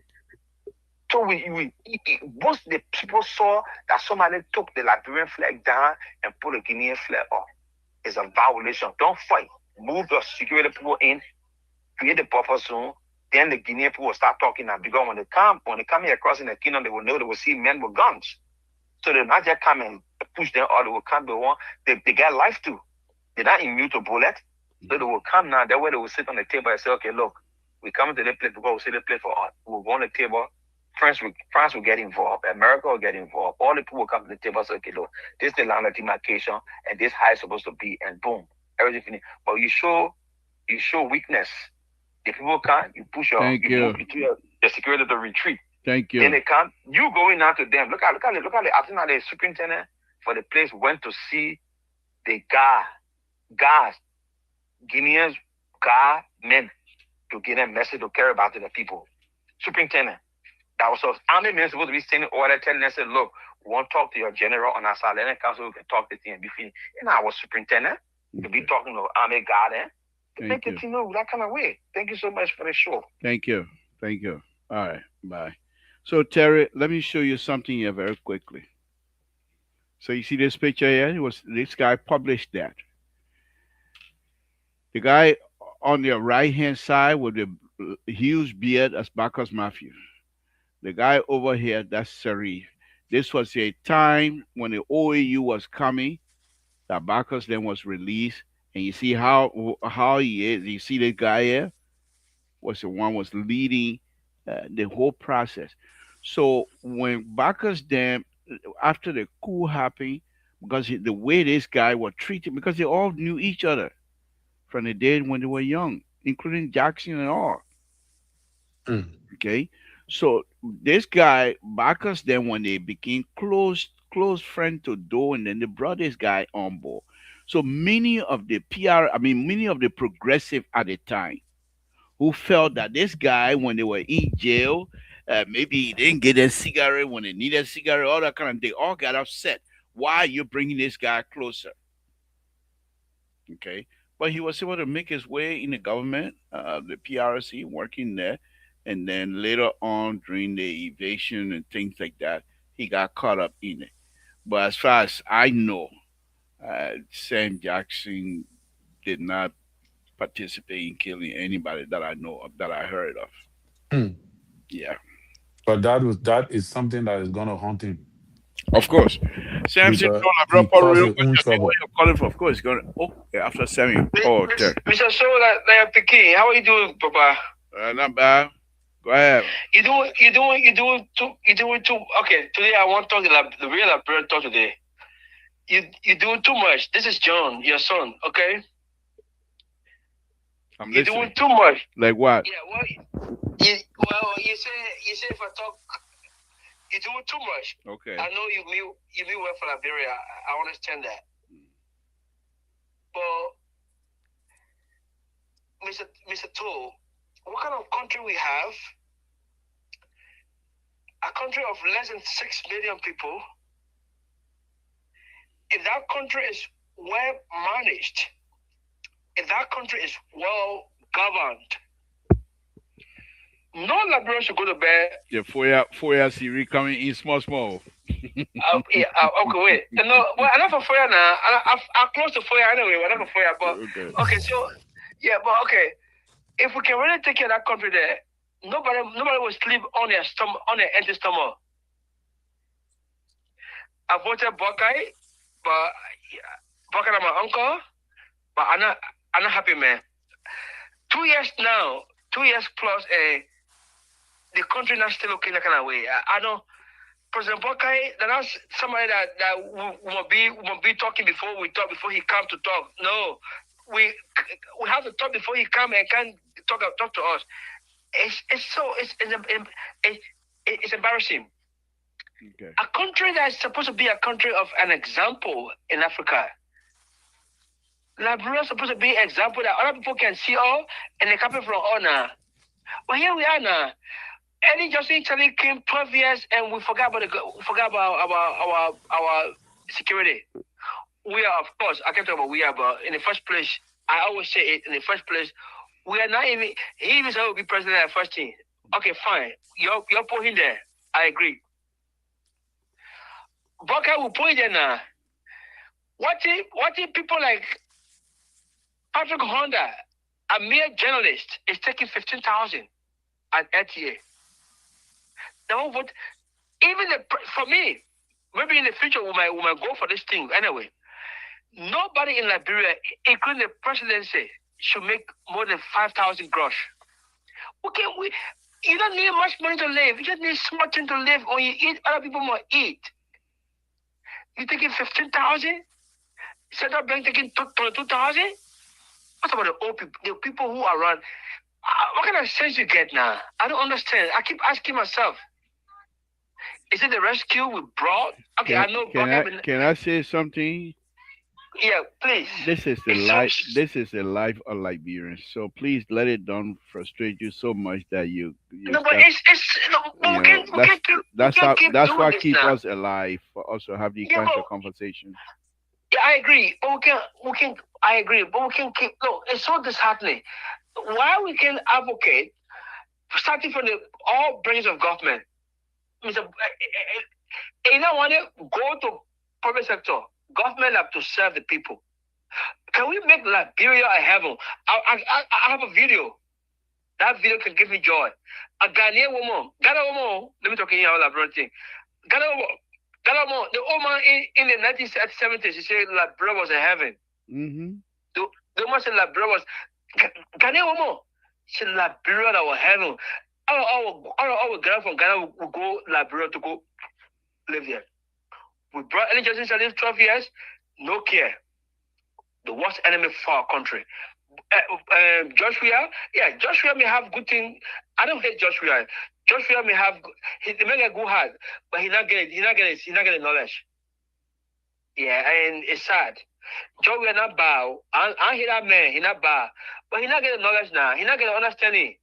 So once the people saw that somebody took the Liberian flag down and put a Guinean flag up, it's a violation. Don't fight. Move the security people in, create the buffer zone. Then the Guinean people will start talking now because when they come here across in the kingdom, they will know they will see men with guns. So they'll not just come and push them or they will come. They get life too. They're not immune to bullet. So they will come now. That way they will sit on the table and say, okay, look, we come to the place because we see the place for us. We'll go on the table. France will get involved. America will get involved. All the people will come to the table and say, okay, look, this is the line of demarcation and this is how it's supposed to be. And boom, everything finished. But you show weakness. The people come, you push your the security to retreat. Thank you. Then they come, you going out to them. Look at it. I think the superintendent for the place went to see the guards, Guineans, guard men to get them message to carry about to the people. Superintendent. That was so army men supposed to be sending order telling them, say, look, we want to talk to your general on our side. Let them come so we can talk to the and be finished. And I was superintendent to be talking to army guard make it know that kind of way. Thank you so much for the show. Thank you. All right. Bye. So Terry, let me show you something here very quickly. So you see this picture here? This guy published that. The guy on the right hand side with the huge beard, that's Bacchus Matthew. The guy over here, that's Sari. This was a time when the OAU was coming, that Bacchus then was released. And you see how he is. You see the guy here was the one was leading the whole process. So when Bacchus then, after the coup happened, because the way this guy was treated, because they all knew each other from the day when they were young, including Jackson and all. Mm. Okay, so this guy Bacchus, then when they became close friend to Doe, and then they brought this guy on board. So many of the PR, I mean, many of the progressive at the time who felt that this guy, when they were in jail, maybe he didn't get a cigarette when they needed a cigarette, all that kind of, they all got upset. Why are you bringing this guy closer? Okay, but he was able to make his way in the government, the PRC, working there, and then later on during the evasion and things like that, he got caught up in it. But as far as I know, Sam Jackson did not participate in killing anybody that I know of, that I heard of. Mm. Yeah, But that is something that is gonna haunt him of course. Samson because told my he brother Paul caused real his quick own to say what trouble. you're calling for. Of course, he's gonna. Oh, yeah, after Sammy. Oh, okay. Mr. Shola, like Peking, how are you doing, Papa? Not bad. Go ahead. You doing too. Okay, today I want to talk the real Liberian talk today. You doing too much. This is John, your son. Okay, I'm you're listening. doing too much. Like what? Yeah, you say if I talk, you're doing too much. Okay. I know you mean well for Liberia. I understand that. But Mr. Toll, what kind of country we have? A country of less than 6 million people. If that country is well managed, if that country is well governed, no Liberian should go to bed. Yeah, 4 years Siri coming in small. Okay, wait. No, well, enough for fire now. I'm close to fire anyway. Enough for fire, but okay. So, yeah, but okay. If we can really take care of that country, there, nobody will sleep on their stomach, on their empty stomach. I voted Buckeye, but Buckeye is my uncle, but I'm not happy, man. 2 years now, 2 years plus, the country not still looking that kind of way. I don't. President Buckeye, that's somebody that will be talking before he come to talk. No, we have to talk before he come and can talk to us. It's embarrassing. Okay. A country that is supposed to be a country of an example in Africa. Liberia is supposed to be an example that other people can see all and they come from all now. But here we are now. Eddie Johnson Charlie came 12 years and we forgot about our security. We are, of course, I can't talk about we are, but in the first place, I always say it, in the first place, we are not even, he even said will be president at first thing. Okay, fine. You're putting there. I agree. Buckeye will put it there now. What if people like Patrick Honda, a mere journalist, is taking 15,000 at RTA? Now, what? Even for me, maybe in the future we might go for this thing anyway. Nobody in Liberia, including the presidency, should make more than 5,000 grosh. Okay, you don't need much money to live. You just need something to live. When you eat, other people must eat. You taking 15,000? Central Bank taking 22,000? What about the old people, the people who are around? What kind of sense you get now? I don't understand. I keep asking myself. Is it the rescue we brought? Okay, I know. Can I say something? Yeah, please. This is the life. This is the life of Liberians. So please let it don't frustrate you so much that you. No, but that's what keeps us alive, for us to have these kinds of conversations. Yeah, I agree. But we can. I agree, but we can keep. No, it's so disheartening. Why we can advocate starting from all branches of government. You don't want to go to public sector. Government have to serve the people. Can we make Liberia a heaven? I have a video. That video can give me joy. A Ghanaian woman, let me talk in your Liberian thing. Ghana woman, the old man in the 1970s, she said Liberia was a heaven. Mm-hmm. The woman said Liberia was Ghanaian woman. She said Liberia that was heaven. Our girl from Ghana will go Liberia to go live there. We brought Ellen Johnson Sirleaf 12 years, no care. The worst enemy for our country. Joshua, yeah, Joshua may have good thing. I don't hate Joshua. Joshua may have he may get good heart, but he not getting knowledge. Yeah, and it's sad. Joshua not bow. I hear that man, he not bow, but he not getting knowledge now. He not getting understanding.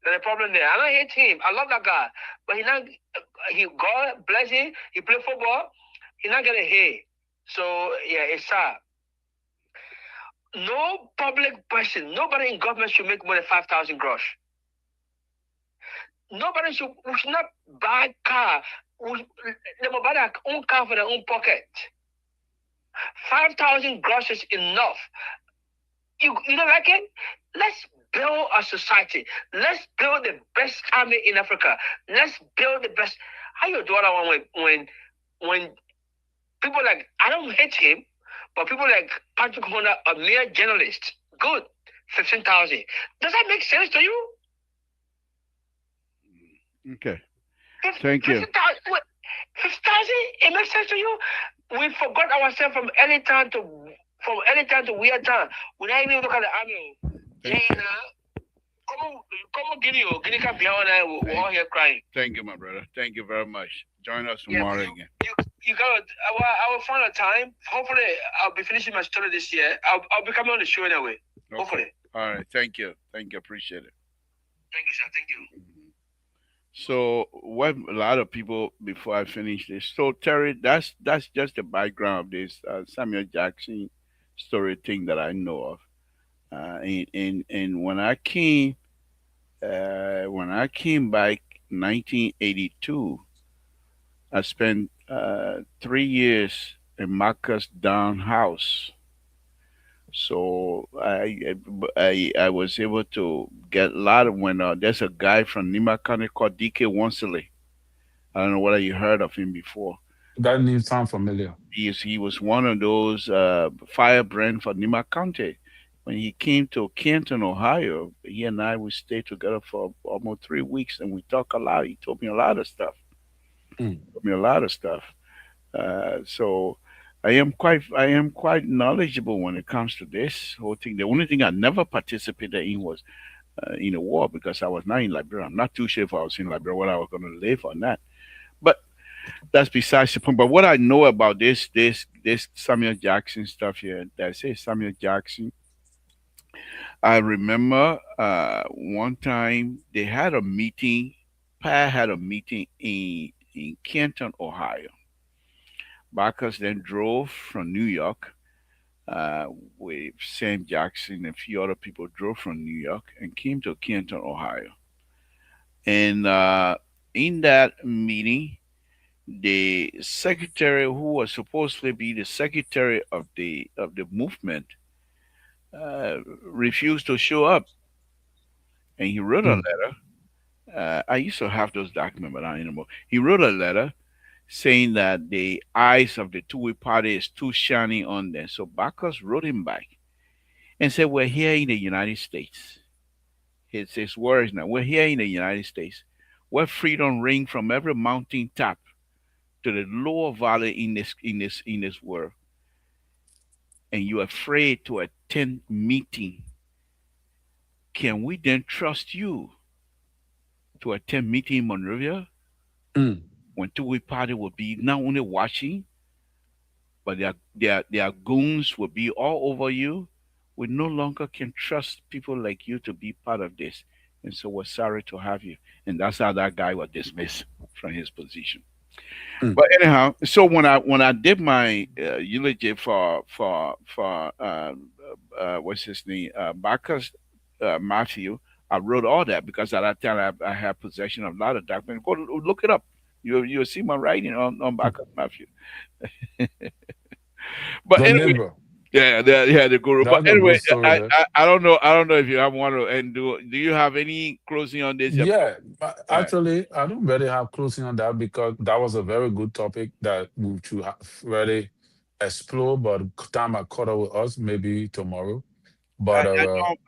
There's a problem there. I don't hate him. I love that guy, but he God bless him. He play football. He not getting hate. So yeah, it's sad. No public person, nobody in government should make more than 5,000 gross. We should not buy car. They will buy their own car for their own pocket. 5,000 gross is enough. You don't like it? Let's build a society. Let's build the best army in Africa. Let's build the best. How you do that when people like, I don't hate him, but people like Patrick Honda, a mere journalist, good, 15,000. Does that make sense to you? Okay. Thank you. 15,000, it makes sense to you? We forgot ourselves from early time to weird time. We not even look at the army. Come on, Guinea can be on. We're all here crying. Thank you, my brother. Thank you very much. Join us tomorrow again. You got. I will find a time. Hopefully, I'll be finishing my story this year. I'll be coming on the show anyway. Okay. Hopefully. All right. Thank you. Appreciate it. Thank you, sir. Thank you. So, what a lot of people before I finish this. So, Terry, that's just the background of this Samuel Jackson story thing that I know of. And when I came back 1982, I spent 3 years in Marcus Down House. So I was able to get a lot of when there's a guy from Nima County called DK Wansley. I don't know whether you heard of him before. That name sound familiar. He was one of those firebrand for Nima County. When he came to Canton, Ohio, he and I would stay together for almost 3 weeks, and we talked a lot. He told me a lot of stuff. Told me a lot of stuff. So I am quite knowledgeable when it comes to this whole thing. The only thing I never participated in was in a war because I was not in Liberia. I'm not too sure if I was in Liberia whether I was going to live or not. But that's besides the point. But what I know about this Samuel Jackson stuff here, that I say Samuel Jackson. I remember one time they had a meeting. Pat had a meeting in Canton, Ohio. Bacchus then drove from New York with Sam Jackson and a few other people drove from New York and came to Canton, Ohio. And in that meeting, the secretary who was supposed to be the secretary of the movement refused to show up, and he wrote a letter. I used to have those documents, but not anymore. He wrote a letter saying that the eyes of the two-way party is too shiny on them. So Bacchus wrote him back and said, "We're here in the United States." His words now. "We're here in the United States, where freedom rings from every mountain top to the lower valley in this world, and you're afraid to attend meeting. Can we then trust you to attend meeting in Monrovia when two-way party will be not only watching, but their goons will be all over you? We no longer can trust people like you to be part of this, and so we're sorry to have you." And that's how that guy was dismissed from his position. But anyhow, so when I did my eulogy for what's his name, Bacchus Matthew, I wrote all that because at that time I had possession of a lot of documents. Go look it up. You'll see my writing on Bacchus Matthew. But The anyway, neighbor. yeah, the guru. That's But a anyway, good story there. I don't know. I don't know if you have one and do you have any closing on this? Yeah, but Right. actually, I don't really have closing on that because that was a very good topic that we should have really explore. But time I caught up with us, maybe tomorrow. But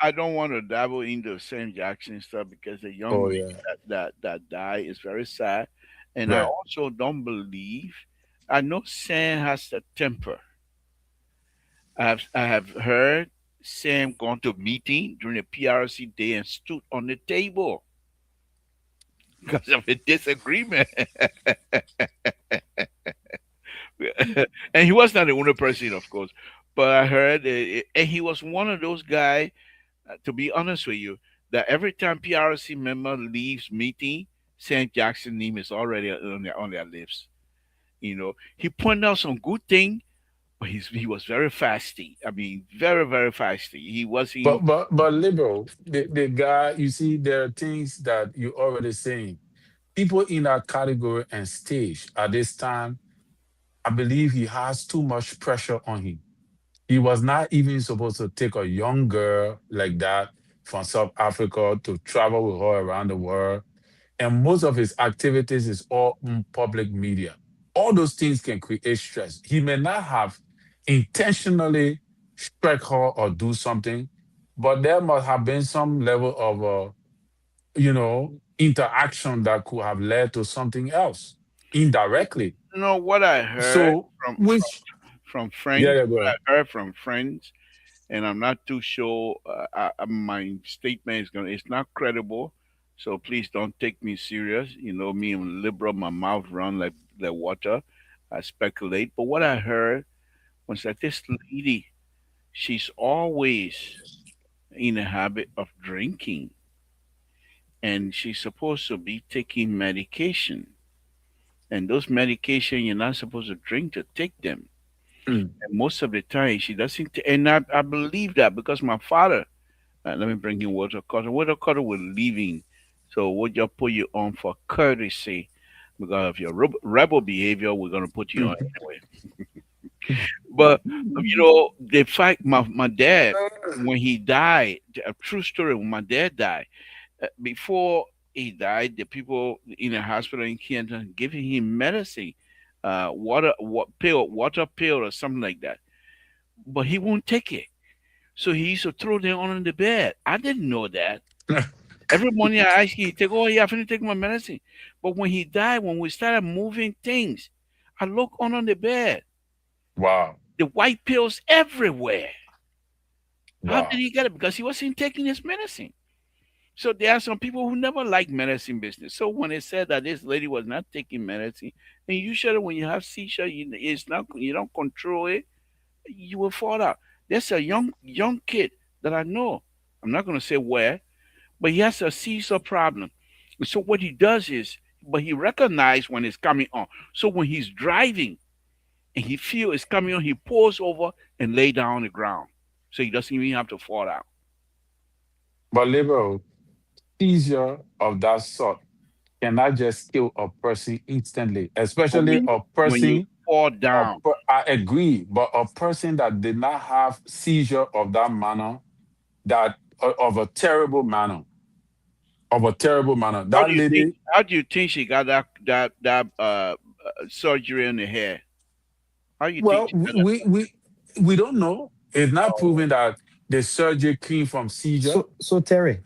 I don't want to dabble into Sam Jackson stuff because the young oh lady yeah, that died is very sad, And I Right. also don't believe, I know Sam has a temper. I have heard Sam gone to a meeting during the PRC day and stood on the table because of a disagreement. And he was not the only person, of course. But I heard, and he was one of those guys, to be honest with you, that every time PRC member leaves meeting, Sam Jackson name is already on their lips. He pointed out some good thing, but he was very fasty. I mean, very very fasty. He wasn't. But liberal, the guy, you see, there are things that you already saying. People in that category and stage at this time, I believe he has too much pressure on him. He was not even supposed to take a young girl like that from South Africa to travel with her around the world. And most of his activities is all in public media. All those things can create stress. He may not have intentionally strike her or do something, but there must have been some level of interaction that could have led to something else indirectly. What I heard So, from from which, from yeah, friends, yeah, go what ahead. I heard from friends, and I'm not too sure. My statement it's not credible, so please don't take me serious. Me, I'm liberal. My mouth run like the water. I speculate, but what I heard was that this lady, she's always in the habit of drinking, and she's supposed to be taking medication. And those medication you're not supposed to drink to take them. Mm. And most of the time she doesn't. And I believe that because my father. Let me bring in Walter Carter. Walter Carter was leaving, so we'll just put you on for courtesy because of your rebel behavior. We're gonna put you on anyway. But the fact my dad when he died, a true story. When my dad died, before he died, the people in the hospital in Canton giving him medicine, water pill or something like that. But he won't take it. So he used to throw them on the bed. I didn't know that. Every morning I ask him, he take, oh yeah, I finna take my medicine. But when he died, when we started moving things, I look on the bed. Wow. The white pills everywhere. How did Wow. he get it? Because he wasn't taking his medicine. So there are some people who never like medicine business. So when they said that this lady was not taking medicine, and usually when you have seizure, it's not you don't control it, you will fall out. There's a young kid that I know. I'm not going to say where, but he has a seizure problem. And so what he does is, but he recognizes when it's coming on. So when he's driving and he feels it's coming on, he pulls over and lay down on the ground, so he doesn't even have to fall out. But liberal, seizure of that sort cannot just kill a person instantly, But especially when a you person. fall down, I agree, but a person that did not have seizure of that manner, of a terrible manner, how that do you think? lady. How do you think she got that surgery in the hair? How do you think Well, she got that? we don't know. It's not Oh, proven that the surgery came from seizure So Terry,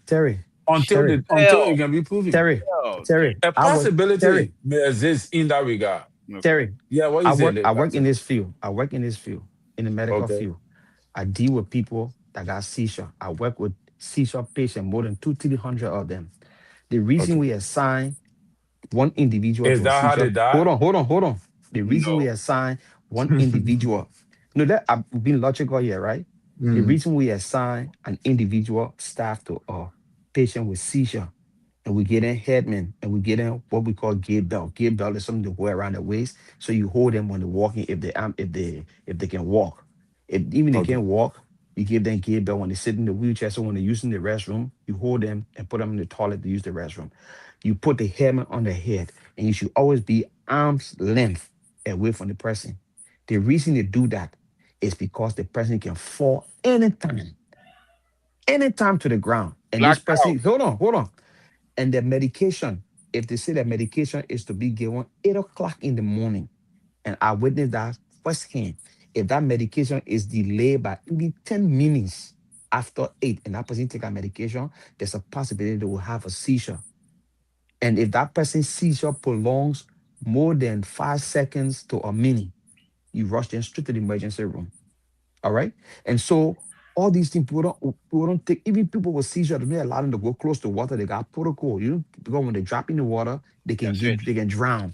until it hell, can be proven. Terry, hell, Terry. A Terry, possibility may exist in that regard. okay. Terry. Yeah, what you say, I work in Pastor? this field. I work in this field, in the medical Okay. field. I deal with people that got seizure. I work with seizure patients, more than 300 of them. The reason Okay. we assign one individual Is to a that how they seizure. die? Hold on. The reason we No. assign one individual. No, that I'm being logical here, right? The Mm, reason we assign an individual staff to a patient with seizure, and we get in headman, and we get in what we call gate belt. Gate belt is something to wear around the waist, so you hold them when they're walking. If they can walk, if even they okay. can't walk, you give them gate belt when they sit in the wheelchair. So when they're using the restroom, you hold them and put them in the toilet to use the restroom. You put the helmet on the head, and you should always be arm's length away from the person. The reason they do that is because the person can fall anytime to the ground. And this Blackout. person, hold on. And the medication, if they say that medication is to be given 8 o'clock in the morning, and I witnessed that firsthand, if that medication is delayed by even 10 minutes after 8, and that person take a medication, there's a possibility they will have a seizure. And if that person's seizure prolongs more than 5 seconds to a minute, you rush them straight to the emergency room. All right. And so all these things people don't take, even people with seizure, they don't allow them to go close to water. They got protocol. You know, because when they drop in the water, That's it. they can drown.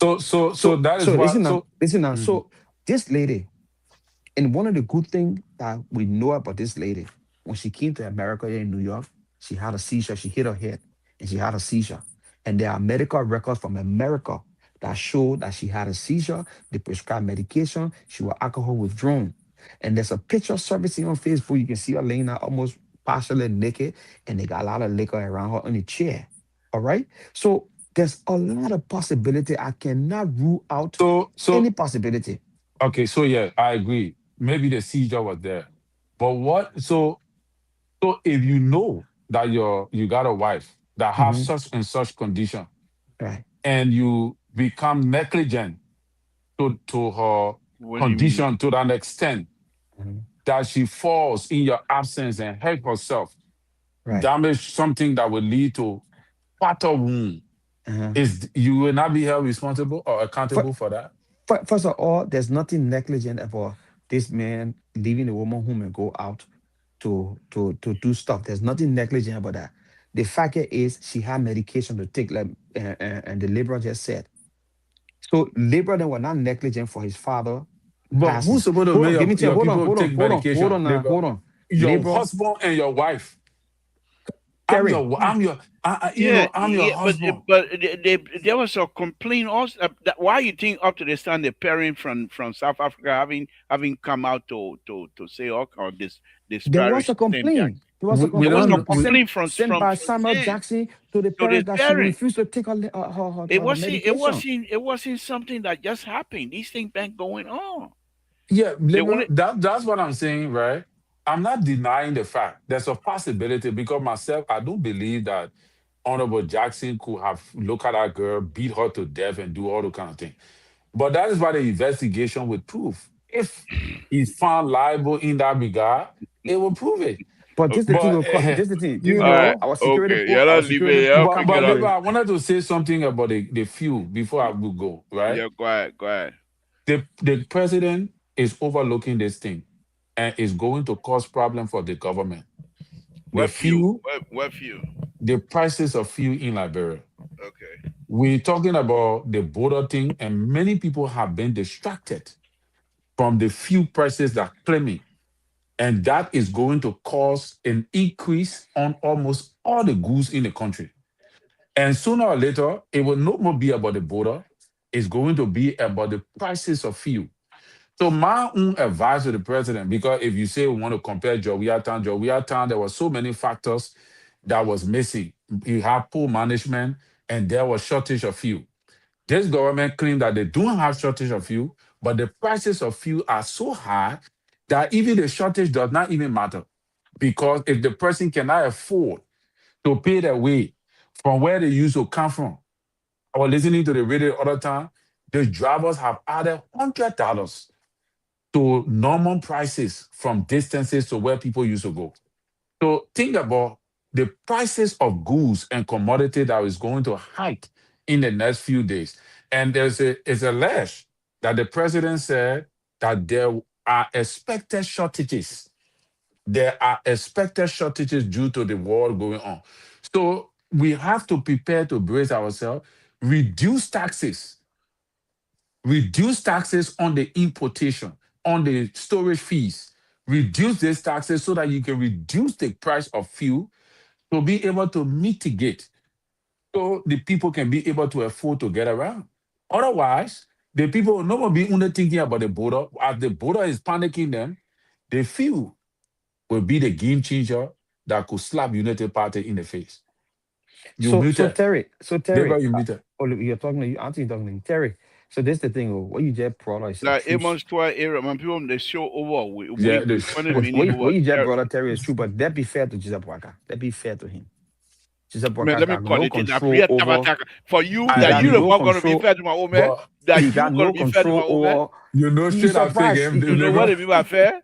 So that is So why. listen now. Mhm. So this lady, and one of the good things that we know about this lady, when she came to America here in New York, she had a seizure. She hit her head and she had a seizure. And there are medical records from America that show that she had a seizure. They prescribed medication. She was alcohol withdrawn. And there's a picture surfacing on Facebook. You can see her laying out almost partially naked, and they got a lot of liquor around her on the chair. All right. So there's a lot of possibility. I cannot rule out So any possibility. okay, so yeah, I agree. Maybe the seizure was there, but what? So if you know that you got a wife that have Mhm. such and such condition, Right. and you become negligent to her What do you mean? condition to that extent Mhm. that she falls in your absence and hurt herself, Right. damage something that will lead to fatal wound, Uh-huh. is you will not be held responsible or Fir- accountable for that. First of all, there's nothing negligent about this man leaving the woman home and go out to do stuff. There's nothing negligent about that. The fact is, she had medication to take, like, and the liberal just said. So liberal then were not negligent for his father But who's passing. supposed to Hold make on, give me tell. your Hold on, people hold on, take hold on, hold medication, on now, labor? hold on. Your Liberal, husband and your wife. Terry. Yeah, I'm your yeah, husband. but there was a complaint also that why you think up to this time the parent from South Africa having come out to say okay this There was disparage a Sam Jackson. complaint. There was a We There was a complaint don't. sent complaint from sent by Samuel Sam Jackson to the to the parents that she parent. refused to take her medication. It wasn't something that just happened. These things been going on. Yeah, They labor. only That's what I'm saying, right? I'm not denying the fact. There's a possibility because myself, I don't believe that Honorable Jackson could have looked at that girl, beat her to death, and do all the kind of thing. But that is what the investigation would prove. If he's found liable in that regard, it will prove it. But this the thing, okay. But this the thing. you All right. know, Okay. Yeah, Our let's leave security it. I'll come pick but it up up. labor, with. I wanted to say something about the few before I will go, right? Yeah, go ahead. Go ahead. The president is overlooking this thing and is going to cause problem for the government. The What few? few, What few? the prices of fuel in Liberia. Okay. We're talking about the border thing, and many people have been distracted from the fuel prices that are claiming. And that is going to cause an increase on almost all the goods in the country. And sooner or later, it will no more be about the border. It's going to be about the prices of fuel. So my own advice to the president, because if you say we want to compare Jowia Town, there were so many factors that was missing. You have poor management and there was shortage of fuel. This government claimed that they don't have shortage of fuel, but the prices of fuel are so high that even the shortage does not even matter. Because if the person cannot afford to pay their way from where they used to come from, I was listening to the radio the other time, the drivers have added $100 to normal prices from distances to where people used to go. So think about the prices of goods and commodity that is going to hike in the next few days. And it's alleged that the president said that there are expected shortages. There are expected shortages due to the war going on. So we have to prepare to brace ourselves, reduce taxes on the importation, on the storage fees. Reduce these taxes so that you can reduce the price of fuel to be able to mitigate so the people can be able to afford to get around. Otherwise, the people will not be only thinking about the border. As the border is panicking them, the fuel will be the game changer that could slap United Party in the face. You So muted. Terry, Labor, you muted. you're talking to you, Auntie talking to you, Terry. So this the thing. What you just brought up is a Like truth. Amos Toy area, man, people they show over. Yeah, We 20 minutes What over. you just There. brought up, Terry, is true. But that be fair to Giselle Waka. That be fair to him. Giselle Man, Waka let me got call no it in a control over. for you He I that got you the agree. no one gonna be control. fair to my old man. But That He you got gonna no be fair to my control old man. over. you know, You straight up fake surprised? him, You know what it mean by fair?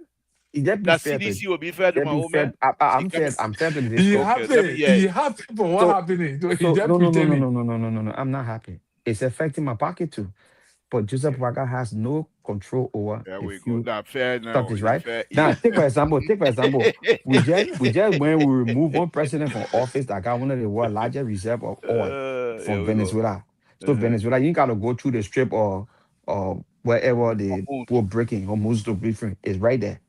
That be That fair to. CDC will be fair to That my be old fair. man. See, come- I'm fair to the He discourse. Okay, let me happy. yeah. He happy for what So happening. So he so just no. pretending. I'm not happy. it's affecting my pocket too. But Joseph Waka has no control over There the we go. few Not fair stuff now. is It's right. fair. Now, Yeah. take for example, we just when we remove one president from office that got one of the world largest reserve of oil Here from we go. Venezuela. So Uh-huh. Venezuela, you ain't gotta go through the strip or wherever the Almost. poor breaking or most to different is right there.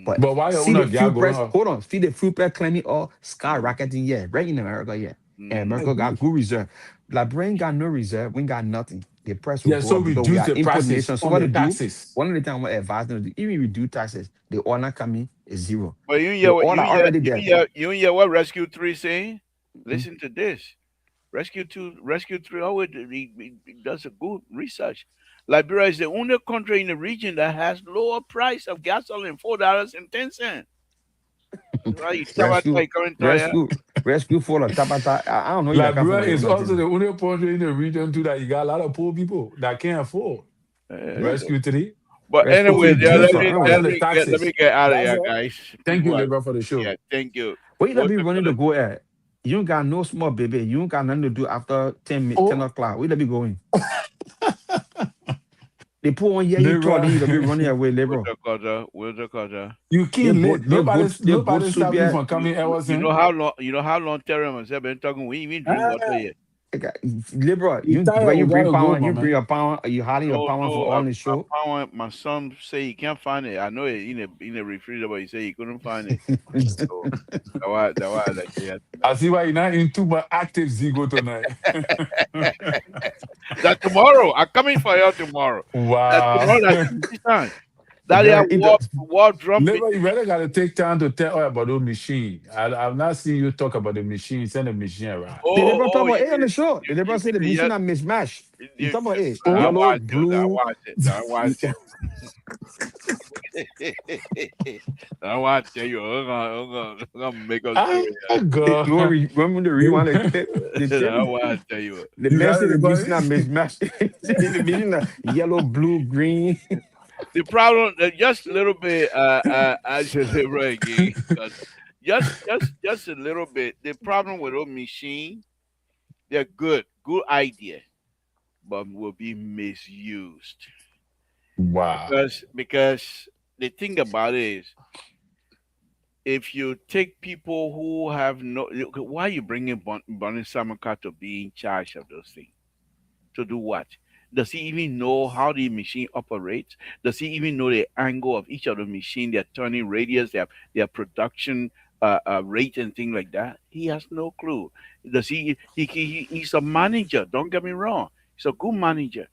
But But why you see wanna the get fuel going price, up? hold on, see the fuel price climbing or skyrocketing, yeah, right in America, yeah. And America got good reserve. Liberia got no reserve, we ain't got nothing. The price will Yeah, go so up because we reduce are the import prices nation. So on what the to do? taxes. One of the time we advise them to do, even reduce taxes, the oil not coming is zero. But The oil are already there. you hear what Rescue 3 saying? Mhm. Listen to this. Rescue 3 always he does a good research. Liberia is the only country in the region that has lower price of gasoline, $4.10. Right? You tell what Rescue, I coming to ya. rescue for the tapata. I don't know you come from Liberia my is own also the thing. only country in the region too that you got a lot of poor people that can't afford. Uh, Rescue 3. But Rescue So anyway, for yeah, reduce just let for it me under let anyway. the me let me taxes. get out of That's here, all. guys. Thank you, People are Labor, for the show. yeah, thank you. Where you We'll be talk running to about go at? You ain't got no small baby. You ain't got nothing to do after 10 Oh, o'clock. Where you be going? They put on here, you talk, Labor, then you be running away, labor. We'll talk about you can't late. They both Nobody soup stop you here. from coming ever you since. know how long Terry and myself been talking. We even drink water Ah, yet. Liberal, you you tired, when you we bring gotta go, power, my you bring man. your power, you hiding your No, power for no. all the show. My son say he can't find it. I know it in a refrigerator, but he said he couldn't find it. So that why I like yeah. I see why you're not in too much active Zigo tonight. That tomorrow I'm coming for you tomorrow. That Wow. tomorrow that this time. That yeah, Very interesting. war drum beat. Labor, you better gotta take time to tell us about those machine. I've not seen you talk about the machine. Send the machine around. The Oh, liberal talk oh, about A on the show. The liberal say you the mean mission yes? are mismatched. You talk about A. I Oh, Yellow, watch it. I blue. watch it. I watch it. I watch you. I'm gonna make us do ah, You want God. remember the rewind the clip? The it. tape? I watch you. The You man got said the anybody? mission are mismatched. The mission are yellow, blue, green. The problem, just a little bit. I should say right again. 'Cause just a little bit. The problem with those machine, they're good idea, but will be misused Wow. because the thing about it is if you take people who have no, why are you bringing Bonnie Samaka to be in charge of those things? To do what? Does he even know how the machine operates? Does he even know the angle of each of the machine, their turning radius, their production rate and things like that? He has no clue. Does he's a manager, don't get me wrong. He's a good manager.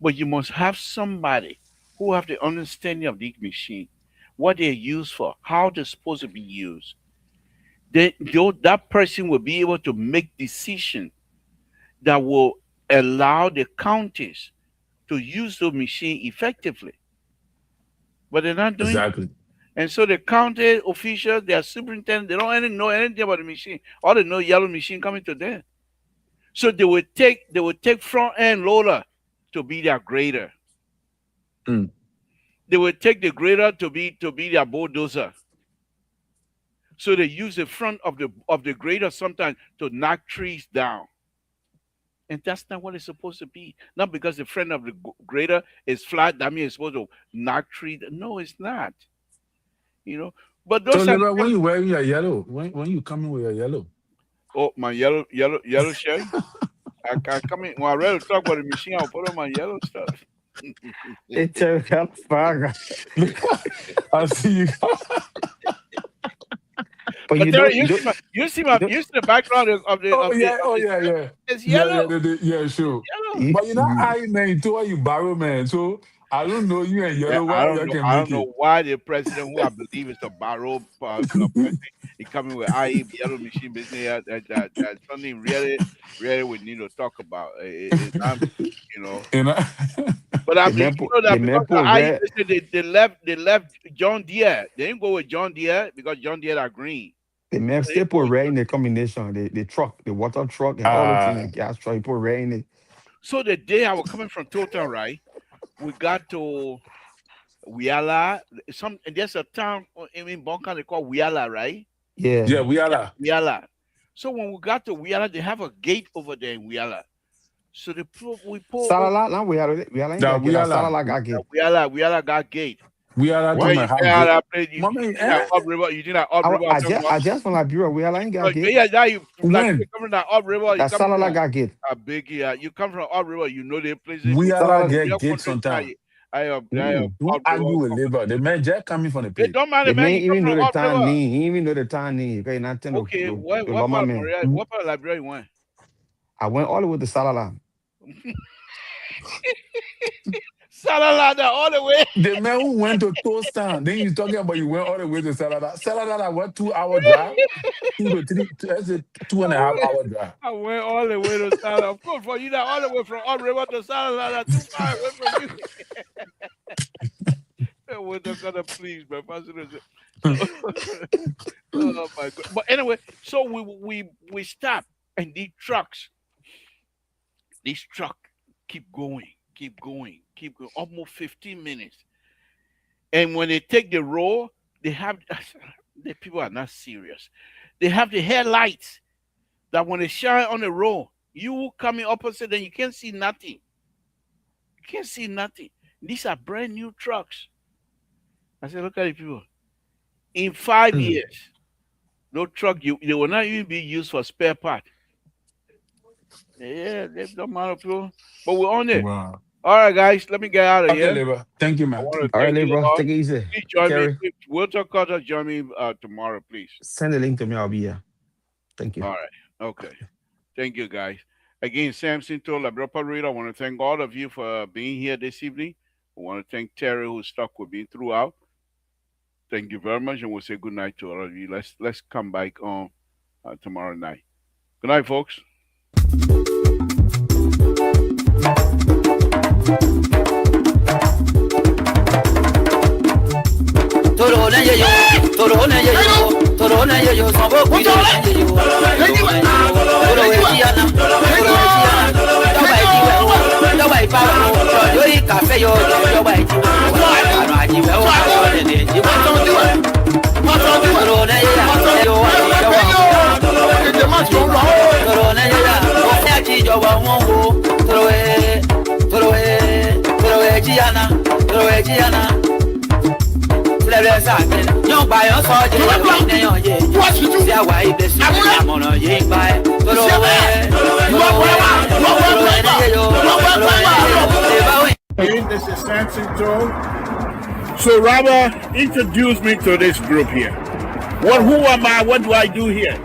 But you must have somebody who have the understanding of the machine, what they're used for, how they're supposed to be used. Then that person will be able to make decisions that will allow the counties to use the machine effectively. But they're not doing that. Exactly. And so the county officials, their superintendent, they don't know anything about the machine. All they know yellow machine coming to them. So they would take front end loader to be their grader. Mm. They would take the grader to be their bulldozer. So they use the front of the grader sometimes to knock trees down. And that's not what it's supposed to be. Not because the front of the grader is flat, that means it's supposed to knock trees. No, it's not. You know. But So, those are the Labor, when kind you wearing your yellow, when you coming with your yellow? my yellow shirt. I come in when I ready to talk about the machine, I'll put on my yellow stuff. It's a hellfire. I see you. But But you Terry, don't, you you see don't, my you see you my don't, you see the background Oh yeah, oh yeah, shirt? yeah. It's Yeah, yeah, yellow. yeah, sure. Yellow. you, But you're not you, I man too, you borrow man. So I don't know you and Yeah, yellow I why don't you know. can I make don't it. know why the president, who I believe is a barrow person, he coming with IE yellow machine business. That's something really we need to talk about. You know. You know? But I the believe man put, that the because man the put IE red, business, they left John Deere. They didn't go with John Deere because John Deere are green. the man So they still go put with red John in the Deere. combination. The truck, the water truck, and all those things, uh the gas truck, he put red in it. So the day I was coming from Total, right, we got to Wiala. There's a town in Bonka they call Wiala, right? yeah, Yeah. we are Yeah, là. Wiala. So when we got to Wiala, they have a gate over there in Wiala. So we pull. Salala, now we are That we are Salala got gate. We are got gate. We are When my you house. say how that place, you Mommy, think that upriver. You think that upriver? I just from Liberia, we are got gate. Yeah, now you like When? you come from that upriver. You That come Salala from got gate. a big you come from upriver. You know the places. We are Salala get gate sometimes. Don't argue with labor. The man just coming from the It place. don't matter, The man. man You come even know from the town upriver. name. He even know the town name. Okay, not tell Okay, what Loma part of man. Liberia? What part of Liberia you went? I went all the way to Salala. Salada all the way. The man who went to Toaston, then he's talking about you went all the way to Salada. Salada, what 2 hour drive? 2 to 3, that's a 2.5 hour drive. I went all the way to Salada. Of course, for you that all the way from upriver to Salada, too far away from you. We're not gonna please, man. Oh my god! But anyway, so we stop, and these truck keep going, almost 15 minutes. And when they take the road, they have the people are not serious. They have the headlights that when they shine on the road, you coming opposite, then you can't see nothing. You can't see nothing. These are brand new trucks. I said, look at the people. In 5 years, no truck, they will not even be used for spare part. Yeah, they don't matter, people. But we're on it. Wow. All right, guys, let me get out of Okay, here. labor. Thank you, man. All right, bro. Take it easy. Please join Kerry. me. We'll talk about join me tomorrow, please. Send the link to me. I'll be here. Thank you. All right. Okay. Thank you, guys. Again, Samson told Reader, I want to thank all of you for being here this evening. I want to thank Terry, who stuck with me throughout. Thank you very much, and we'll say good night to all of you. Let's come back on tomorrow night. Good night, folks. This is Samson Joe. So Robert, introduce me to this group here. Who am I? What do I do here?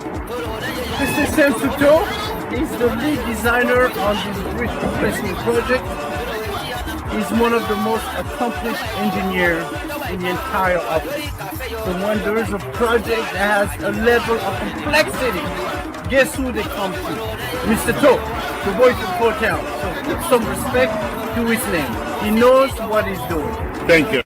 Mr. Samson Joe is the lead designer on this bridge replacement project. He's one of the most accomplished engineers in the entire office. So when there is a project that has a level of complexity, guess who they come to? Mr. Toe, the voice of Hotel. So put some respect to his name. He knows what he's doing. Thank you.